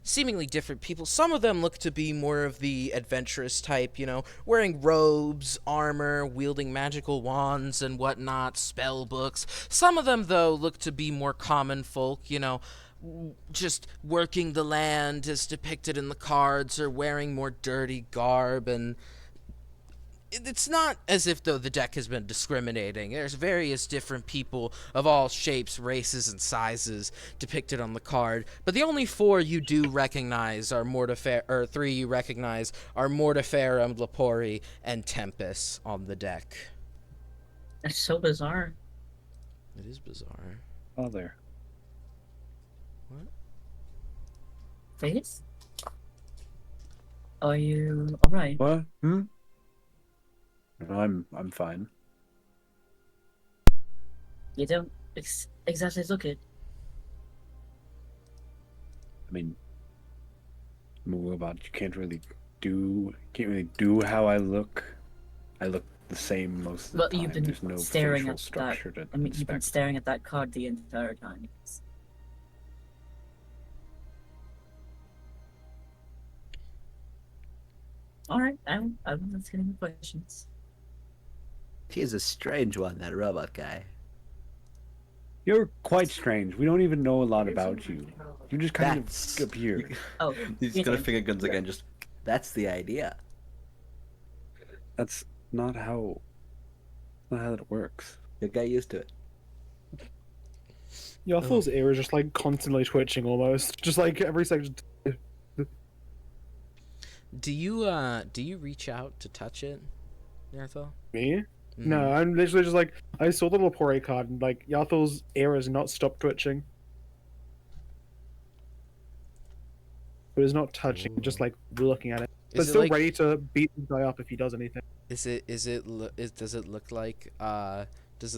seemingly different people. Some of them look to be more of the adventurous type, you know, wearing robes, armor, wielding magical wands and whatnot, spell books. Some of them, though, look to be more common folk, you know, just working the land as depicted in the cards, or wearing more dirty garb, and it's not as if though the deck has been discriminating. There's various different people of all shapes, races, and sizes depicted on the card, but the only four you do recognize are three you recognize are Mortiferum, Lepori, and Tempest on the deck. That's so bizarre. It is bizarre. Oh, there. Face? Are you alright? What? No, I'm fine. You don't exactly look it. I mean, I'm a robot. You can't really do how I look. I look the same most of the Well, time. you've been There's no staring facial at that. structure to I mean, you've been inspect. staring at that card the entire time. Alright, I'm not getting the questions. He's a strange one, that robot guy. You're quite strange. We don't even know a lot about you. You just kind That's- of appear. Oh, He's you gonna know. finger guns again. Just that's the idea. That's not how it works. You get used to it. Yothel's ear is just like constantly twitching almost. Just like every second. Do you reach out to touch it, Yarthel? Me? No, I'm literally just like, I saw the Lepori card and like, Yathel's ear has not stopped twitching. But it's not touching, just like looking at it. But Is it still like- ready to beat the guy up if he does anything. Does it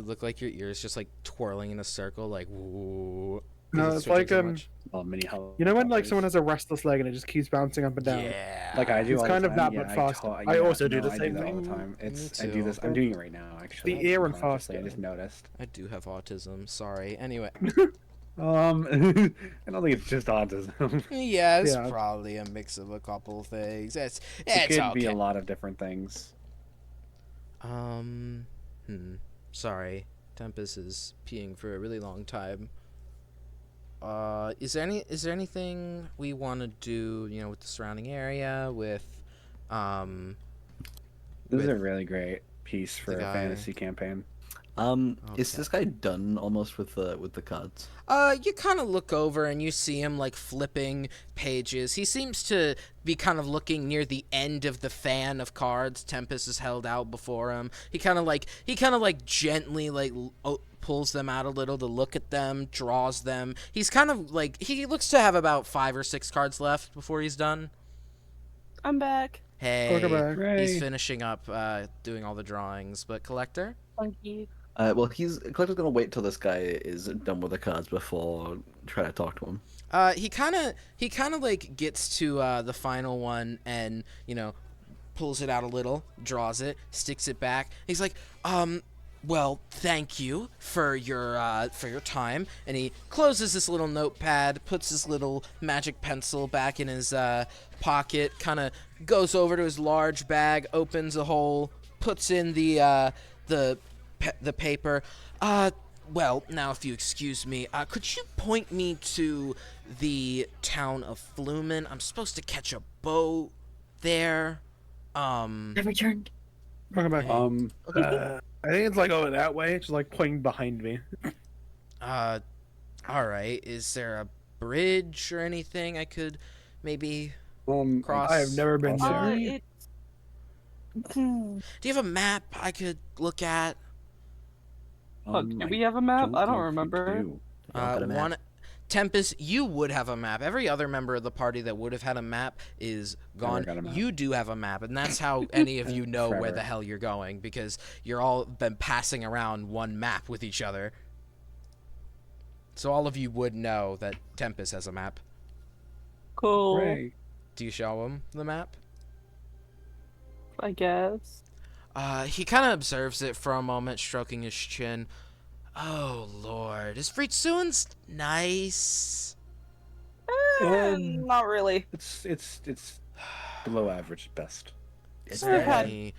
look like your ears just like twirling in a circle, like woo? No, it's like Mini you know when like someone has a restless leg and it just keeps bouncing up and down. Yeah. like I do. It's all kind the of time. that, but Yeah, faster. I I also do the I same do that all the thing. time. It's Me I do this. too. I'm doing it right now. Actually, The ear and unconsciously, I faster. just noticed. I do have autism. Sorry. Anyway. I don't think it's just autism. Yeah, it's Yeah. probably a mix of a couple things. It's It could okay. be a lot of different things. Sorry. Tempest is peeing for a really long time. Is there anything we want to do, you know, with the surrounding area, with This is With a really great piece for the a guy. fantasy campaign. Is Okay. this guy done almost with the cards? You kind of look over and you see him like flipping pages. He seems to be kind of looking near the end of the fan of cards Tempest has held out before him. He kind of like gently like pulls them out a little to look at them, draws them. He's kind of like, he looks to have about 5 or 6 cards left before he's done. I'm back. Hey, Welcome back. he's Hooray. finishing up doing all the drawings, but Collector? Thank you. Well, Collector's gonna wait till this guy is done with the cards before trying to talk to him. He kind of like gets to the final one and, you know, pulls it out a little, draws it, sticks it back. He's like, well, thank you for your time. And he closes this little notepad, puts his little magic pencil back in his pocket, kind of goes over to his large bag, opens a hole, puts in the paper. Well, now if you excuse me, could you point me to the town of Flumen? I'm supposed to catch a boat there. I've returned. Welcome back. I think it's like over that way. It's just like pointing behind me. All right. Is there a bridge or anything I could maybe cross? I have never been there. Do you have a map I could look at? Do we have a map? I don't remember. got a map. One, Tempest, you would have a map. Every other member of the party that would have had a map is gone. got a map. You do have a map, and that's how any of you know where Forever. the hell you're going, because you're all been passing around one map with each other. So all of you would know that Tempest has a map. Cool. Hooray. Do you show him the map? I guess. He kind of observes it for a moment, stroking his chin. Oh, Lord. Is Fritzoon's nice? Not really. It's below average at best. It's I've had- Any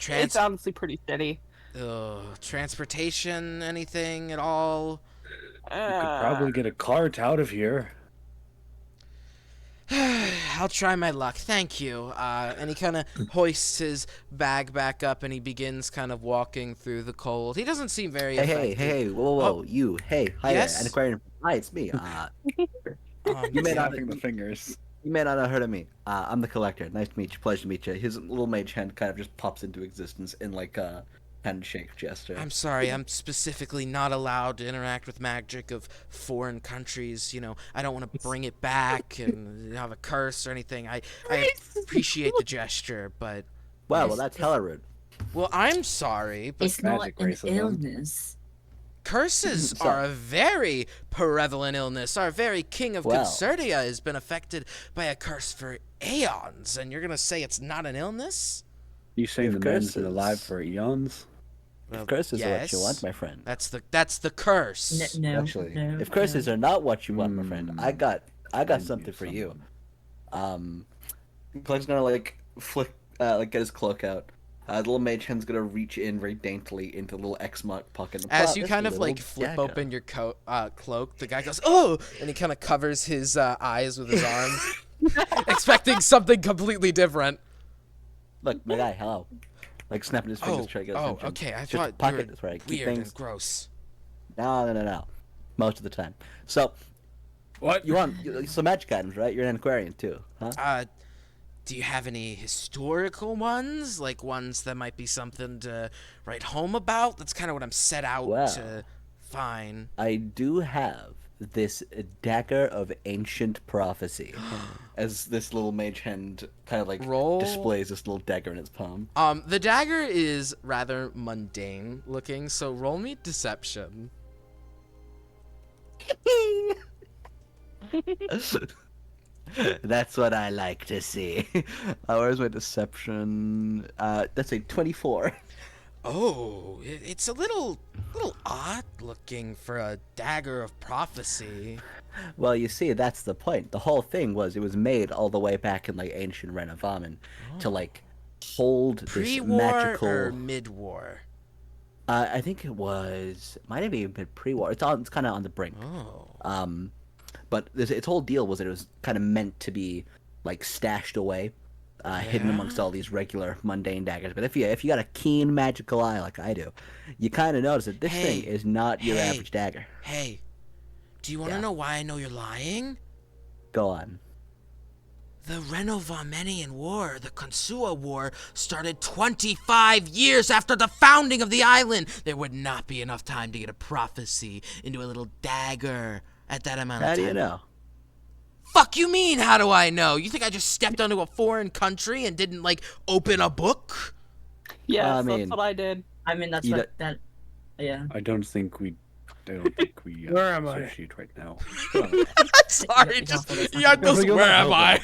It's honestly pretty shitty. transportation, anything at all? You could probably get a cart out of here. I'll try my luck. Thank you. And he kind of hoists his bag back up and he begins kind of walking through the cold. He doesn't seem very affected. Whoa, you, hey, hi Yes? there, Antiquarian. Hi, it's me. You may not, Snapping the fingers. you may not have heard of me. I'm the Collector. Nice to meet you. Pleasure to meet you. His little mage hand kind of just pops into existence in like a handshake gesture. I'm sorry, I'm specifically not allowed to interact with magic of foreign countries. You know, I don't want to bring it back and have a curse or anything. I appreciate the gesture, but Well, that's hella rude. well, I'm sorry, but It's not magic an racism. illness. curses So- are a very prevalent illness. Our very king of Well. Concertia has been affected by a curse for aeons, and you're gonna say it's not an illness? You saying If the man's been curses- alive for eons? Well, Curses are what yes. you want, my friend. That's the curse. No, Actually, no, if curses no. are not what you want, my friend, I got Envy something of for you. someone. Cleg's gonna like flick, like get his cloak out. The little mage hand's gonna reach in very daintily into the little X mark pocket. And pull As out you this kind of little like flip dagger. open your cloak, the guy goes, "Oh!" and he kind of covers his eyes with his arms, expecting something completely different. Look, my guy, hello. Like snapping his fingers, trying to get his attention. okay. I It's just a thought pocket. you That's where I were keep weird things. and gross. No. Most of the time. So, What? you want some magic items, right? You're an antiquarian too, huh? Do you have any historical ones, like ones that might be something to write home about? That's kind of what I'm set out Well. to find. I do have this dagger of ancient prophecy, as this little mage hand kind of like Roll. displays this little dagger in its palm. The dagger is rather mundane looking, so roll me deception. That's what I like to see. Where's my deception? That's a 24. Oh, it's a little odd looking for a dagger of prophecy. Well, you see, that's the point. The whole thing was it was made all the way back in like ancient Renovamen to like hold this Pre-war magical. or mid-war? I think it might have even been pre-war. It's kind of on the brink. Oh. But its whole deal was that it was kind of meant to be like stashed away, hidden amongst all these regular mundane daggers. But if you got a keen magical eye like I do, you kind of notice that this thing Hey, is not your hey. average dagger. Hey, do you want to Yeah. know why I know you're lying? Go on. The Renovamenian War, the Consua War, started 25 years after the founding of the island. There would not be enough time to get a prophecy into a little dagger at that amount of How time. do you know? Fuck you mean, how do I know? You think I just stepped onto a foreign country and didn't, like, open a book? Yes, I that's mean- what I did. I mean, that's You what that. Yeah. I don't think we Where am I? associate right now. Sorry, Yeah, just it's not- Yuckles, Where where am am I?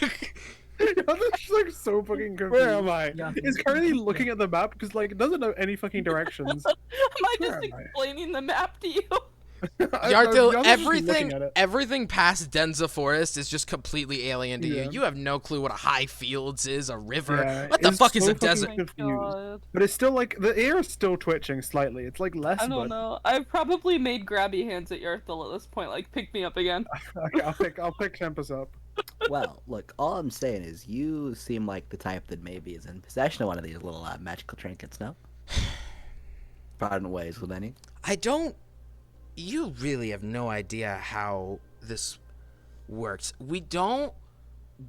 That's like so fucking confused. Where am I? Yeah. Is currently looking at the map because like it doesn't know any fucking directions. Am I Where just am I? explaining the map to you? Yarthil, Yarthil's just looking at it. everything past Denza Forest is just completely alien to Yeah. you. You have no clue what a high fields is, a river. Yeah, What the it's fuck is so a fucking desert? confused. God. But it's still like the ear is still twitching slightly. It's like less. I don't know. I've probably made grabby hands at Yarthil at this point. Like, pick me up again. Okay, I'll pick Tempest up. Well, look, all I'm saying is you seem like the type that maybe is in possession of one of these little magical trinkets, no? Pardon ways with any. I don't. You really have no idea how this works. We don't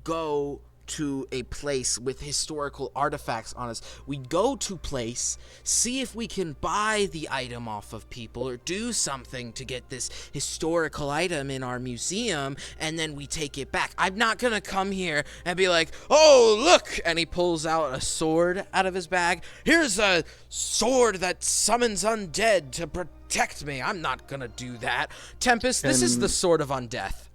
go to a place with historical artifacts on us. We go to place, see if we can buy the item off of people or do something to get this historical item in our museum, and then we take it back. I'm not gonna come here and be like, oh, look, and he pulls out a sword out of his bag. Here's a sword that summons undead to protect me. I'm not gonna do that. Tempest, this is the sword of undeath.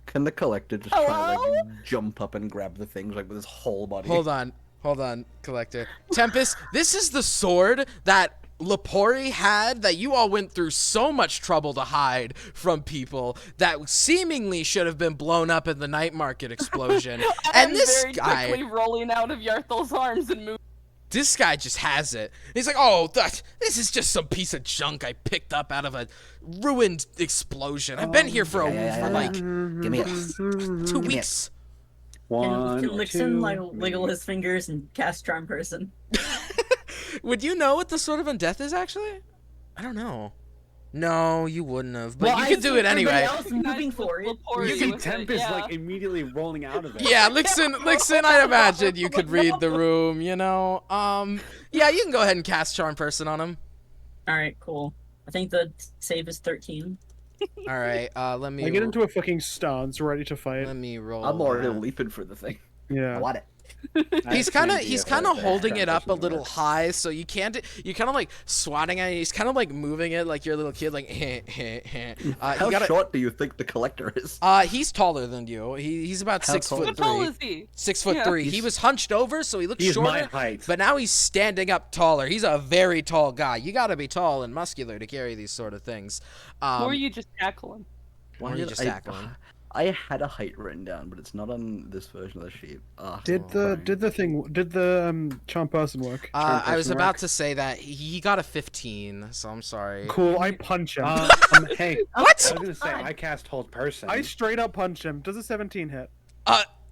Can the collector just try to like jump up and grab the things like with his whole body? Hold on, Collector. Tempest, this is the sword that Lepori had that you all went through so much trouble to hide from people that seemingly should have been blown up in the night market explosion. And I'm this very guy, quickly rolling out of Yarthil's arms and moving. this guy just has it. He's like, oh, this is just some piece of junk I picked up out of a ruined explosion. I've been here for like Give me it. 2 weeks. One, Can Lixon like two, wiggle his fingers and cast Charm Person? Would you know what the Sword of Undeath is, actually? I don't know. No, you wouldn't have, but you could do it anyway. Else moving forward. You can Tempest like immediately rolling out of it. Yeah, Lixon, I'd imagine you could read the room, you know? Yeah, you can go ahead and cast Charm Person on him. All right, cool. I think the save is 13. Alright, let me... I get into a fucking stance, ready to fight. Let me roll. I'm already that. leaping for the thing. I Yeah. want it. He's kind of holding it up a little high, so you kind of like swatting at it. He's kind of like moving it like you're a little kid, like How short do you think the collector is? He's taller than you. He's about How 6 tall? foot How tall 3. is he? 6'3". He was hunched over, so he looked He's shorter. my height. But now he's standing up taller. He's a very tall guy. You gotta be tall and muscular to carry these sort of things. Or you just tackle him. Or you just tackle him. I had a height written down, but it's not on this version of the sheet. Did the charm person work? I was about to say that he got a 15, so I'm sorry. Cool, I punch him. Hey, What? I was gonna say I cast Hold Person. I straight up punch him. Does a 17 hit?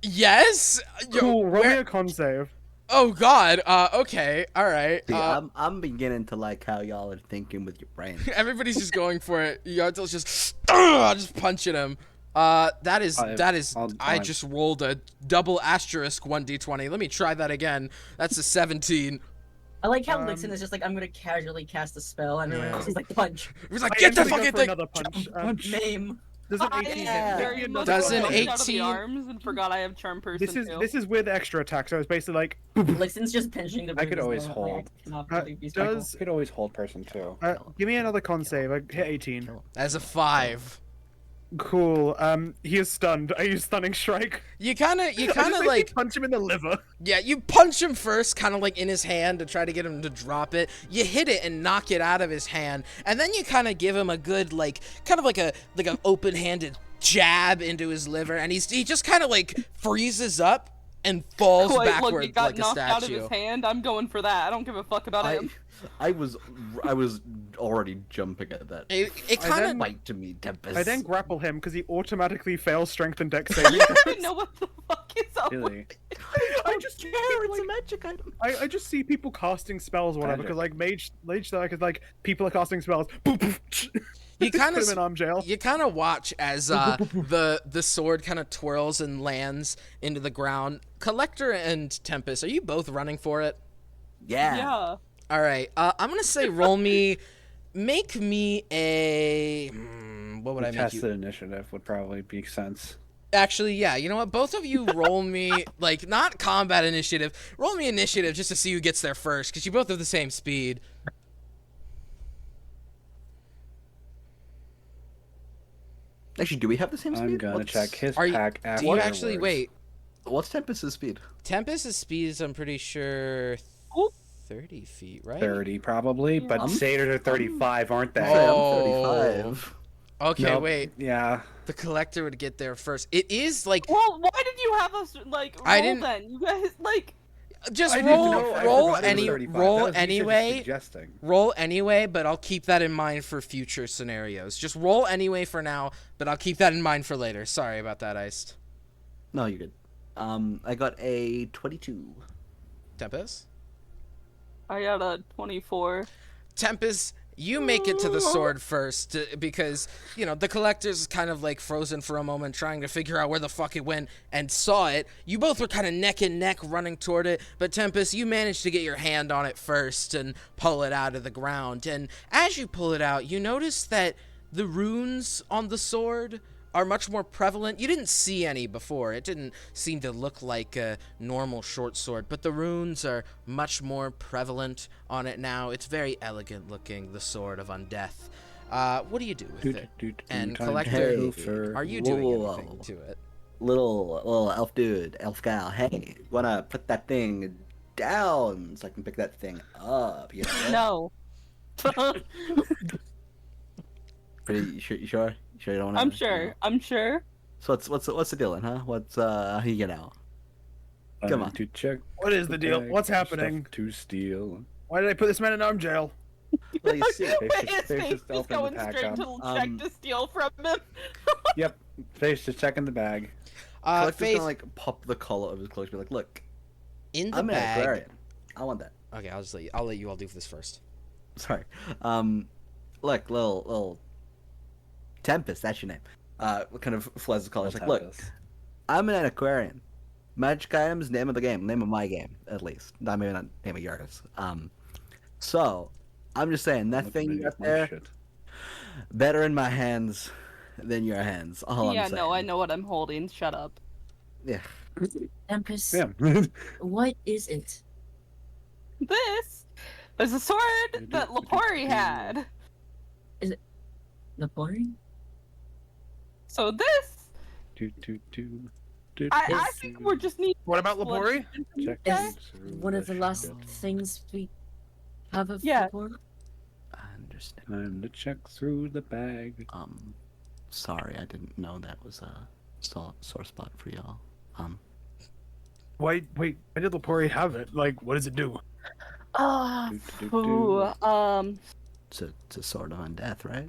Yes. Cool, roll me a con save. Oh God. Okay. All right. See, I'm beginning to like how y'all are thinking with your brain. Everybody's just going for it. Yartel's just punching him. That is. I just rolled a double asterisk 1d20. Let me try that again. That's a 17. I like how Lixon is just like, I'm gonna casually cast a spell, and everyone else is like, punch. He's like, I get the instantly go fucking for thing. another punch. Name. Does an I 18 yeah. hit? very much Does an jumped out of the 18 arms and forgot I have Charm Person too. This is with extra attack, so it's basically like. Lixon's just pinching the. I could bruises, always though. hold. Like, I cannot believe he's like, Does You could always Hold Person too. give me another con save? I hit 18. As a 5. Cool. He is stunned. I use stunning strike. You kind of I just like, punch him in the liver. yeah, you punch him first, kind of like in his hand to try to get him to drop it. You hit it and knock it out of his hand, and then you kind of give him a good like, kind of like an open-handed jab into his liver, and he just kind of like freezes up and falls Look, backwards it got like a knocked out of statue. his hand. I'm going for that. I don't give a fuck about him. I was already jumping at that. It kind of Fight to me, Tempest. I then grapple him because he automatically fails strength and dex save. I know what the fuck is up with Really? I just care. It's a magic item. I just see people casting spells or whatever Magic. because like mage like is like people are casting spells. Boop, boop, You kind put him in of arm jail. you kind of watch as the sword kind of twirls and lands into the ground. Collector and Tempest, are you both running for it? Yeah. All right. I'm gonna say make me a. What would I make you? Contested initiative would probably make sense. Actually, yeah. You know what? Both of you roll me like not combat initiative. Roll me initiative just to see who gets there first, because you both have the same speed. Actually, do we have the same speed? I'm gonna check his Are you? pack Do you actually afterwards. wait? What's Tempest's speed? Tempest's speed is, I'm pretty sure, Oop. 30 feet, right? 30 probably, but I'm- satyrs are 35, aren't they? Say, I'm Oh. 35. Okay, Nope. wait. Yeah. The collector would get there first. It is like Well, why did you have us like roll I didn't- then? You guys like just I didn't roll know. I roll forgot it was any 35. That roll was me just anyway. suggesting. Roll anyway, but I'll keep that in mind for future scenarios. Just roll anyway for now, but I'll keep that in mind for later. Sorry about that, Iced. No, you're good. I got a 22. Tempest? I got a 24. Tempest, you make it to the sword first because, you know, the collector's kind of like frozen for a moment trying to figure out where the fuck it went and saw it. You both were kind of neck and neck running toward it, but Tempest, you managed to get your hand on it first and pull it out of the ground. And as you pull it out, you notice that the runes on the sword are much more prevalent. You didn't see any before. It didn't seem to look like a normal short sword, but the runes are much more prevalent on it now. It's very elegant looking, the sword of undeath. What do you do with it? And collector, Hey, are you whoa, doing whoa, anything whoa. to it? Little elf dude, elf gal. Hey, wanna put that thing down so I can pick that thing up? You know? No. Pretty sure? You sure? You sure you don't wanna? I'm you sure. know? I'm sure. So what's the deal, then, huh? What's how you get out? Come on. To check. What is the deal? bag, What's stuff happening? To steal. Why did I put this man in arm jail? Well, you see, Wait, just- his Faith face just just opened the going pack straight up. to check to steal from him. Yep. Face just checking the bag. Collector's Faith, gonna like pop the collar of his clothes. Be like, look, in the I'm an bag. aquarian. I want that. Okay, I'll let you all do this first. Sorry. Look, little Tempest. That's your name. Kind of flares the collar. It's like, look, I'm an aquarian. Magic items, name of the game, name of my game, at least. Not maybe not name of yours. So I'm just saying that thing you got there, better in my hands than your hands. All Yeah, I'm saying. no, I know what I'm holding. Shut up. Yeah. Tempest, Yeah. what is it? This is a sword that Lapori had. Napori? So this, I think we're just need. What about Lapori? Is one of the last things we have of Yeah. Lapori? I understand. Time to check through the bag. Sorry, I didn't know that was a sore spot for y'all. Wait, why did Lapori have it? Like, what does it do? It's a sword of undeath, right?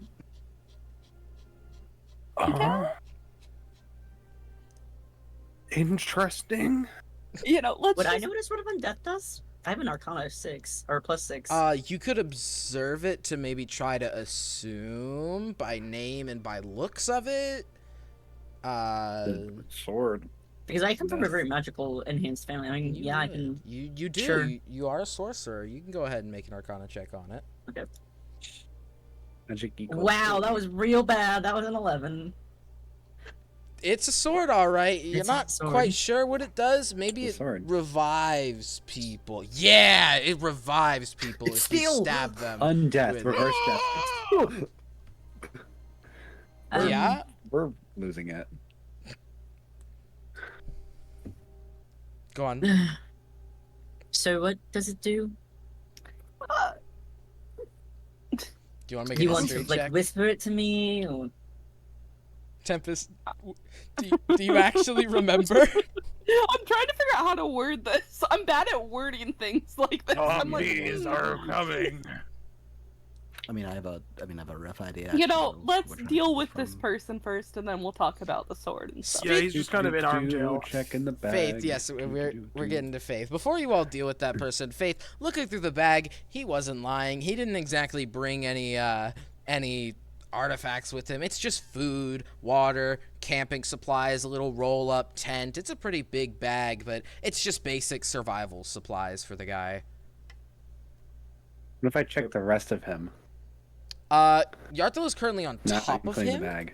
Interesting. You know, let's Would I just. know what a Sword of Undeath does? I have an Arcana of 6, or +6. You could observe it to maybe try to assume by name and by looks of it. Sword. Because I come from a very magical, enhanced family. I mean, You yeah, I would. can... You do. Sure. You are a sorcerer. You can go ahead and make an Arcana check on it. Okay. Magic equals Wow, sword. that was real bad. That was an 11. It's a sword, all right. You're It's a not sword. quite sure what it does. Maybe It's it a sword. revives people. Yeah, it revives people It's if you steel. stab them. Undeath. with- Reverse death. Yeah. We're losing it. Go on. Do So what does it do? you want to make Do you a want to history like check? whisper it to me? Or... Tempest, do you actually remember? I'm trying to figure out how to word this. I'm bad at wording things like this. I'm like, Zombies are coming. I mean, I have a rough idea. you actually, know, of let's where we're deal trying to with come this from. person first, and then we'll talk about the sword and stuff. Yeah, he's just kind of in arm jail. Checking the bag. Faith, yes, we're getting to Faith. Before you all deal with that person, Faith, looking through the bag, he wasn't lying. He didn't exactly bring any artifacts with him. It's just food, water, camping supplies, a little roll-up tent. It's a pretty big bag, but it's just basic survival supplies for the guy. What if I check the rest of him? Yarthel is currently on Not top of including him. the bag.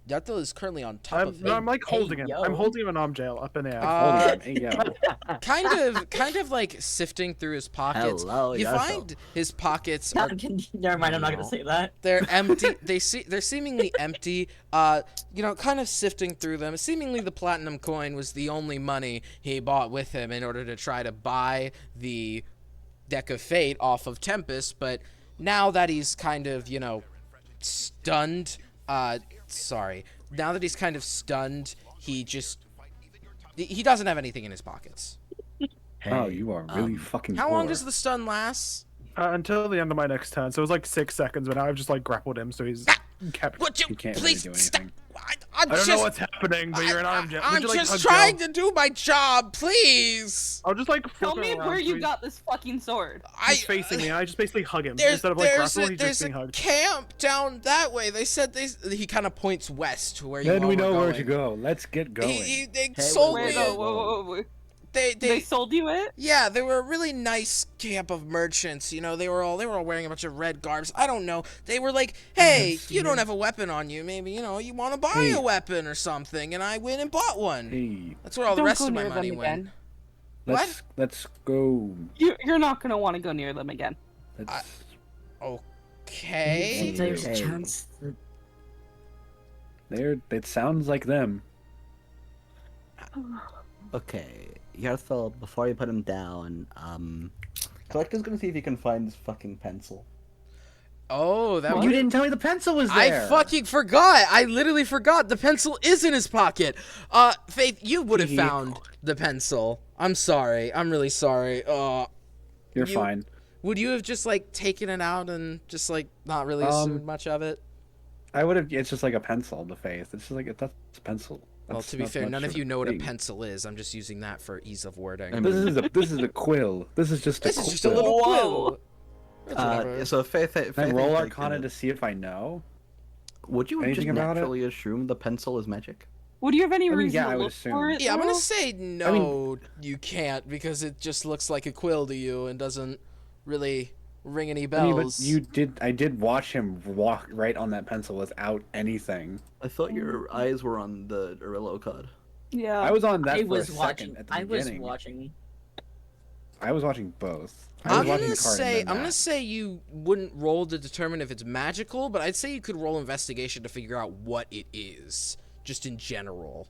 Yarthel is currently on top of No, him. I'm like holding him. yo. I'm holding him in arm jail up in the air. Uh, Hey, yo. kind of like sifting through his pockets. Hello, You Yarthel. find his pockets are Never mind, I'm not gonna say that. they're empty. They're seemingly empty. You know, kind of sifting through them. Seemingly the platinum coin was the only money he bought with him in order to try to buy the Deck of Fate off of Tempest, but now that he's kind of, you know, stunned, now that he's kind of stunned, he doesn't have anything in his pockets. Oh, you are really fucking How long poor. does the stun last? Until the end of my next turn, so it was like 6 seconds, but now I've just like grappled him, so he's kept. Would you You can't please really do stop? anything. I don't know what's happening, but you're in arm jail. I'm Would you, like, just hug trying Joe? to do my job, please. I'll just like Tell flip me him around where so you he's- got this fucking sword. He's facing me, and I just basically hug him There's, instead of like there's grapple. a, He's there's just being a hugged. camp down that way. They said he kind of points west to where you Then all we were know where going. to go. Let's get going. They Hey, sold wait, me. Wait, wait, whoa. They They sold you it? yeah, they were a really nice camp of merchants. You know, they were all wearing a bunch of red garbs. I don't know. They were like, "Hey, you don't have a weapon on you. Maybe you know you want to buy Hey. a weapon or something." And I went and bought one. Hey, That's where all the Don't rest go of my near money them went. again. let's go. You're not gonna want to go near them again. Let's, Okay. There's a Hey. chance. it sounds like them. Okay, Yarthel, before you put him down, Collector's gonna see if he can find his fucking pencil. Oh, that You was. didn't tell me the pencil was I there. fucking forgot. I literally forgot. The pencil is in his pocket. Faith, you would have found the pencil. I'm sorry. I'm really sorry. You're You- fine. Would you have just like taken it out and just like not really assumed much of it? I would have. It's just like a pencil. The face. It's just like that's a pencil. Well, That's to be not fair, much none of you know what a thing. pencil is. I'm just using that for ease of wording. I This mean- is a quill. This is just a This quill. is just a little Whoa. quill. It's whatever. So Faith, Can I Faith roll is Arcana taking to it. see if I know? Would you just anything about it? naturally assume the pencil is magic? Would you have any I mean, reason yeah, to I would look assume. for it? Yeah, I'm though? gonna say no. You can't because it just looks like a quill to you and doesn't really ring any I bells. mean, but I did watch him walk right on that pencil without anything. I thought your eyes were on the Arillo card. Yeah. I was on that I for was a watching. second at the I was beginning. watching. I was watching both. I I'm was watching gonna the card say and I'm then gonna say you wouldn't roll to determine if it's magical, but I'd say you could roll investigation to figure out what it is, just in general.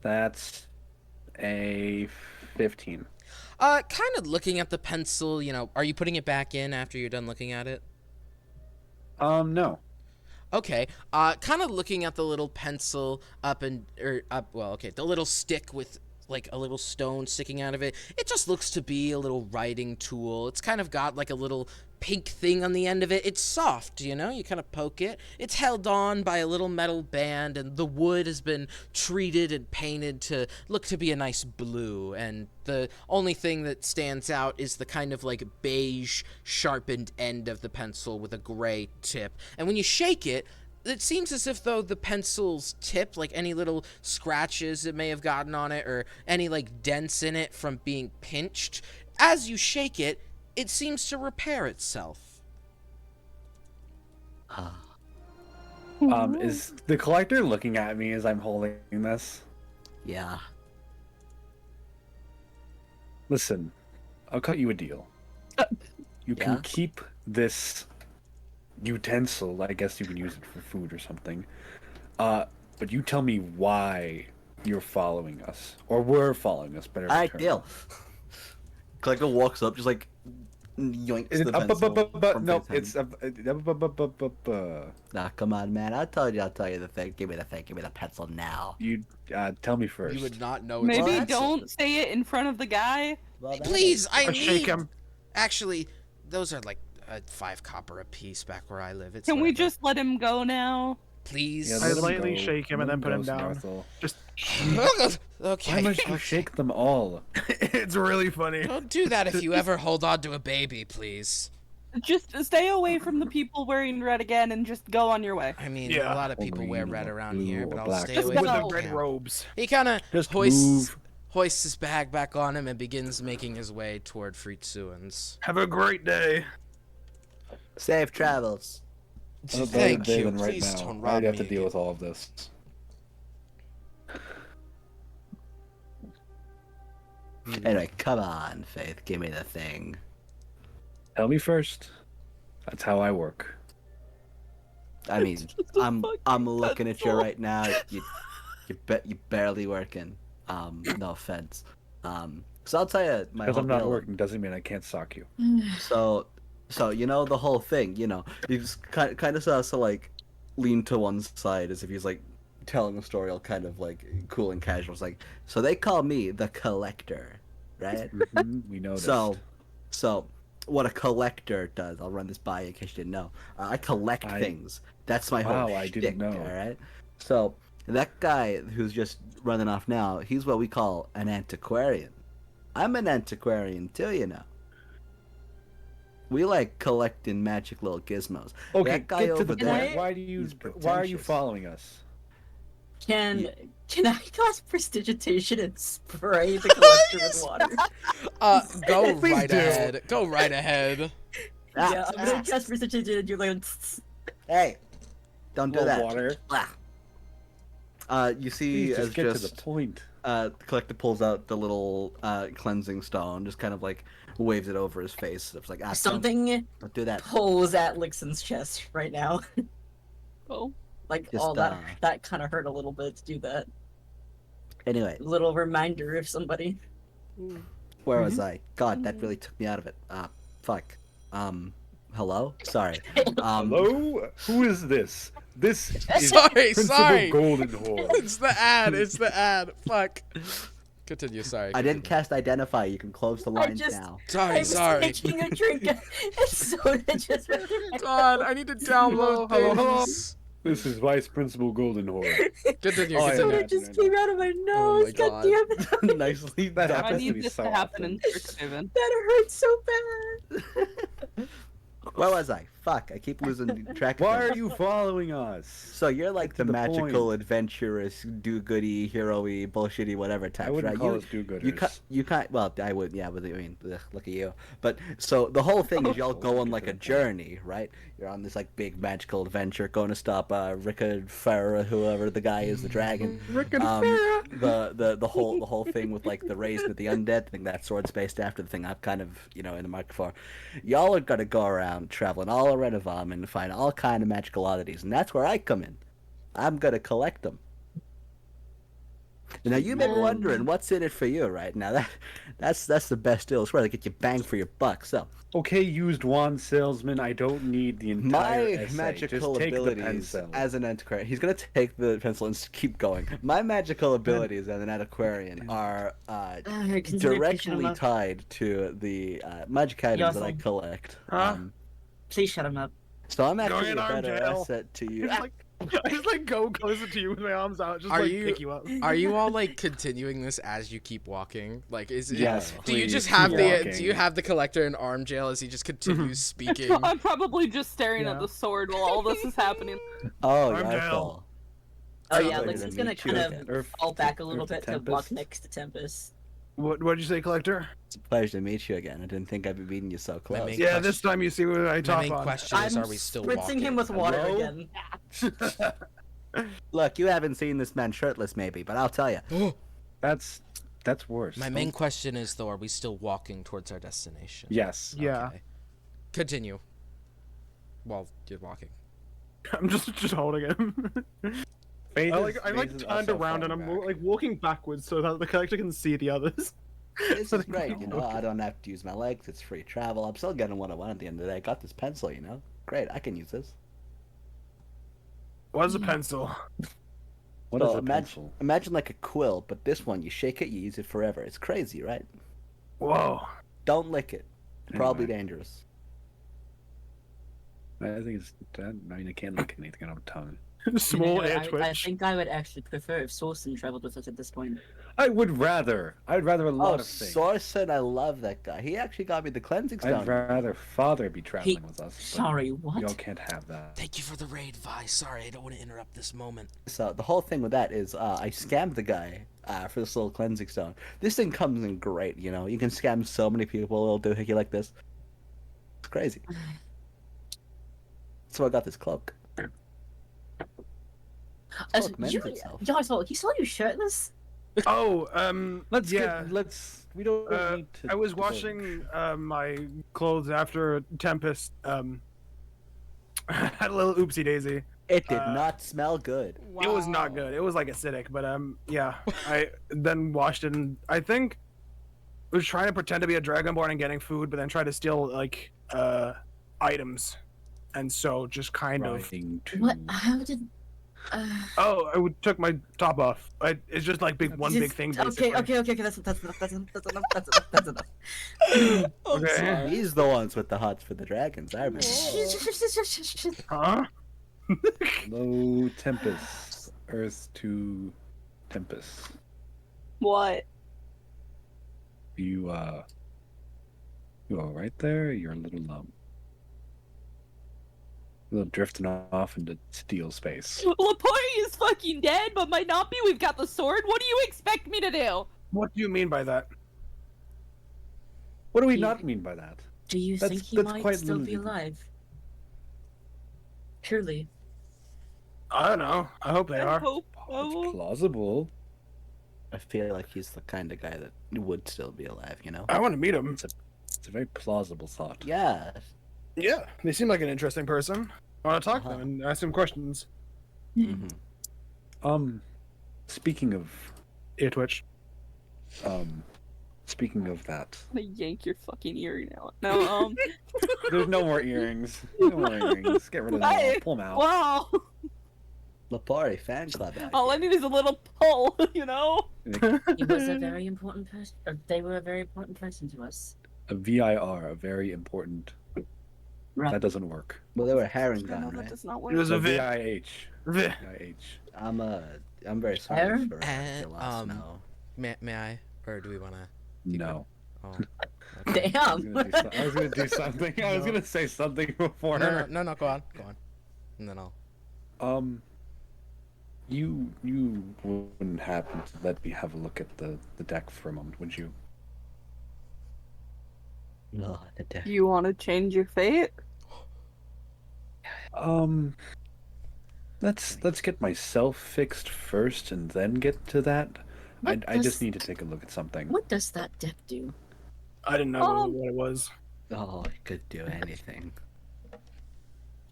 That's a 15. Kind of looking at the pencil, you know, are you putting it back in after you're done looking at it? No. Okay. Kind of looking at the little pencil the little stick with like a little stone sticking out of it. It just looks to be a little writing tool. It's kind of got like a little pink thing on the end of it. It's soft, you know? You kind of poke it. It's held on by a little metal band, and the wood has been treated and painted to look to be a nice blue. And the only thing that stands out is the kind of like beige sharpened end of the pencil with a gray tip. And when you shake it, it seems as if though the pencil's tip, like any little scratches it may have gotten on it or any like dents in it from being pinched, as you shake it, it seems to repair itself. Is the collector looking at me as I'm holding this? Yeah. Listen, I'll cut you a deal. You Yeah? can keep this utensil. I guess you can use it for food or something. But you tell me why you're following us, or were following us. Better. Alright, term. deal. Collector walks up, just like yoinks Is it the pencil from no? Faith's hand. It's Nah, come on, man. I'll tell you the thing. Give me the thing. Give me the pencil now. you. Tell me first. You would not know it's Maybe a pencil. don't say it in front of the guy. Well, that Please, I I need. shake him. Actually, those are like 5 copper a piece back where I live. It's Can we whatever. just let him go now? please? Yeah, I let him lightly go. shake him and Let then put him go, down. Snarthel. Just Okay. Why must you shake them all? it's really funny. Don't do that if you ever hold on to a baby, please. Just stay away from the people wearing red again and just go on your way. I mean, Yeah. a lot of people Or wear green red or around blue here, or but I'll black. stay Just away With from the No. red him. robes. He kind of Just hoists move. his bag back on him and begins making his way toward Fritzuen's. Have a great day. Safe travels. Thank Better you. than right Please now. don't I rob already have me to deal again. with all of this. Anyway, come on, Faith, give me the thing. Tell me first. That's how I work. I mean, It's just a I'm fucking looking at you pencil. right now. You barely working. No offense. So I'll tell you my Because whole I'm not deal. working doesn't mean I can't sock you. So you know the whole thing. You know, you just kind of has to like lean to one side as if he's like telling a story all kind of like cool and casual. It's like, so they call me the collector, right? We noticed. So what a collector does, I'll run this by you in case you didn't know. I collect I- things. That's my whole Wow, I didn't shtick, know. all right? So that guy who's just running off now, he's what we call an antiquarian. I'm an antiquarian too, you know. We like collecting magic little gizmos. Okay, that guy get to the over point. there, Why do you? he's Why are you pretentious. following us? Can I cast prestidigitation and spray the collector with water? Go Please right do. ahead. Go right ahead. Yeah, I'm gonna cast prestidigitation and do like. Hey, don't do Well, that. water. You see Please as just get to the point. the collector pulls out the little cleansing stone, just kind of like waves it over his face. It's like, Something don't do that. pulls at Lixon's chest right now. Oh. Like, Just, oh, that kind of hurt a little bit to do that. Anyway, Little reminder of somebody. where was I? God, that really took me out of it. Fuck. Hello? Sorry. Hello? Who is this? This is Sorry, Principal sorry. Golden Horn. It's the ad. It's the ad. Fuck. Continue. Sorry. I didn't continue. cast identify. You can close the lines just- now. Sorry. I'm Sorry. taking a drink and soda just God, I need to download Hello. things. This is Vice Principal Golden Horn. Continue. Oh, I Continue. soda just came out of my nose. my God God. damn it. Nicely That done. I happens to need me this so to happen often. in Strixhaven. That hurts so bad. Where was I? Fuck, I keep losing track of Why things. are you following us? So you're like Get the to the magical, point. adventurous, do-goody, hero-y, bullshitty, whatever type, I wouldn't right? call you, us do-gooders. you can't. Well, I would. Yeah, but I mean, ugh, look at you. But so the whole thing is y'all go on like a journey, right? You're on this like big magical adventure, going to stop Rickard Farah, whoever the guy is, the dragon. Rick and The whole thing with like the raised with the undead. I think that sword's based after the thing I'm kind of in the market for. Y'all are gonna go around traveling all around Renovamen and find all kind of magical oddities, and that's where I come in. I'm gonna collect them. Now you may be wondering what's in it for you, right? Now that's the best deal. It's where they get you bang for your buck. So Okay, used wand salesman. I don't need the entire my essay. magical Just take the abilities pencil. as an antiquarian. He's gonna take the pencil and keep going. My magical abilities as an antiquarian are directly tied to the magic items that I Awesome. collect. Huh? Please shut him up. So I'm Going actually in a arm better jail. asset to you. I just like go closer to you with my arms out, just Are like you- pick you up. Are you all like continuing this as you keep walking? Like, is it? Yes, Do you please, just have keep the? walking. Do you have the collector in arm jail as he just continues speaking? I'm probably just staring Yeah. at the sword while all this is happening. Oh, I'm yeah, down. cool. Oh I yeah, thought you were Lixon's gonna gonna meet you kind again. of Earth- fall back a little Earth to bit to walk Tempest. next to Tempest. What'd you say, collector? It's a pleasure to meet you again. I didn't think I'd be meeting you so close. main- Yeah, question- this time you see what I My top main on. question is: I'm Are we still spritzing walking? him with water Hello? again. Look, you haven't seen this man shirtless, maybe, but I'll tell you. That's worse. My main question is though: Are we still walking towards our destination? Yes. Yeah. Okay. Continue. While you're walking. I'm just holding him. Faith I is- like Faith is turned also around and falling I'm back. like walking backwards so that the collector can see the others. This So is they great, can you keep know. I don't have to use my legs. It's free travel. I'm still getting what I want at the end of the day. I got this pencil, you know. Great, I can use this. What is a pencil? What So is a imagine, pencil? imagine like a quill, but this one, you shake it, you use it forever. It's crazy, right? Whoa. Don't lick it. Probably Anyway. dangerous. I think it's. I mean, I can't look at anything on my tongue. Small You know, air I twitch. think I would actually prefer if Sorsen traveled with us at this point. I'd rather a lot Oh, of things. Sorsen, I love that guy. He actually got me the cleansing I'd stone. rather father be traveling with us. But Sorry, what? y'all can't have that. Thank you for the raid, Vi. Sorry, I don't want to interrupt this moment. So the whole thing with that is I scammed the guy for this little cleansing stone. This thing comes in great, you know. You can scam so many people. It'll do hickey like this. It's crazy. So I got this cloak. As, Cloak mends itself. he saw you shirtless. Oh, Let's we don't need to. I was go. washing my clothes after a tempest. Had a little oopsie daisy. It did not smell good. It was not good. It was like acidic, but yeah. I then washed it, and I think I was trying to pretend to be a dragonborn and getting food, but then tried to steal like items, and so just kind of. Trying to- What? How did? Oh, took my top off. It's just like one big thing. Basically. Okay. That's enough. That's enough. Okay. He's the ones with the hots for the dragons. I remember. Huh? Low tempest. Earth to tempest. What? You all right there? You're a little drifting off into steel space. Laporte is fucking dead, but might not be. We've got the sword. What do you expect me to do? What do you mean by that? What do we not mean by that? Do you That's- think he that's might quite still be limited. alive? Purely. I don't know. I hope they I are. hope It's so. plausible. I feel like he's the kind of guy that would still be alive, you know? I want to meet him. It's a very plausible thought. Yeah. Yeah, they seem like an interesting person. I want to talk to Uh-huh. them and ask them questions. hmm Speaking of Ear twitch. speaking of that, I'm gonna yank your fucking earring out. No, there's no more earrings. No more earrings. Get rid of them. Hey, Pull them out. wow. Lapari fan club. out All I here. need is a little pull, you know? He was a very important person. They were a very important person to us. A VIR, a very important. Right. That doesn't work. Well, they were herring No, gun, that right? does not It work. was a So vi- VIH. vi- VIH. I'm very sorry Fair? for And, your loss. No. May I? Or do we want to? No. Oh. I Damn. was gonna do something. I was gonna say something before. No, go on. And then I'll. You wouldn't happen to let me have a look at the deck for a moment, would you? No, the death. Do you want to change your fate? Let's get myself fixed first and then get to that. What I just does- need to take a look at something. What does that deck do? I didn't know what it was. Oh, it could do anything.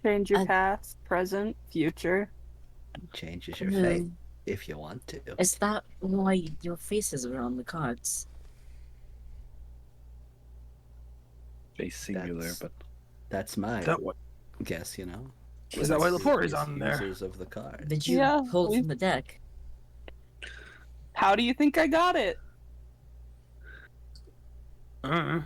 Change your I- past, present, future. Changes your No. fate if you want to. Is that why your faces are on the cards? Face singular, That's- but That's my Is that what? guess, you know. Is that why That's Lepore is the on there? users of the card. Did you Yeah, pull we- from the deck? How do you think I got it? Uh-uh.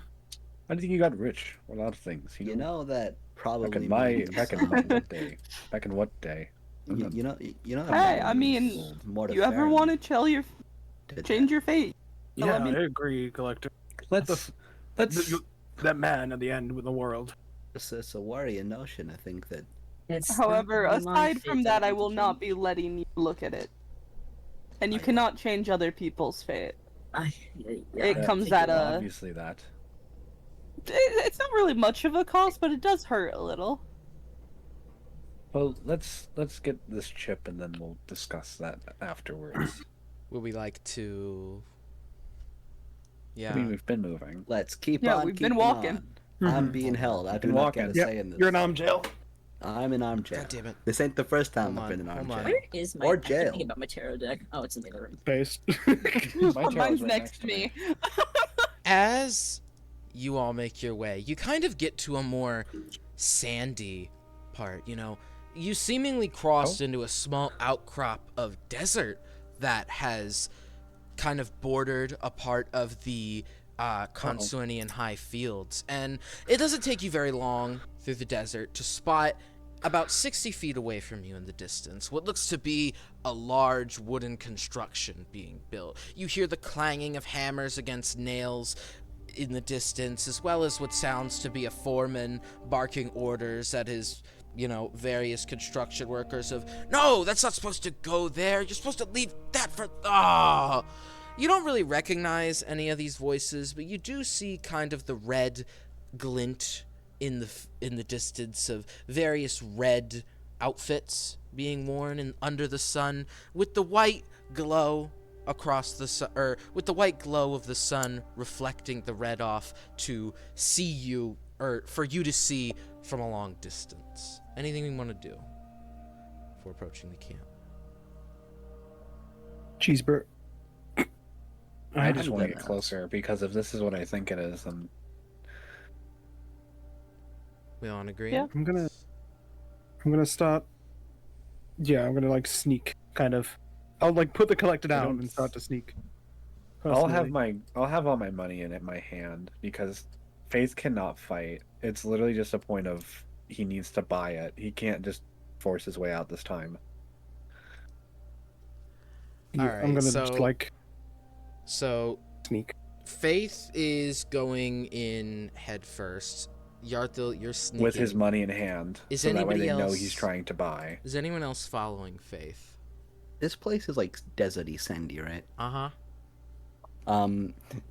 how do you think you got rich? A lot of things. You know that probably back in means- back in what day? Back in what day? you know that Hey, I means mean, more You ever fair want to chill your, to change your fate? Yeah, let me- I agree, Collector. Let's That man at the end with the world. It's a worrying notion. I think that It's However, not my aside from fate that, I want will to not change. be letting you look at it. And you I- cannot change other people's fate. It It comes at a. obviously that. It's not really much of a cost, but it does hurt a little. Well, let's get this chip and then we'll discuss that afterwards. Would we like to? Yeah. I mean, we've been moving. let's keep Yeah, on. we've been keeping walking. on. I'm being held. I do Been not walking. get a say in this. You're in arm jail. I'm in arm jail. God damn it. This ain't the first time Hold I've been in on, arm hold jail. on. Where is my? Or I'm jail. thinking about my tarot deck. Oh, it's in the other room. Paste. Charles Mine's right next to me. As you all make your way, you kind of get to a more sandy part, you know. You seemingly crossed into a small outcrop of desert that has kind of bordered a part of the Consuenian high fields. And it doesn't take you very long through the desert to spot about 60 feet away from you in the distance what looks to be a large wooden construction being built. You hear the clanging of hammers against nails in the distance, as well as what sounds to be a foreman barking orders at his, you know, various construction workers of, no, that's not supposed to go there. You're supposed to leave that for, ah. You don't really recognize any of these voices, but you do see kind of the red glint in the distance of various red outfits being worn under the sun, with the white glow across the sun, or with the white glow of the sun reflecting the red off to see you, or for you to see from a long distance. Anything we want to do before approaching the camp? Cheeseburger. I just I'm want to good get now. closer because if this is what I think it is, then We all agree? Yeah. I'm gonna start. Yeah, I'm gonna like sneak, kind of. I'll like put the collector I down don't- and start to sneak. I'll have personally. all my money in my hand because Faith cannot fight. It's literally just a point of he needs to buy it. He can't just force his way out this time. Yeah, I'm Alright, gonna so- just like So sneak. Faith is going in head first. Yarthil, you're sneaking. With his money in hand. Is so that way anybody they know else- he's trying to buy. Is anyone else following Faith? This place is like deserty, sandy, right? Uh-huh.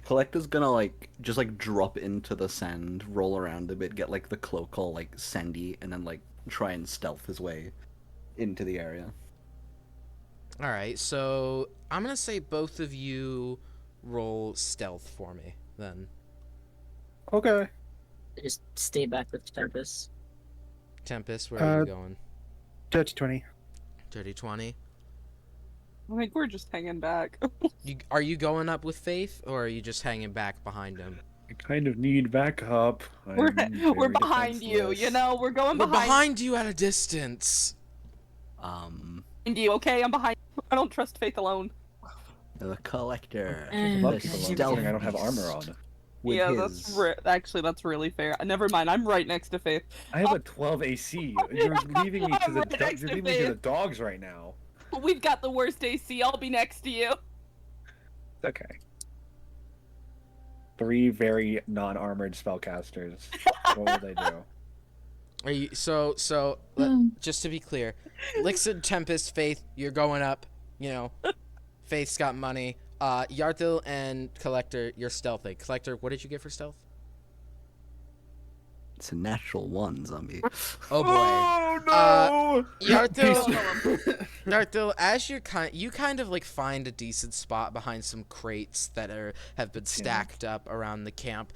Collector's gonna like just like drop into the sand, roll around a bit, get like the cloak all like sandy, and then like try and stealth his way into the area. Alright, so I'm gonna say both of you roll stealth for me, then. Okay. Just stay back with Tempest. Tempest, where are you Uh, going? Dirty 20. Dirty 20. I think we're just hanging back. Are you going up with Faith, or are you just hanging back behind him? I kind of need backup. we're I'm we're very behind you, defenseless. you know. We're going We're behind, behind you at a distance. you. Okay, I'm behind. I don't trust Faith alone. The collector. Eh, Love the people you stealth considering I don't have armor on. with yeah, his... actually that's really fair. Never mind. I'm right next to Faith. I have a 12 AC. You're leaving me to I'm the right next you're to leaving me to the Faith. dogs right now. We've got the worst AC. I'll be next to you. It's okay. 3 very non-armored spellcasters. What will they do? Are you just to be clear, Lixid, Tempest, Faith, you're going up, you know. Faith's got money. Yarthil and Collector, you're stealthing. Collector, what did you get for stealth? It's a natural one, zombie. Oh boy. Oh Yarthil, as you kind of like find a decent spot behind some crates that have been stacked up around the camp.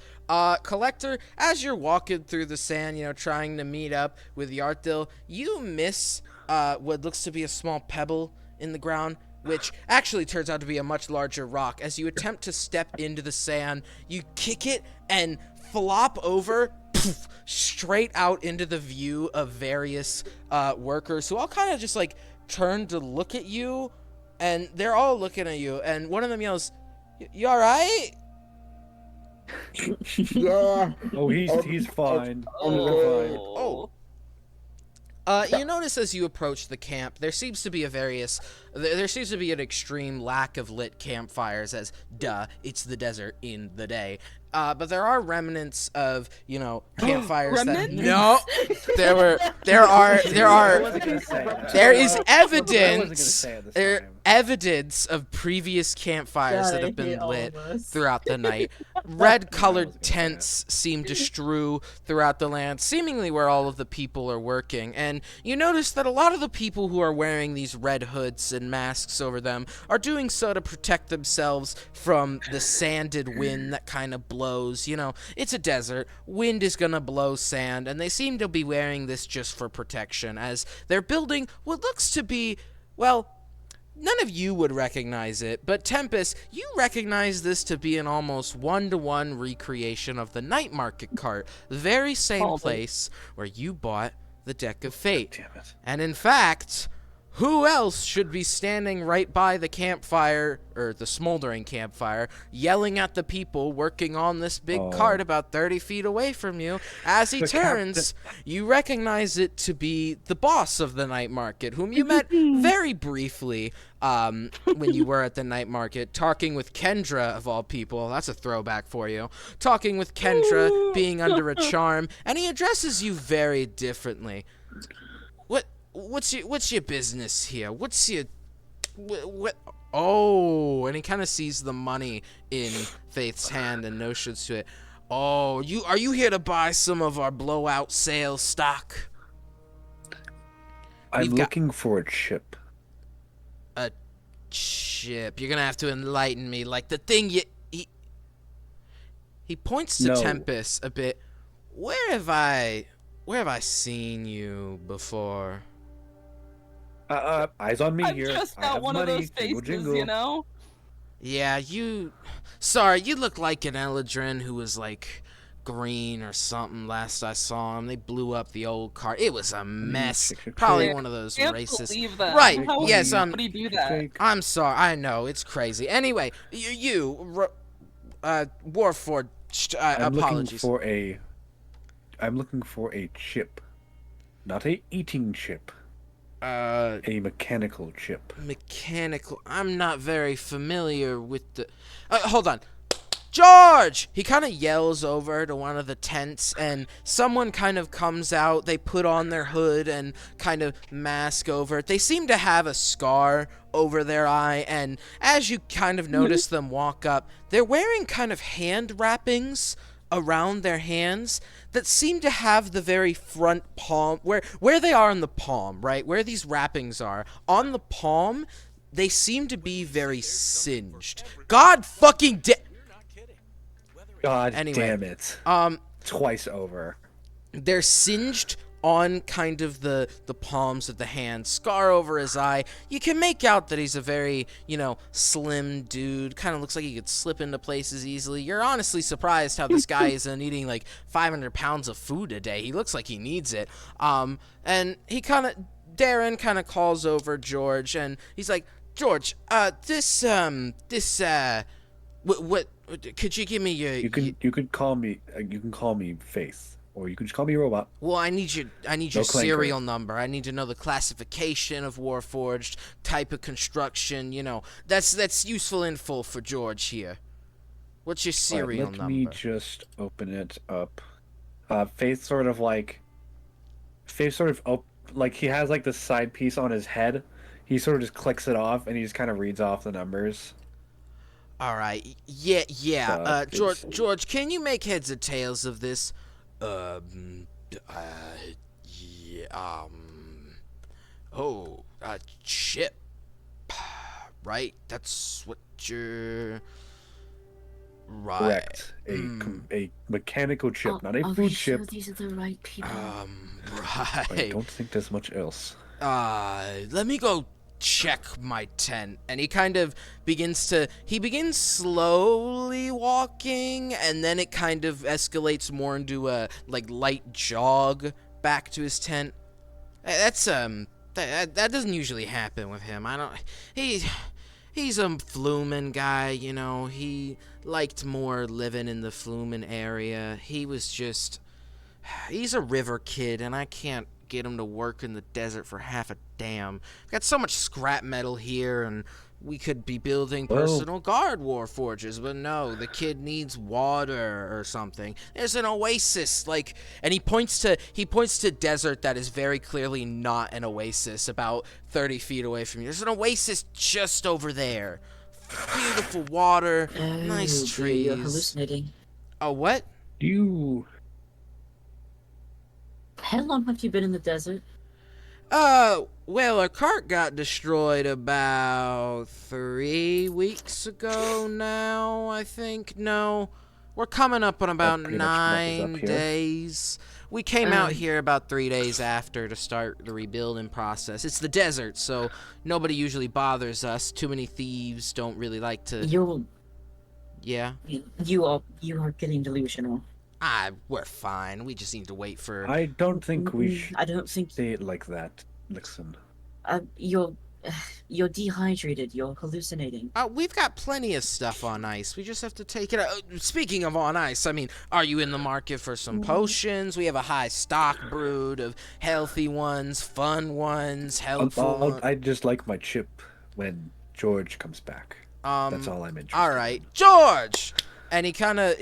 Collector, as you're walking through the sand, you know, trying to meet up with Yarthil, you miss what looks to be a small pebble in the ground, which actually turns out to be a much larger rock. As you attempt to step into the sand, you kick it and flop over poof, straight out into the view of various workers who all kind of just like turn to look at you, and they're all looking at you, and one of them yells, "You all right?" Yeah. Oh, he's fine. We're fine. Oh. You notice as you approach the camp, there seems to be an extreme lack of lit campfires, as it's the desert in the day. But there are remnants of, you know, campfires that Remnants? no, I wasn't gonna say that. there is I wasn't gonna evidence. say it this There time. evidence of previous campfires God, that I have been hate all lit of us. throughout the night. Red-colored wasn't gonna say tents seem to strew throughout the land, seemingly where all of the people are working. And you notice that a lot of the people who are wearing these red hoods and masks over them are doing so to protect themselves from the sanded wind that kind of blows. You know, it's a desert. Wind is gonna blow sand, and they seem to be wearing this just for protection, as they're building what looks to be, well, none of you would recognize it, but Tempest, you recognize this to be an almost one-to-one recreation of the night market cart, the very same Probably. place where you bought the Deck of Fate. Damn it. And in fact, who else should be standing right by the campfire, or the smoldering campfire, yelling at the people working on this big Oh. cart about 30 feet away from you? As he The turns, you recognize it to be the boss of the night market, whom you met very briefly when you were at the night market, talking with Kendra, of all people. That's a throwback for you. Talking with Kendra, being under a charm, and he addresses you very differently. What's your business here? What's your what? Oh, and he kind of sees the money in Faith's hand and notions to it. Oh, are you here to buy some of our blowout sale stock? I'm We've got- looking for a chip. A chip. You're gonna have to enlighten me. Like the thing you. He points to No. Tempest a bit. Where have I seen you before? Eyes on me I'm here. just I not have one money. of those Jingle, faces, jingle. you know? Yeah, you. Sorry, you look like an Eladrin who was like green or something. Last I saw him, they blew up the old car. It was a mess. shake, shake, Probably shake. one of those Can't racist. believe that. Right? How would Yes. somebody do that? Shake. I'm sorry. I know it's crazy. Anyway, Warford. Apologies. I'm looking for a chip, not a eating chip. A mechanical chip. Mechanical. I'm not very familiar with the. Hold on. George! He kind of yells over to one of the tents, and someone kind of comes out. They put on their hood and kind of mask over it. They seem to have a scar over their eye, and as you kind of notice them walk up, they're wearing kind of hand wrappings around their hands that seem to have the very front palm, where they are on the palm, right? Where these wrappings are. On the palm, they seem to be very singed. God fucking God Anyway, damn it. Twice over. They're singed on kind of the palms of the hand, scar over his eye. You can make out that he's a very, slim dude. Kind of looks like he could slip into places easily. You're honestly surprised how this guy isn't eating like 500 pounds of food a day. He looks like he needs it. And Darren kind of calls over George, and he's like, George, what could you give me your? You can call me Faith, or you can just call me Robot. Well, I need your No clanker. serial number. I need to know the classification of Warforged, type of construction. That's useful info for George here. What's your serial Let number? me just open it up. Faith sort of like he has like the side piece on his head. He sort of just clicks it off, and he just kind of reads off the numbers. All right. Yeah. It's- George, can you make heads or tails of this? Yeah. Oh, chip. Right. That's what you're. Right. Correct. A mechanical chip, not a Are food we chip. sure these are the right people? I Right. don't think there's much else. Let me go check my tent. And he kind of begins slowly walking, and then it kind of escalates more into a light jog back to his tent. That's that doesn't usually happen with him. He's a Flumen guy, he liked more living in the Flumen area. He's a river kid, and I can't get him to work in the desert for half a damn. We've got so much scrap metal here, and we could be building personal guard warforges, but no, the kid needs water or something. There's an oasis, and he points to desert that is very clearly not an oasis, about 30 feet away from you. There's an oasis just over there. Beautiful water, nice trees. You're hallucinating. Oh, what? How long have you been in the desert? Well, our cart got destroyed about 3 weeks ago now, I think. No, we're coming up on about pretty much matches up 9 here. days. We came out here about 3 days after to start the rebuilding process. It's the desert, so nobody usually bothers us. Too many thieves don't really like to... Yeah? You are getting delusional. We're fine. We just need to wait for... I don't think we should I don't think say it like that, Nixon. you're dehydrated. You're hallucinating. We've got plenty of stuff on ice. We just have to take it out. Speaking of on ice, I mean, are you in the market for some potions? We have a high stock brood of healthy ones, fun ones, helpful ones. I'd just like my chip when George comes back. That's all I'm interested All right, George! And he kind of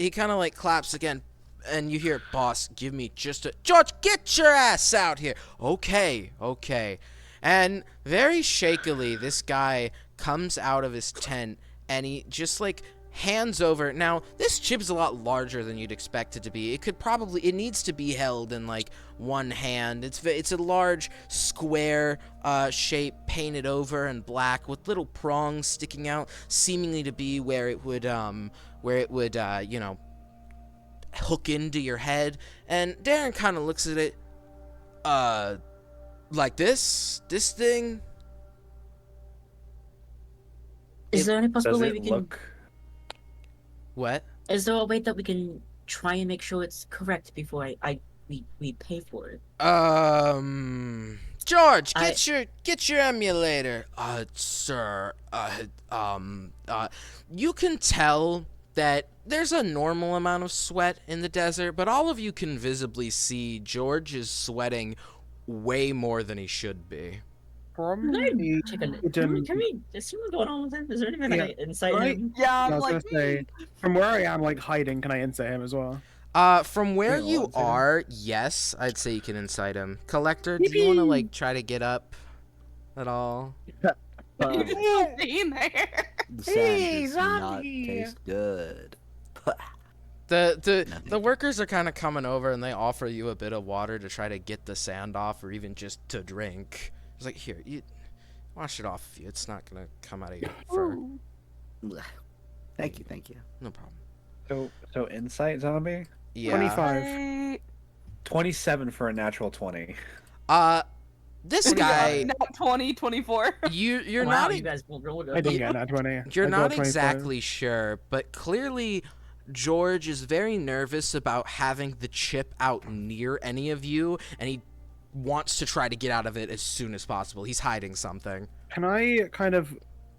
claps again. And you hear, boss, give me just a... George, get your ass out here. Okay. And very shakily, this guy comes out of his tent, and he just, hands over. Now, this chip's a lot larger than you'd expect it to be. It needs to be held in like one hand. It's a large square shape painted over in black with little prongs sticking out, seemingly to be where it would hook into your head. And Darren kind of looks at it like this thing. Is there any Does possible way it we can? look? What? Is there a way that we can try and make sure it's correct before we pay for it? George, get your emulator. Sir. You can tell that there's a normal amount of sweat in the desert, but all of you can visibly see George is sweating way more than he should be. From Can the Check on it. Eden- Can we see what's going on with him? Is there anything Yeah, I can insight right? him? Yeah, I I'm was like, gonna say, from where I am, like hiding, can I insight him as well? From where Wait, you one second. are, yes, I'd say you can incite him. Collector, do you want to like try to get up at all? you're just still being there. The sand does not taste good. The workers are kind of coming over and they offer you a bit of water to try to get the sand off or even just to drink. It's like, here, you wash it off of you. It's not gonna come out of your fur. Blech. Thank you. No problem. So insight zombie. Yeah. 25. 27 for a natural 20. This guy, Not 20, 24. you're Wow, not you guys will roll good. I didn't get that 20. You're I not got 25. exactly sure, but clearly George is very nervous about having the chip out near any of you, and he wants to try to get out of it as soon as possible. He's hiding something. Can I kind of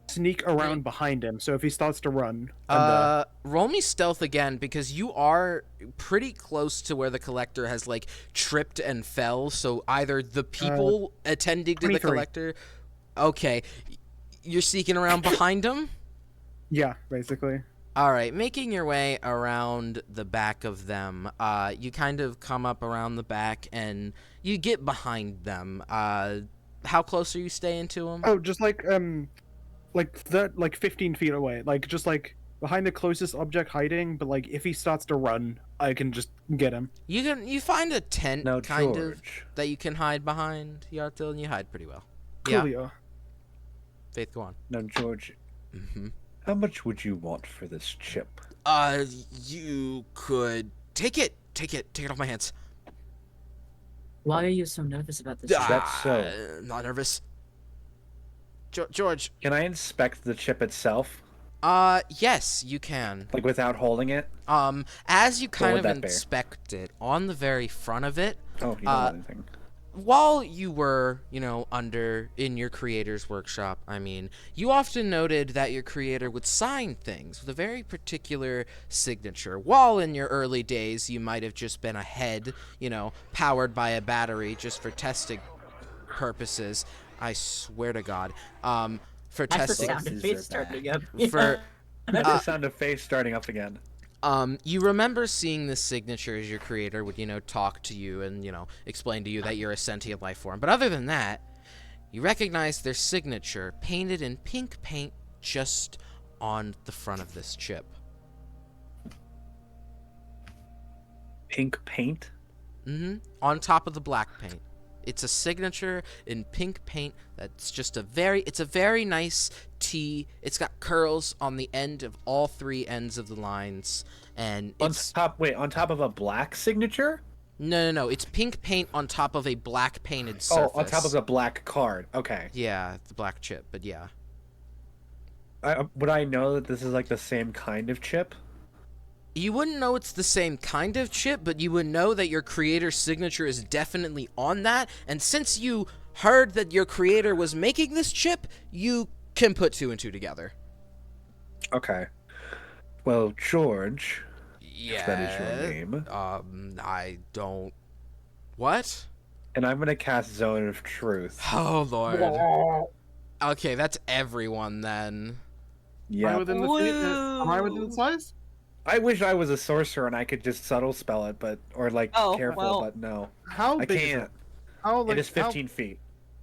sneak around behind him? So if he starts to run, and, Roll me stealth again, because you are pretty close to where the collector has like tripped and fell. So either the people attending to the 23. collector, okay, you're sneaking around behind him. yeah, basically. All right, making your way around the back of them, you kind of come up around the back and you get behind them. How close are you staying to them? Oh, just like 15 feet away, like just like behind the closest object hiding. But like if he starts to run, I can just get him. You find a tent Now, kind George. of that you can hide behind, Yartil, and you hide pretty well. Yeah, Coolio. Faith, go on. Now, George, Mm-hmm. how much would you want for this chip? You could take it off my hands. Why are you so nervous about this? That's so. Not nervous. George. Can I inspect the chip itself, Yes, you can. like without holding it? As you kind would of that bear? inspect it, on the very front of it, Oh, you don't want anything. while you were, in your creator's workshop, you often noted that your creator would sign things with a very particular signature. While in your early days, you might have just been a head, powered by a battery just for testing purposes. I swear to God. For That's the testing. sound of face starting up. For That's the sound of face starting up again. You remember seeing this signature as your creator would, talk to you and, explain to you that you're a sentient life form. But other than that, you recognize their signature painted in pink paint just on the front of this chip. Pink paint? Mm-hmm. On top of the black paint. It's a signature in pink paint that's just it's a very nice T. It's got curls on the end of all three ends of the lines. And it's... on top of a black signature? No. It's pink paint on top of a black painted surface. Oh, on top of a black card. Okay. Yeah, the black chip, but yeah. Would I know that this is like the same kind of chip? You wouldn't know it's the same kind of chip, but you would know that your creator's signature is definitely on that. And since you heard that your creator was making this chip, you can put two and two together. Okay. Well, George, Yeah. if that is your name, I don't... What? and I'm gonna cast Zone of Truth. Oh, Lord. Okay, that's everyone then. Am I Yeah. within the am I within the size? I wish I was a sorcerer and I could just subtle spell it, or Oh, careful, well. but no. How I big is can't. it? How It is 15 feet.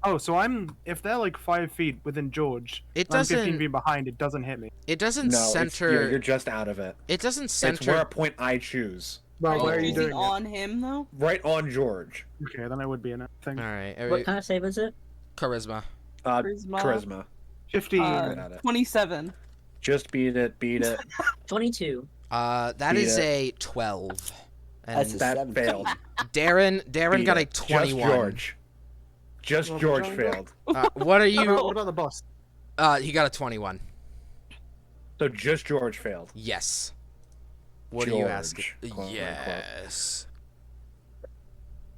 Oh, so if they're like 5 feet within George, It and I'm 15 doesn't. feet behind, it doesn't hit me. It doesn't No, center. you're just out of it. It doesn't It's where center. a point I choose. Right, Are where are you you choosing doing it? on him though? Right on George. Okay, then I would be in it. Thing. All right. What kind of save is it? Charisma. Charisma. 15. Got it. 27. Just beat it. Beat it. 22. That Beat is it. a 12. And That's a That 7. failed. Darren Beat got a it. 21. Just George. Just Well, George John, failed. What are What you? about the boss? He got a 21. So just George failed. Yes. What are you asking? George, quote, unquote. Yes.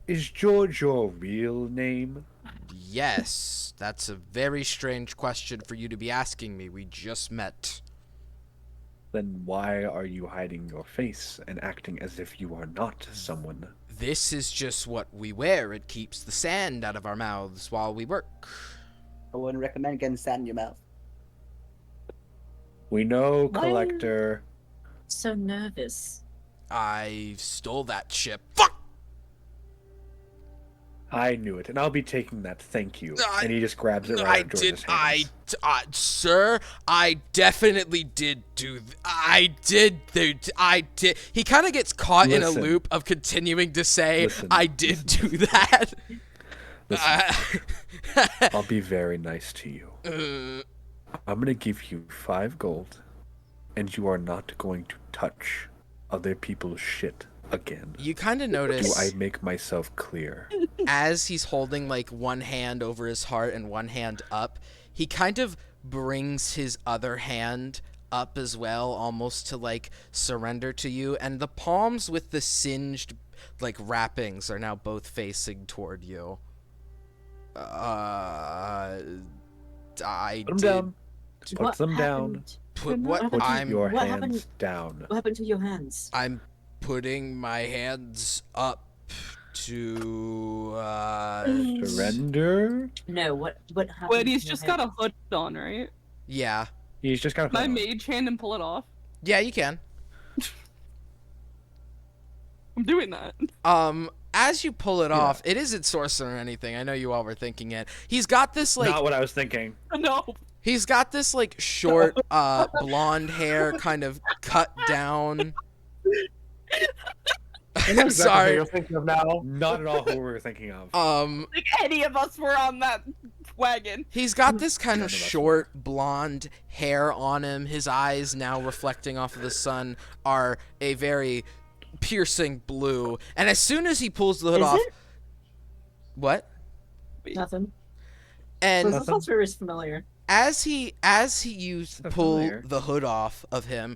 Is George your real name? Yes. That's a very strange question for you to be asking me. We just met. Then why are you hiding your face and acting as if you are not someone? This is just what we wear. It keeps the sand out of our mouths while we work. I wouldn't recommend getting sand in your mouth. We know, Why- Collector. So nervous. I stole that ship. Fuck! I knew it, and I'll be taking that. Thank you. I- And he just grabs it right I out of George's did. hands. Sir, I definitely did do. I did. I did. He kind of gets caught in a Listen. loop of continuing to say, Listen. "I did do that." Listen, I'll be very nice to you. I'm gonna give you 5 gold, and you are not going to touch other people's shit again. You kind of Do notice I make myself clear? as he's holding like one hand over his heart and one hand up, he kind of brings his other hand up as well, almost to like surrender to you, and the palms with the singed like wrappings are now both facing toward you. I Put them did down. Put What them down. happened? put What what Put happened? your What hands happened? down. What happened to your hands? I'm putting my hands up to Surrender. No, what happened? Wait, to he's your just hand? got a hood on, right? yeah. He's just got Can I to. mage hand and pull it off? Yeah, you can. I'm doing that. As you pull it off, it isn't sorcerer or anything. I know you all were thinking it. He's got this like Not what I was thinking. No. he's got this like short blonde hair kind of cut down. I know exactly what Sorry. you're thinking of now. Not at all who we were thinking of. Like any of us were on that wagon. He's got this kind of None of us short blonde hair on him. His eyes, now reflecting off of the sun, are a very piercing blue. And as soon as he pulls the hood Is off, it? what? Nothing. And This also is familiar. as you pull familiar. the hood off of him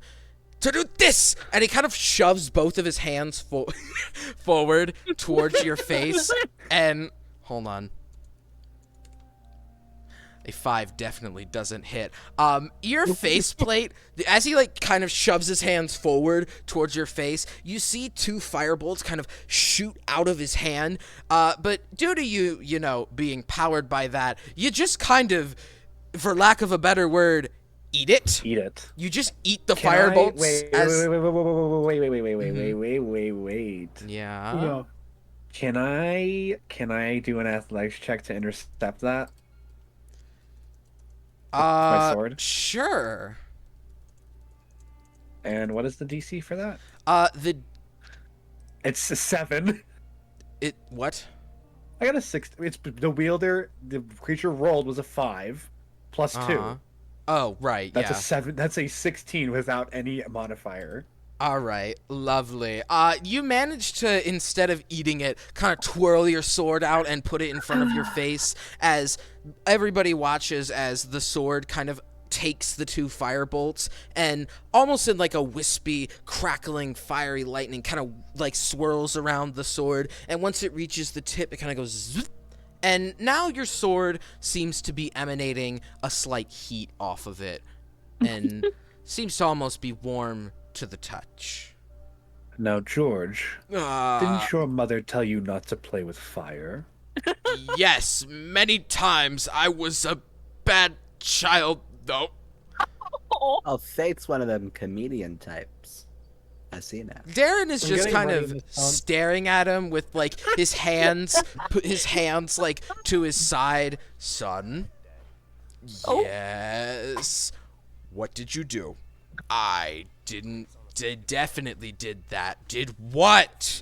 to do this, and he kind of shoves both of his hands forward towards your face, and hold on. A 5 definitely doesn't hit. Your faceplate, as he like kind of shoves his hands forward towards your face, you see 2 firebolts kind of shoot out of his hand. But due to you know, being powered by that, you just kind of, for lack of a better word, eat it. Eat it. You just eat the Can firebolts. Wait. Yeah. No. Can I do an athletics check to intercept that? My sword? Sure. And what is the DC for that? The It's a 7. what? I got a 6. It's the wielder. The creature rolled was a 5 plus 2. Uh-huh. Oh, right. That's yeah. a 7. That's a 16 without any modifier. All right, lovely. You managed to, instead of eating it, kind of twirl your sword out and put it in front of your face as everybody watches as the sword kind of takes the 2 firebolts and almost in like a wispy, crackling, fiery lightning kind of like swirls around the sword. And once it reaches the tip, it kind of goes zip. And now your sword seems to be emanating a slight heat off of it and seems to almost be warm to the touch. Now, George, didn't your mother tell you not to play with fire? Yes, many times. I was a bad child, though. I'll say it's one of them comedian types. I see now. Darren is I'm just getting kind money of in this town. staring at him with like his hands, put his hands like to his side. Son. Oh. Yes. What did you do? I didn't. Definitely did that. Did what?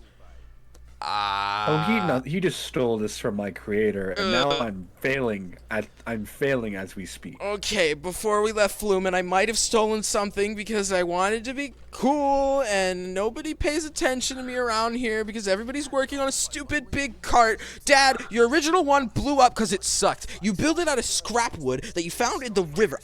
He just stole this from my creator, and now I'm failing as we speak. Okay, before we left Flumen, I might have stolen something because I wanted to be cool, and nobody pays attention to me around here because everybody's working on a stupid big cart. Dad, your original one blew up because it sucked. You built it out of scrap wood that you found in the river.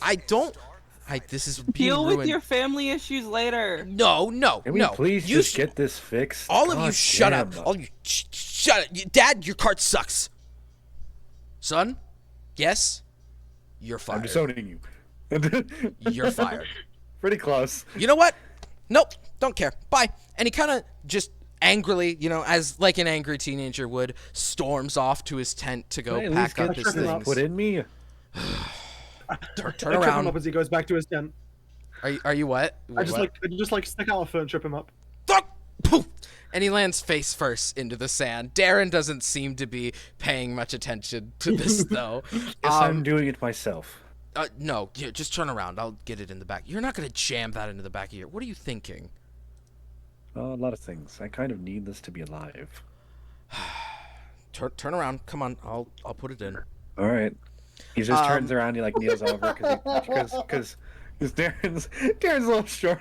This is being Deal ruined. with your family issues later. No. Can we please You just get this fixed? All of you God shut damn. up. All of you shut up. Dad, your cart sucks. Son? Yes? You're fired. I'm disowning you. You're fired. Pretty close. You know what? Nope. Don't care. Bye. And he kind of just angrily, as like an angry teenager would, storms off to his tent to go Can I at pack least up get his this things. put in me? Turn I trip him around. up as he goes back to his tent. Are you what? I just like stick out my foot and trip him up. Poof! And he lands face first into the sand. Darren doesn't seem to be paying much attention to this, though. Yes, I'm doing it myself. No, here, just turn around. I'll get it in the back. You're not going to jam that into the back of your... What are you thinking? Oh, a lot of things. I kind of need this to be alive. Turn around. Come on. I'll put it in. All right. He just turns around. He like kneels over because Darren's a little short.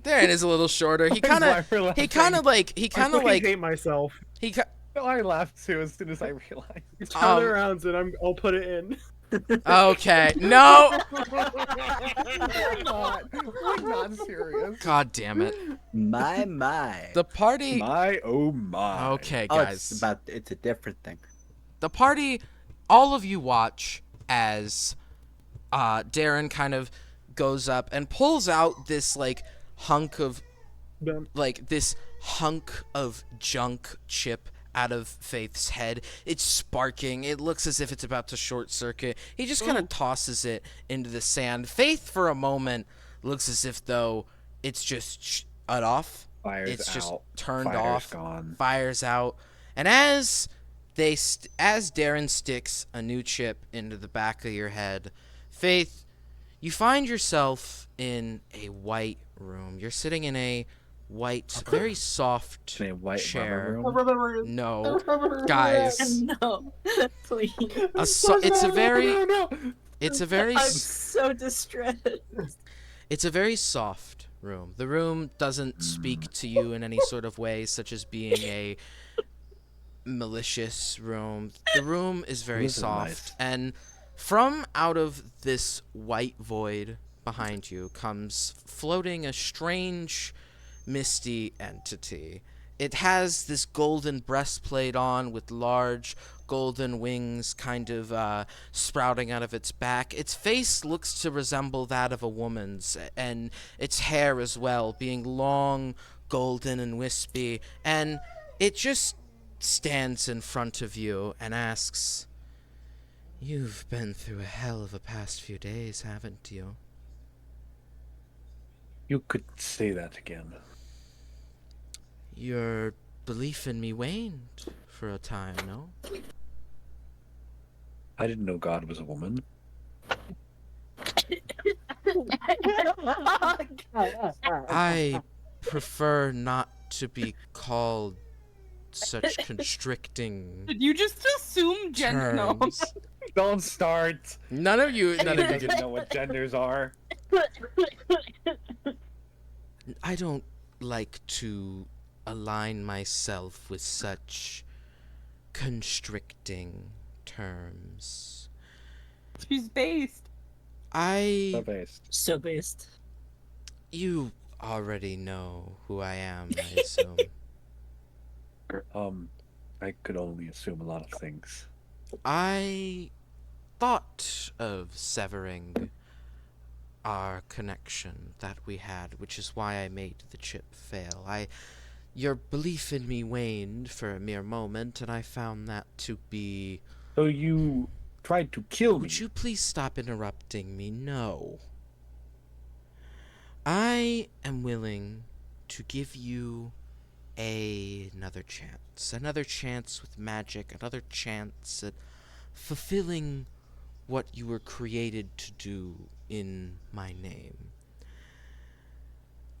Darren is a little shorter. He kind of like hate myself. I laughed too as soon as I realized. You turn it around and I'll put it in. Okay. No. We're not serious. God damn it. My. The party. My oh my. Okay, Oh, guys. it's a different thing. The party, all of you watch as Darren kind of goes up and pulls out this hunk of junk chip out of Faith's head. It's sparking. It looks as if it's about to short circuit. He just kind of tosses it into the sand. Faith, for a moment, looks as if though it's just shut off. Fire's It's just out. turned Fire's off. gone. Fire's out. And as Darren sticks a new chip into the back of your head, Faith, you find yourself in a white room. You're sitting in a white, very soft In a white chair. rubber room? No, guys. No, please. It's a very I'm so distressed. It's a very soft room. The room doesn't speak to you in any sort of way, such as being a malicious room. The room is very This is soft, nice. and from out of this white void behind you comes floating a strange, misty entity. It has this golden breastplate on with large golden wings kind of sprouting out of its back. Its face looks to resemble that of a woman's, and its hair as well, being long, golden, and wispy. And it just stands in front of you and asks, "You've been through a hell of a past few days, haven't you?" You could say that again. Your belief in me waned for a time, no? I didn't know God was a woman. I prefer not to be called such constricting Did you just assume gender? No. terms. Don't start. None of you None of you didn't know what genders are. I don't like to align myself with such constricting terms. She's based. So based. You already know who I am, I assume. I could only assume a lot of things. I thought of severing our connection that we had, which is why I made the chip fail. Your belief in me waned for a mere moment, and I found that to be... So you tried to kill me. Would you please stop interrupting me? No. I am willing to give you another chance with magic, another chance at fulfilling what you were created to do in my name.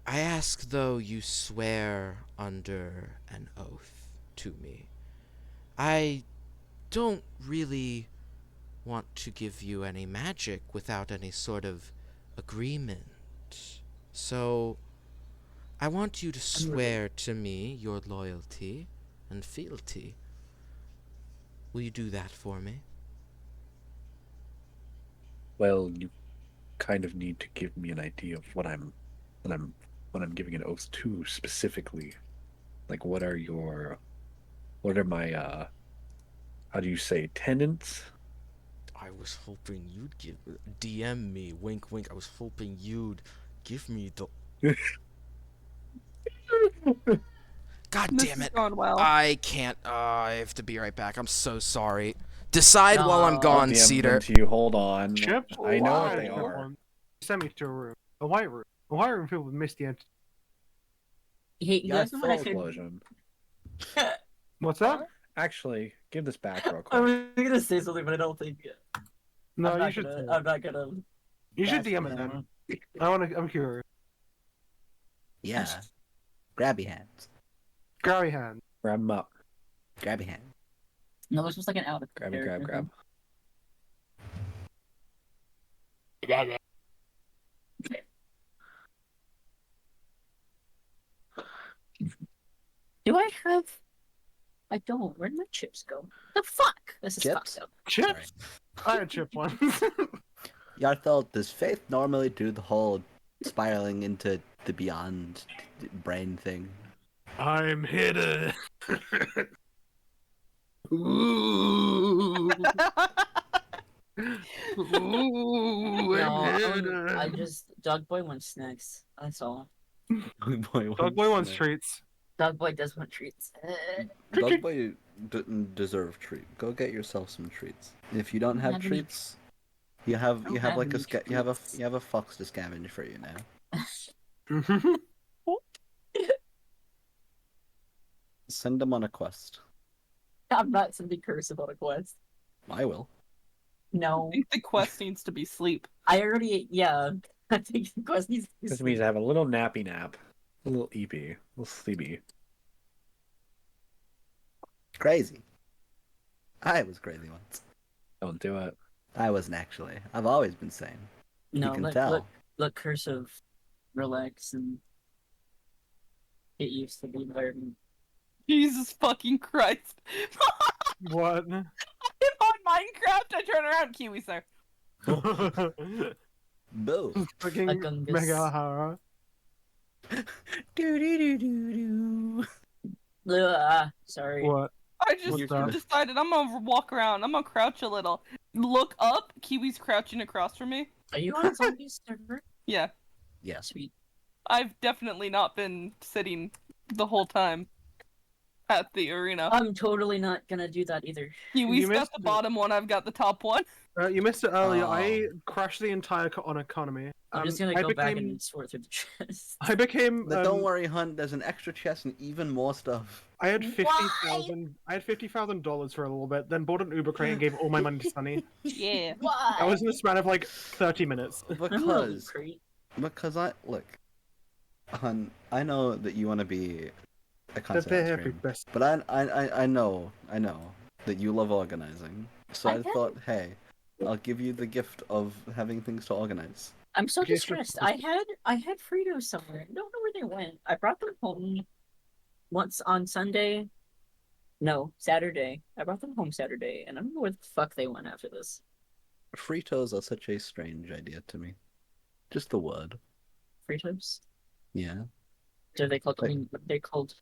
I ask, though, you swear under an oath to me. I don't really want to give you any magic without any sort of agreement. So, I want you to swear to me your loyalty and fealty. Will you do that for me? Well, you kind of need to give me an idea of what I'm giving an oath to specifically. Like, what are my how do you say, tenants? I was hoping you'd DM me, wink wink. I was hoping you'd give me the. God This damn is it. going well. I can't. I have to be right back. I'm so sorry. Decide while I'm No. gone, DM Cedar. them to you. Hold on. Chip? I know what Wow. they are. Send me to a room. A white room. A white room filled with misty entity. Hey, you guys know what I full could? explosion. What's that? Actually, give this back real I quick. was gonna say something, but I don't think. No, I'm you not should. gonna. I'm not gonna. You should ask DM it them. then. I'm curious. Yeah. Grabby hands. Grabby hand. Grab them up. Grabby hand. No, this was like an out of Grab, character grab. thing. Do I have? I don't. Where'd my chips go? The fuck! This is Chips? fucked up. Chips? I had chip one. Yarthel, does Faith normally do the whole spiraling into the beyond brain thing? I'm hidden. Ooh. Ooh, No, I'm hidden. I just Dog Boy wants snacks. That's all. Dog boy wants treats. Dog Boy does want treats. Dog boy didn't deserve treat. Go get yourself some treats. If you don't have Have any- treats, you have don't you have have like any you have a treats. you have a fox to scavenge for you now. Send them on a quest. I'm not sending cursive on a quest. I will. No, I think the quest needs to be sleep. I already. Yeah, I think the quest needs to be This means I have a little nappy nap. A little eepy. A little sleepy. Crazy. I was crazy once. Don't do it. I wasn't actually. I've always been sane. No, you can look, tell. look, cursive, relax, and get used to the environment. Jesus fucking Christ. What? I'm on Minecraft. I turn around, Kiwi, sir. Boo. Fucking Agungus. Mega Hara. Sorry. What? I just What's that? decided I'm gonna walk around. I'm gonna crouch a little. Look up. Kiwi's crouching across from me. Are you on zombie server? Yeah. Yes. Sweet. I've definitely not been sitting the whole time at the arena. I'm totally not gonna do that either. Kiwi's you got missed the it. bottom one. I've got the top one. You missed it earlier. Oh. I crashed the entire on economy. I'm just gonna I go back became- and sort through the chest. I became. But don't worry, Hunt. There's an extra chest and even more stuff. I had Why? $50,000 for a little bit, then bought an Uber crate and gave all my money to Sunny. Yeah. Why? That was in the span of like 30 minutes. Because I look, Hunt. I know that you want to be a The content very stream, best. but I know that you love organizing. So I I get thought, hey, I'll give you the gift of having things to organize. I'm so Okay, so- distressed. I had Fritos somewhere. I don't know where they went. I brought them home once on Sunday. No, Saturday. I brought them home Saturday, and I don't know where the fuck they went after this. Fritos are such a strange idea to me. Just the word. Fritos? Yeah. So they called. Like- They're called.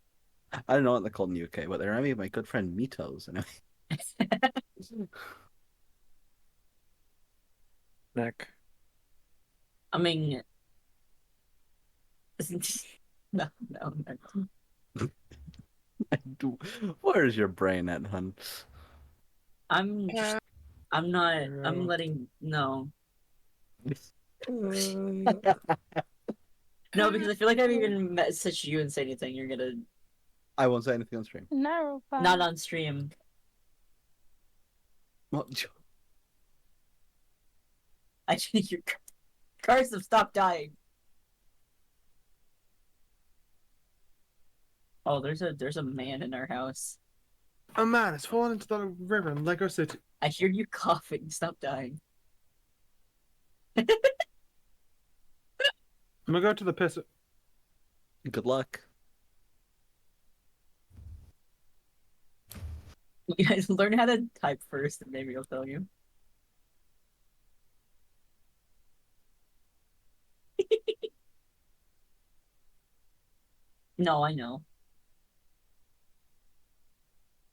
I don't know what they're called in the UK, but they remind me of my good friend Mitos. And Neck. I mean, no. where is your brain at, hun? I'm just. I'm not. I'm letting. No. No, because I feel like I've even messaged you and say anything. You're gonna I won't say anything on stream. No. not on stream. What? Actually, your cars have stopped dying. Oh, there's a man in our house. A man has fallen into the river in Lego City. I hear you coughing. Stop dying. I'm gonna go to the piss. Good luck. You guys learn how to type first, and maybe I'll tell you. No, I know.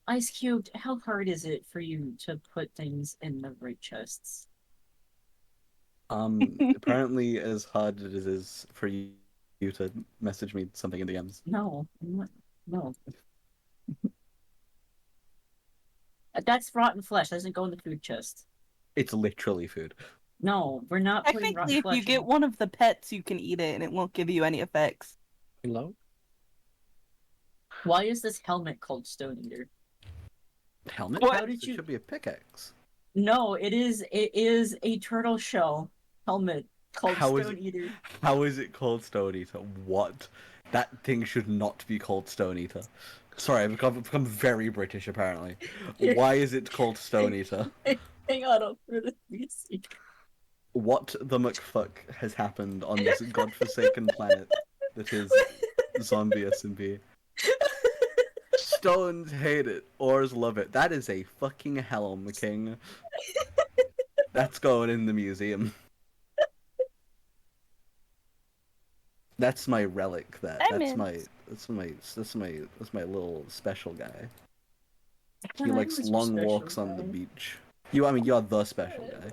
Ice Cubed, how hard is it for you to put things in the right chests? Apparently as hard as it is for you to message me something in DMs. No, I'm not, no. That's rotten flesh. That doesn't go in the food chest. It's literally food. No, we're not putting rotten Technically, if flesh you get in. one of the pets, you can eat it and it won't give you any effects. Hello? Why is this helmet called Stone Eater? Helmet? What? How did It you? should be a pickaxe. No, it is a turtle shell helmet called How is Stone Eater. How is it called Stone Eater? What? That thing should not be called Stone Eater. Sorry, I've become very British apparently. Why is it called Stone Eater? Hang on, I'll throw the music. What the McFuck has happened on this godforsaken planet that is zombie SMP? Stones hate it, ores love it. That is a fucking helm, King. That's going in the museum. That's my relic. That's my little special guy. He likes long walks on the beach. You're the special guy.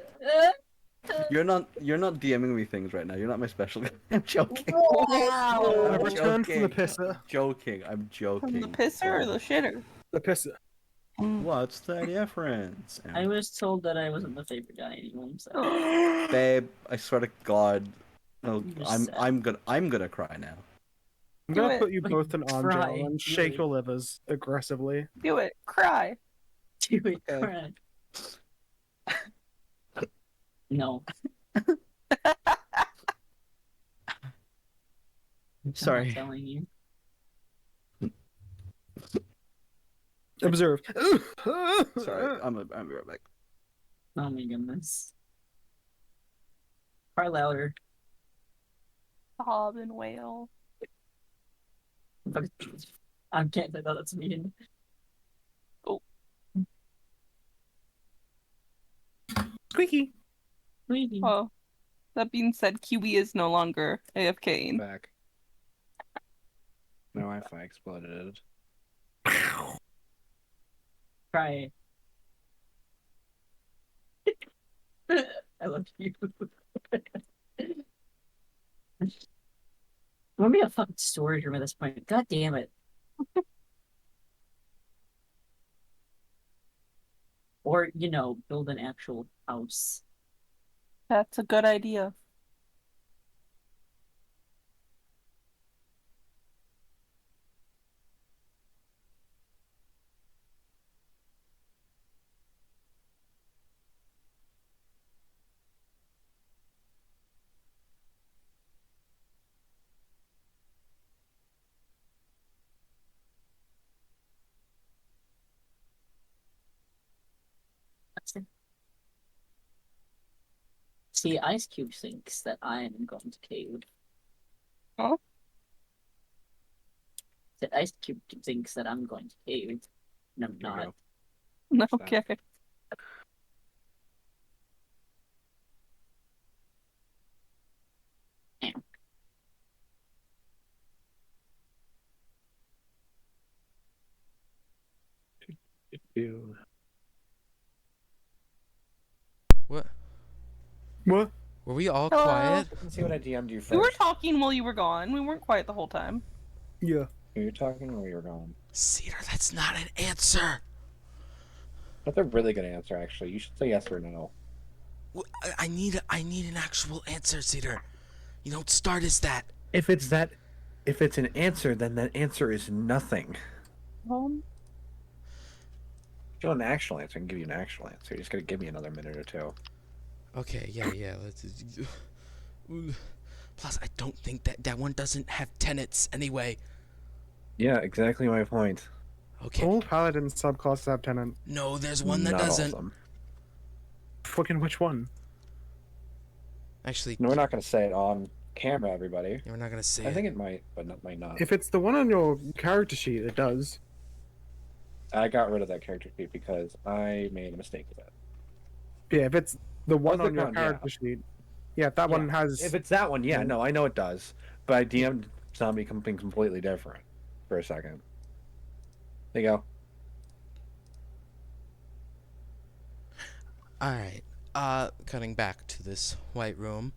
You're not DMing me things right now. You're not my special guy. I'm joking. Wow. I've returned from the pisser. Joking. I'm joking. From the pisser or the shitter? The pisser. What's the difference? I was told that I wasn't the favorite guy anymore. So. Babe, I swear to God, no, You're I'm gonna cry now. I'm Do gonna it. put you both in arm Cry. jail and shake your livers aggressively. Do it. Cry. Do it, Okay. crap. No. Sorry. I'm telling you. Observe. Sorry, I'm be right back. Oh my goodness. Cry louder. Sob and wail. I can't say that. That's mean. Squeaky. Squeaky. Oh, that being said, QB is no longer AFK. Back. My Wi-Fi exploded. Cry. I love you. I'm gonna be a fucking storage room at this point. God damn it. Or, build an actual house. That's a good idea. See, Ice Cube thinks that I am going to cave. Huh? That Ice Cube thinks that I'm going to cave. And I'm There you not. go. Okay. Ew. What? What? Were we all Hello? quiet? Let's see what I DM'd you first. We were talking while you were gone. We weren't quiet the whole time. Yeah. You were talking while you were gone. Cedar, that's not an answer. That's a really good answer, actually. You should say yes or no. I need an actual answer, Cedar. You don't start as that. If it's an answer, then that answer is nothing. If you want an actual answer, I can give you an actual answer. You just gotta give me another minute or two. Okay, yeah. Let's. Plus, I don't think that one doesn't have tenets anyway. Yeah, exactly my point. Okay. All paladin subclasses have tenant. No, there's one that Not all of doesn't. them. Fucking which one? Actually, No, we're not gonna say it on camera, everybody. we're not gonna say I it. think it might, but it might not. If it's the one on your character sheet, it does. I got rid of that character sheet because I made a mistake with it. Yeah, if it's the one the on your one? character sheet. Yeah, if that one has. If it's that one, yeah, no, I know it does. But I DM'd zombie something completely different for a second. There you go. Alright. Cutting back to this white room.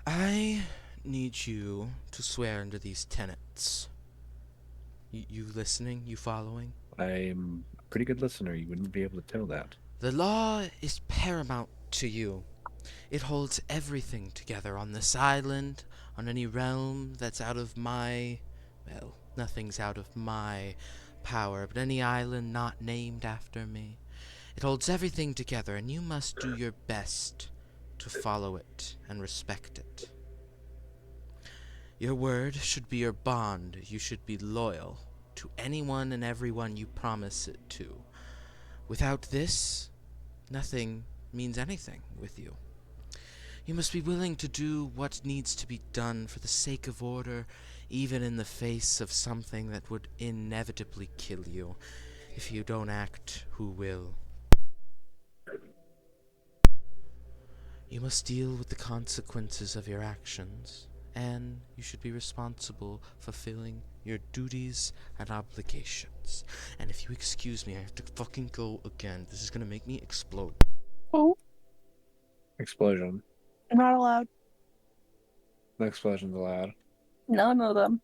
I need you to swear under these tenets. You listening? You following? I'm a pretty good listener. You wouldn't be able to tell that. The law is paramount to you. It holds everything together on this island, on any realm that's out of my... Well, nothing's out of my power, but any island not named after me. It holds everything together, and you must do your best to follow it and respect it. Your word should be your bond. You should be loyal to anyone and everyone you promise it to. Without this, nothing means anything with you. You must be willing to do what needs to be done for the sake of order, even in the face of something that would inevitably kill you. If you don't act, who will? You must deal with the consequences of your actions, and you should be responsible for fulfilling your duties and obligations. And if you excuse me, I have to fucking go again. This is gonna make me explode. Oh, Explosion. I'm not allowed. The explosion's allowed. None of them.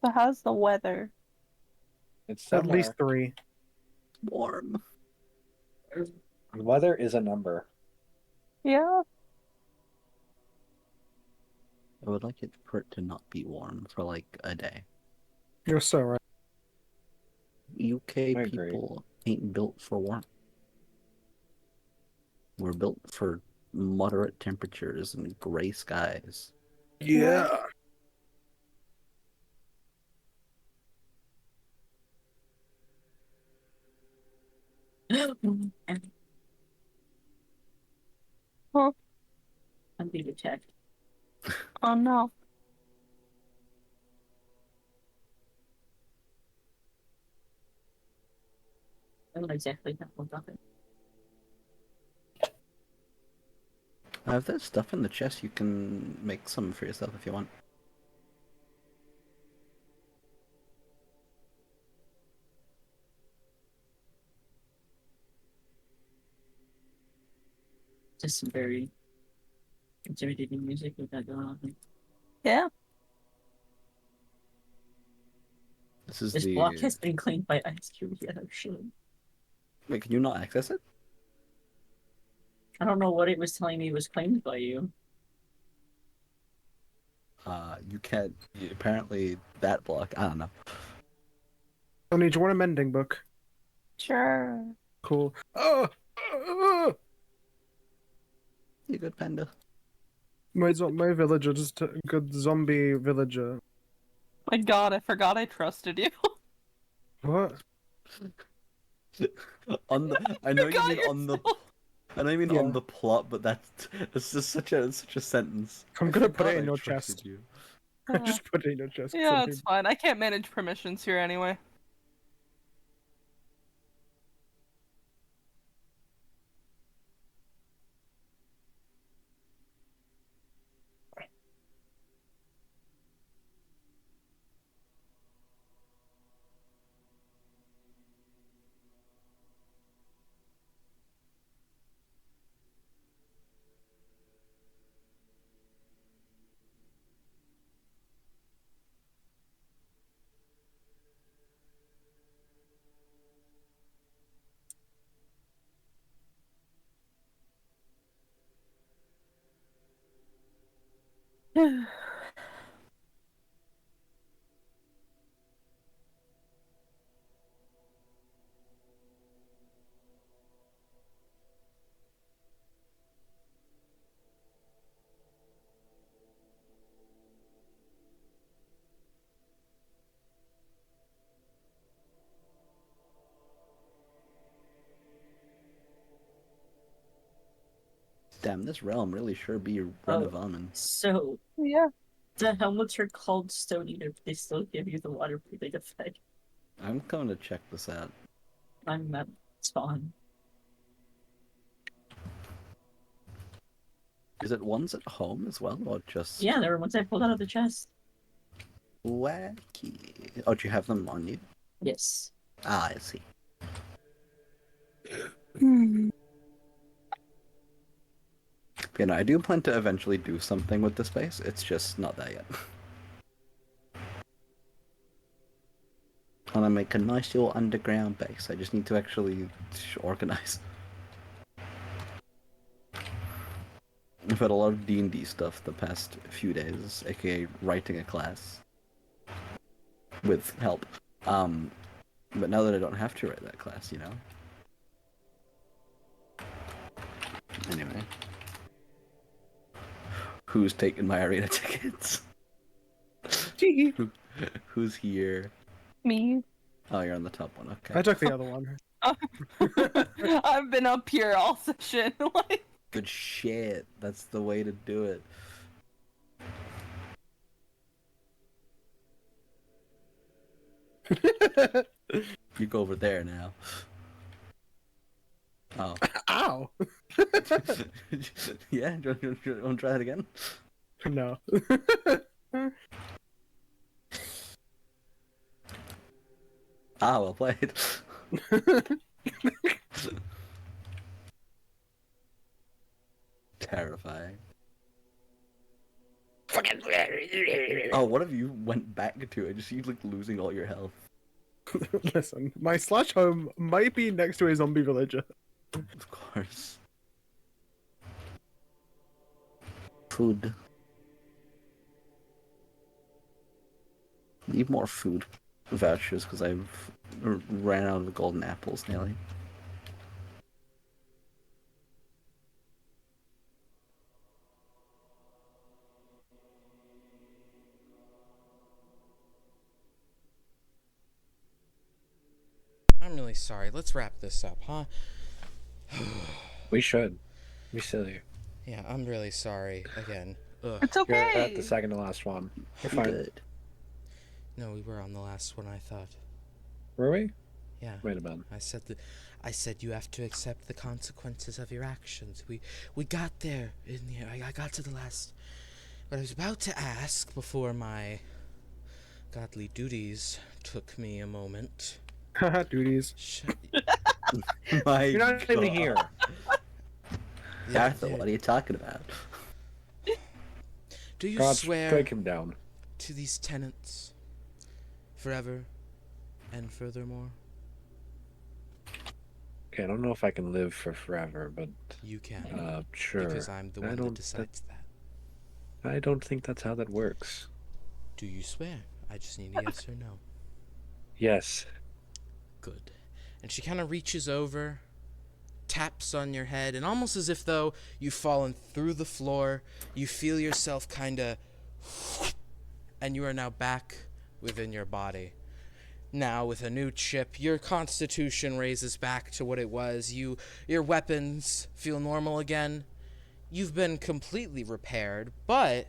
So how's the weather? It's At somewhere. least 3. Warm. Weather is a number. Yeah. I would like it for it to not be warm for like a day. You're so right. UK I agree. people ain't built for warmth. We're built for moderate temperatures and gray skies. Yeah. Huh. I'm being attacked. Oh no. I don't exactly know what happened. If there's stuff in the chest, you can make some for yourself if you want. Just some very intimidating music with that going on. Yeah. This is This the. block has been claimed by Ice Cube. Yeah, shit. Wait, can you not access it? I don't know what it was telling me was claimed by you. You can't. Apparently, that block. I don't know. Tony, do you want a mending book? Sure. Cool. You good, Panda? My villager, just a good zombie villager. My god, I forgot I trusted you. What? On the. I know you got mean on the. yourself. I know you mean Yeah. on the plot, but that's just such a sentence. I'm gonna I put it forgot in I your trusted chest. You. Just put it in your chest. 'cause Yeah, I'm it's fine. I can't manage permissions here anyway. Damn, this realm really sure be Renovamen. So Yeah. the helmets are called stone eater, but they still give you the waterproofing effect. I'm coming to check this out. I'm at spawn. Is it ones at home as well, or just Yeah, there were ones I pulled out of the chest. wacky? Oh, do you have them on you? Yes. Ah, I see. You know, I do plan to eventually do something with this base. It's just not there yet. I want to make a nice little underground base. I just need to actually organize. I've had a lot of D&D stuff the past few days, aka writing a class with help. But now that I don't have to write that class, you know. Anyway, who's taking my arena tickets? Who's here? Me. Oh, you're on the top one. Okay. I took the other one. I've been up here all session. Like, Good shit. That's the way to do it. You go over there now. Oh. Ow! Yeah? Do you want to try that again? No. Ah, well played. Terrifying. Oh, what if you went back to it? Just you like losing all your health. Listen, my slash home might be next to a zombie villager. Of course. Food. Need more food vouchers because I've ran out of golden apples nearly. I'm really sorry. Let's wrap this up, huh? We should. Be silly. Yeah, I'm really sorry again. Ugh. it's You're okay. at the second to last one. You're fine. Good. No, we were on the last one, I thought. Were we? Yeah. Wait a minute. I said you have to accept the consequences of your actions. We got there in the I got to the last. But I was about to ask before my godly duties took me a moment. Haha, duties. My You're not even God. here. Arthur, what are you talking about? Do you God, swear strike him down. to these tenets forever and furthermore? Okay, I don't know if I can live for forever, but You can. sure. Because I'm the I one that don't- decides that. I don't think that's how that works. Do you swear? I just need a yes or no. Yes. Good. And she kind of reaches over, taps on your head, and almost as if though you've fallen through the floor, you feel yourself kind of, and you are now back within your body. Now, with a new chip, your constitution raises back to what it was. Your weapons feel normal again. You've been completely repaired, but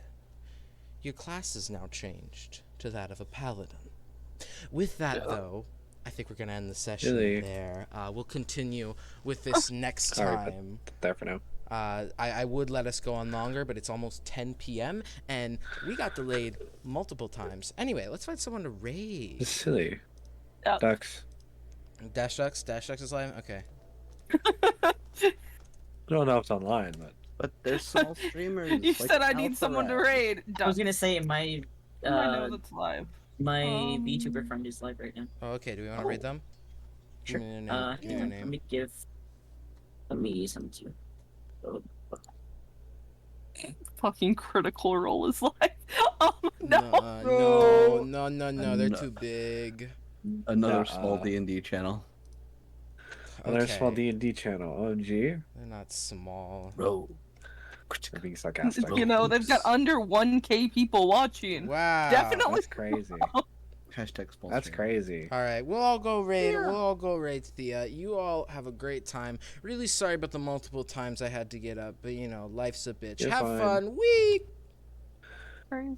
your class is now changed to that of a paladin. With that, though, I think we're going to end the session Really? there. We'll continue with this next All right, but time. there for now. I would let us go on longer, but it's almost 10 p.m., and we got delayed multiple times. Anyway, let's find someone to raid. It's silly. Yeah. Ducks. Dash Ducks is live? Okay. I don't know if it's online, but But they're small streamers. You like said I need someone to Alpharad. raid. I was gonna say my I know that's live. my VTuber friend is live right now. Oh, okay. Do we want to raid them? Sure. Give me their name. Give me their Let name. me give. Let me send it to you. Oh, fucking Critical Role is like. No. No. They're No. too big. Another Nuh-uh. small D&D channel. Another small Okay. D&D channel. Oh, gee. They're not small. Bro. We're being sarcastic. You know, they've got under 1K people watching. Wow. Definitely. That's crazy. Hashtag small That's stream. crazy. All right, we'll all go raid. We'll all go raid Thea. You all have a great time. Really sorry about the multiple times I had to get up, but you know, life's a bitch. You're Have fine. fun. Wee. Crazy.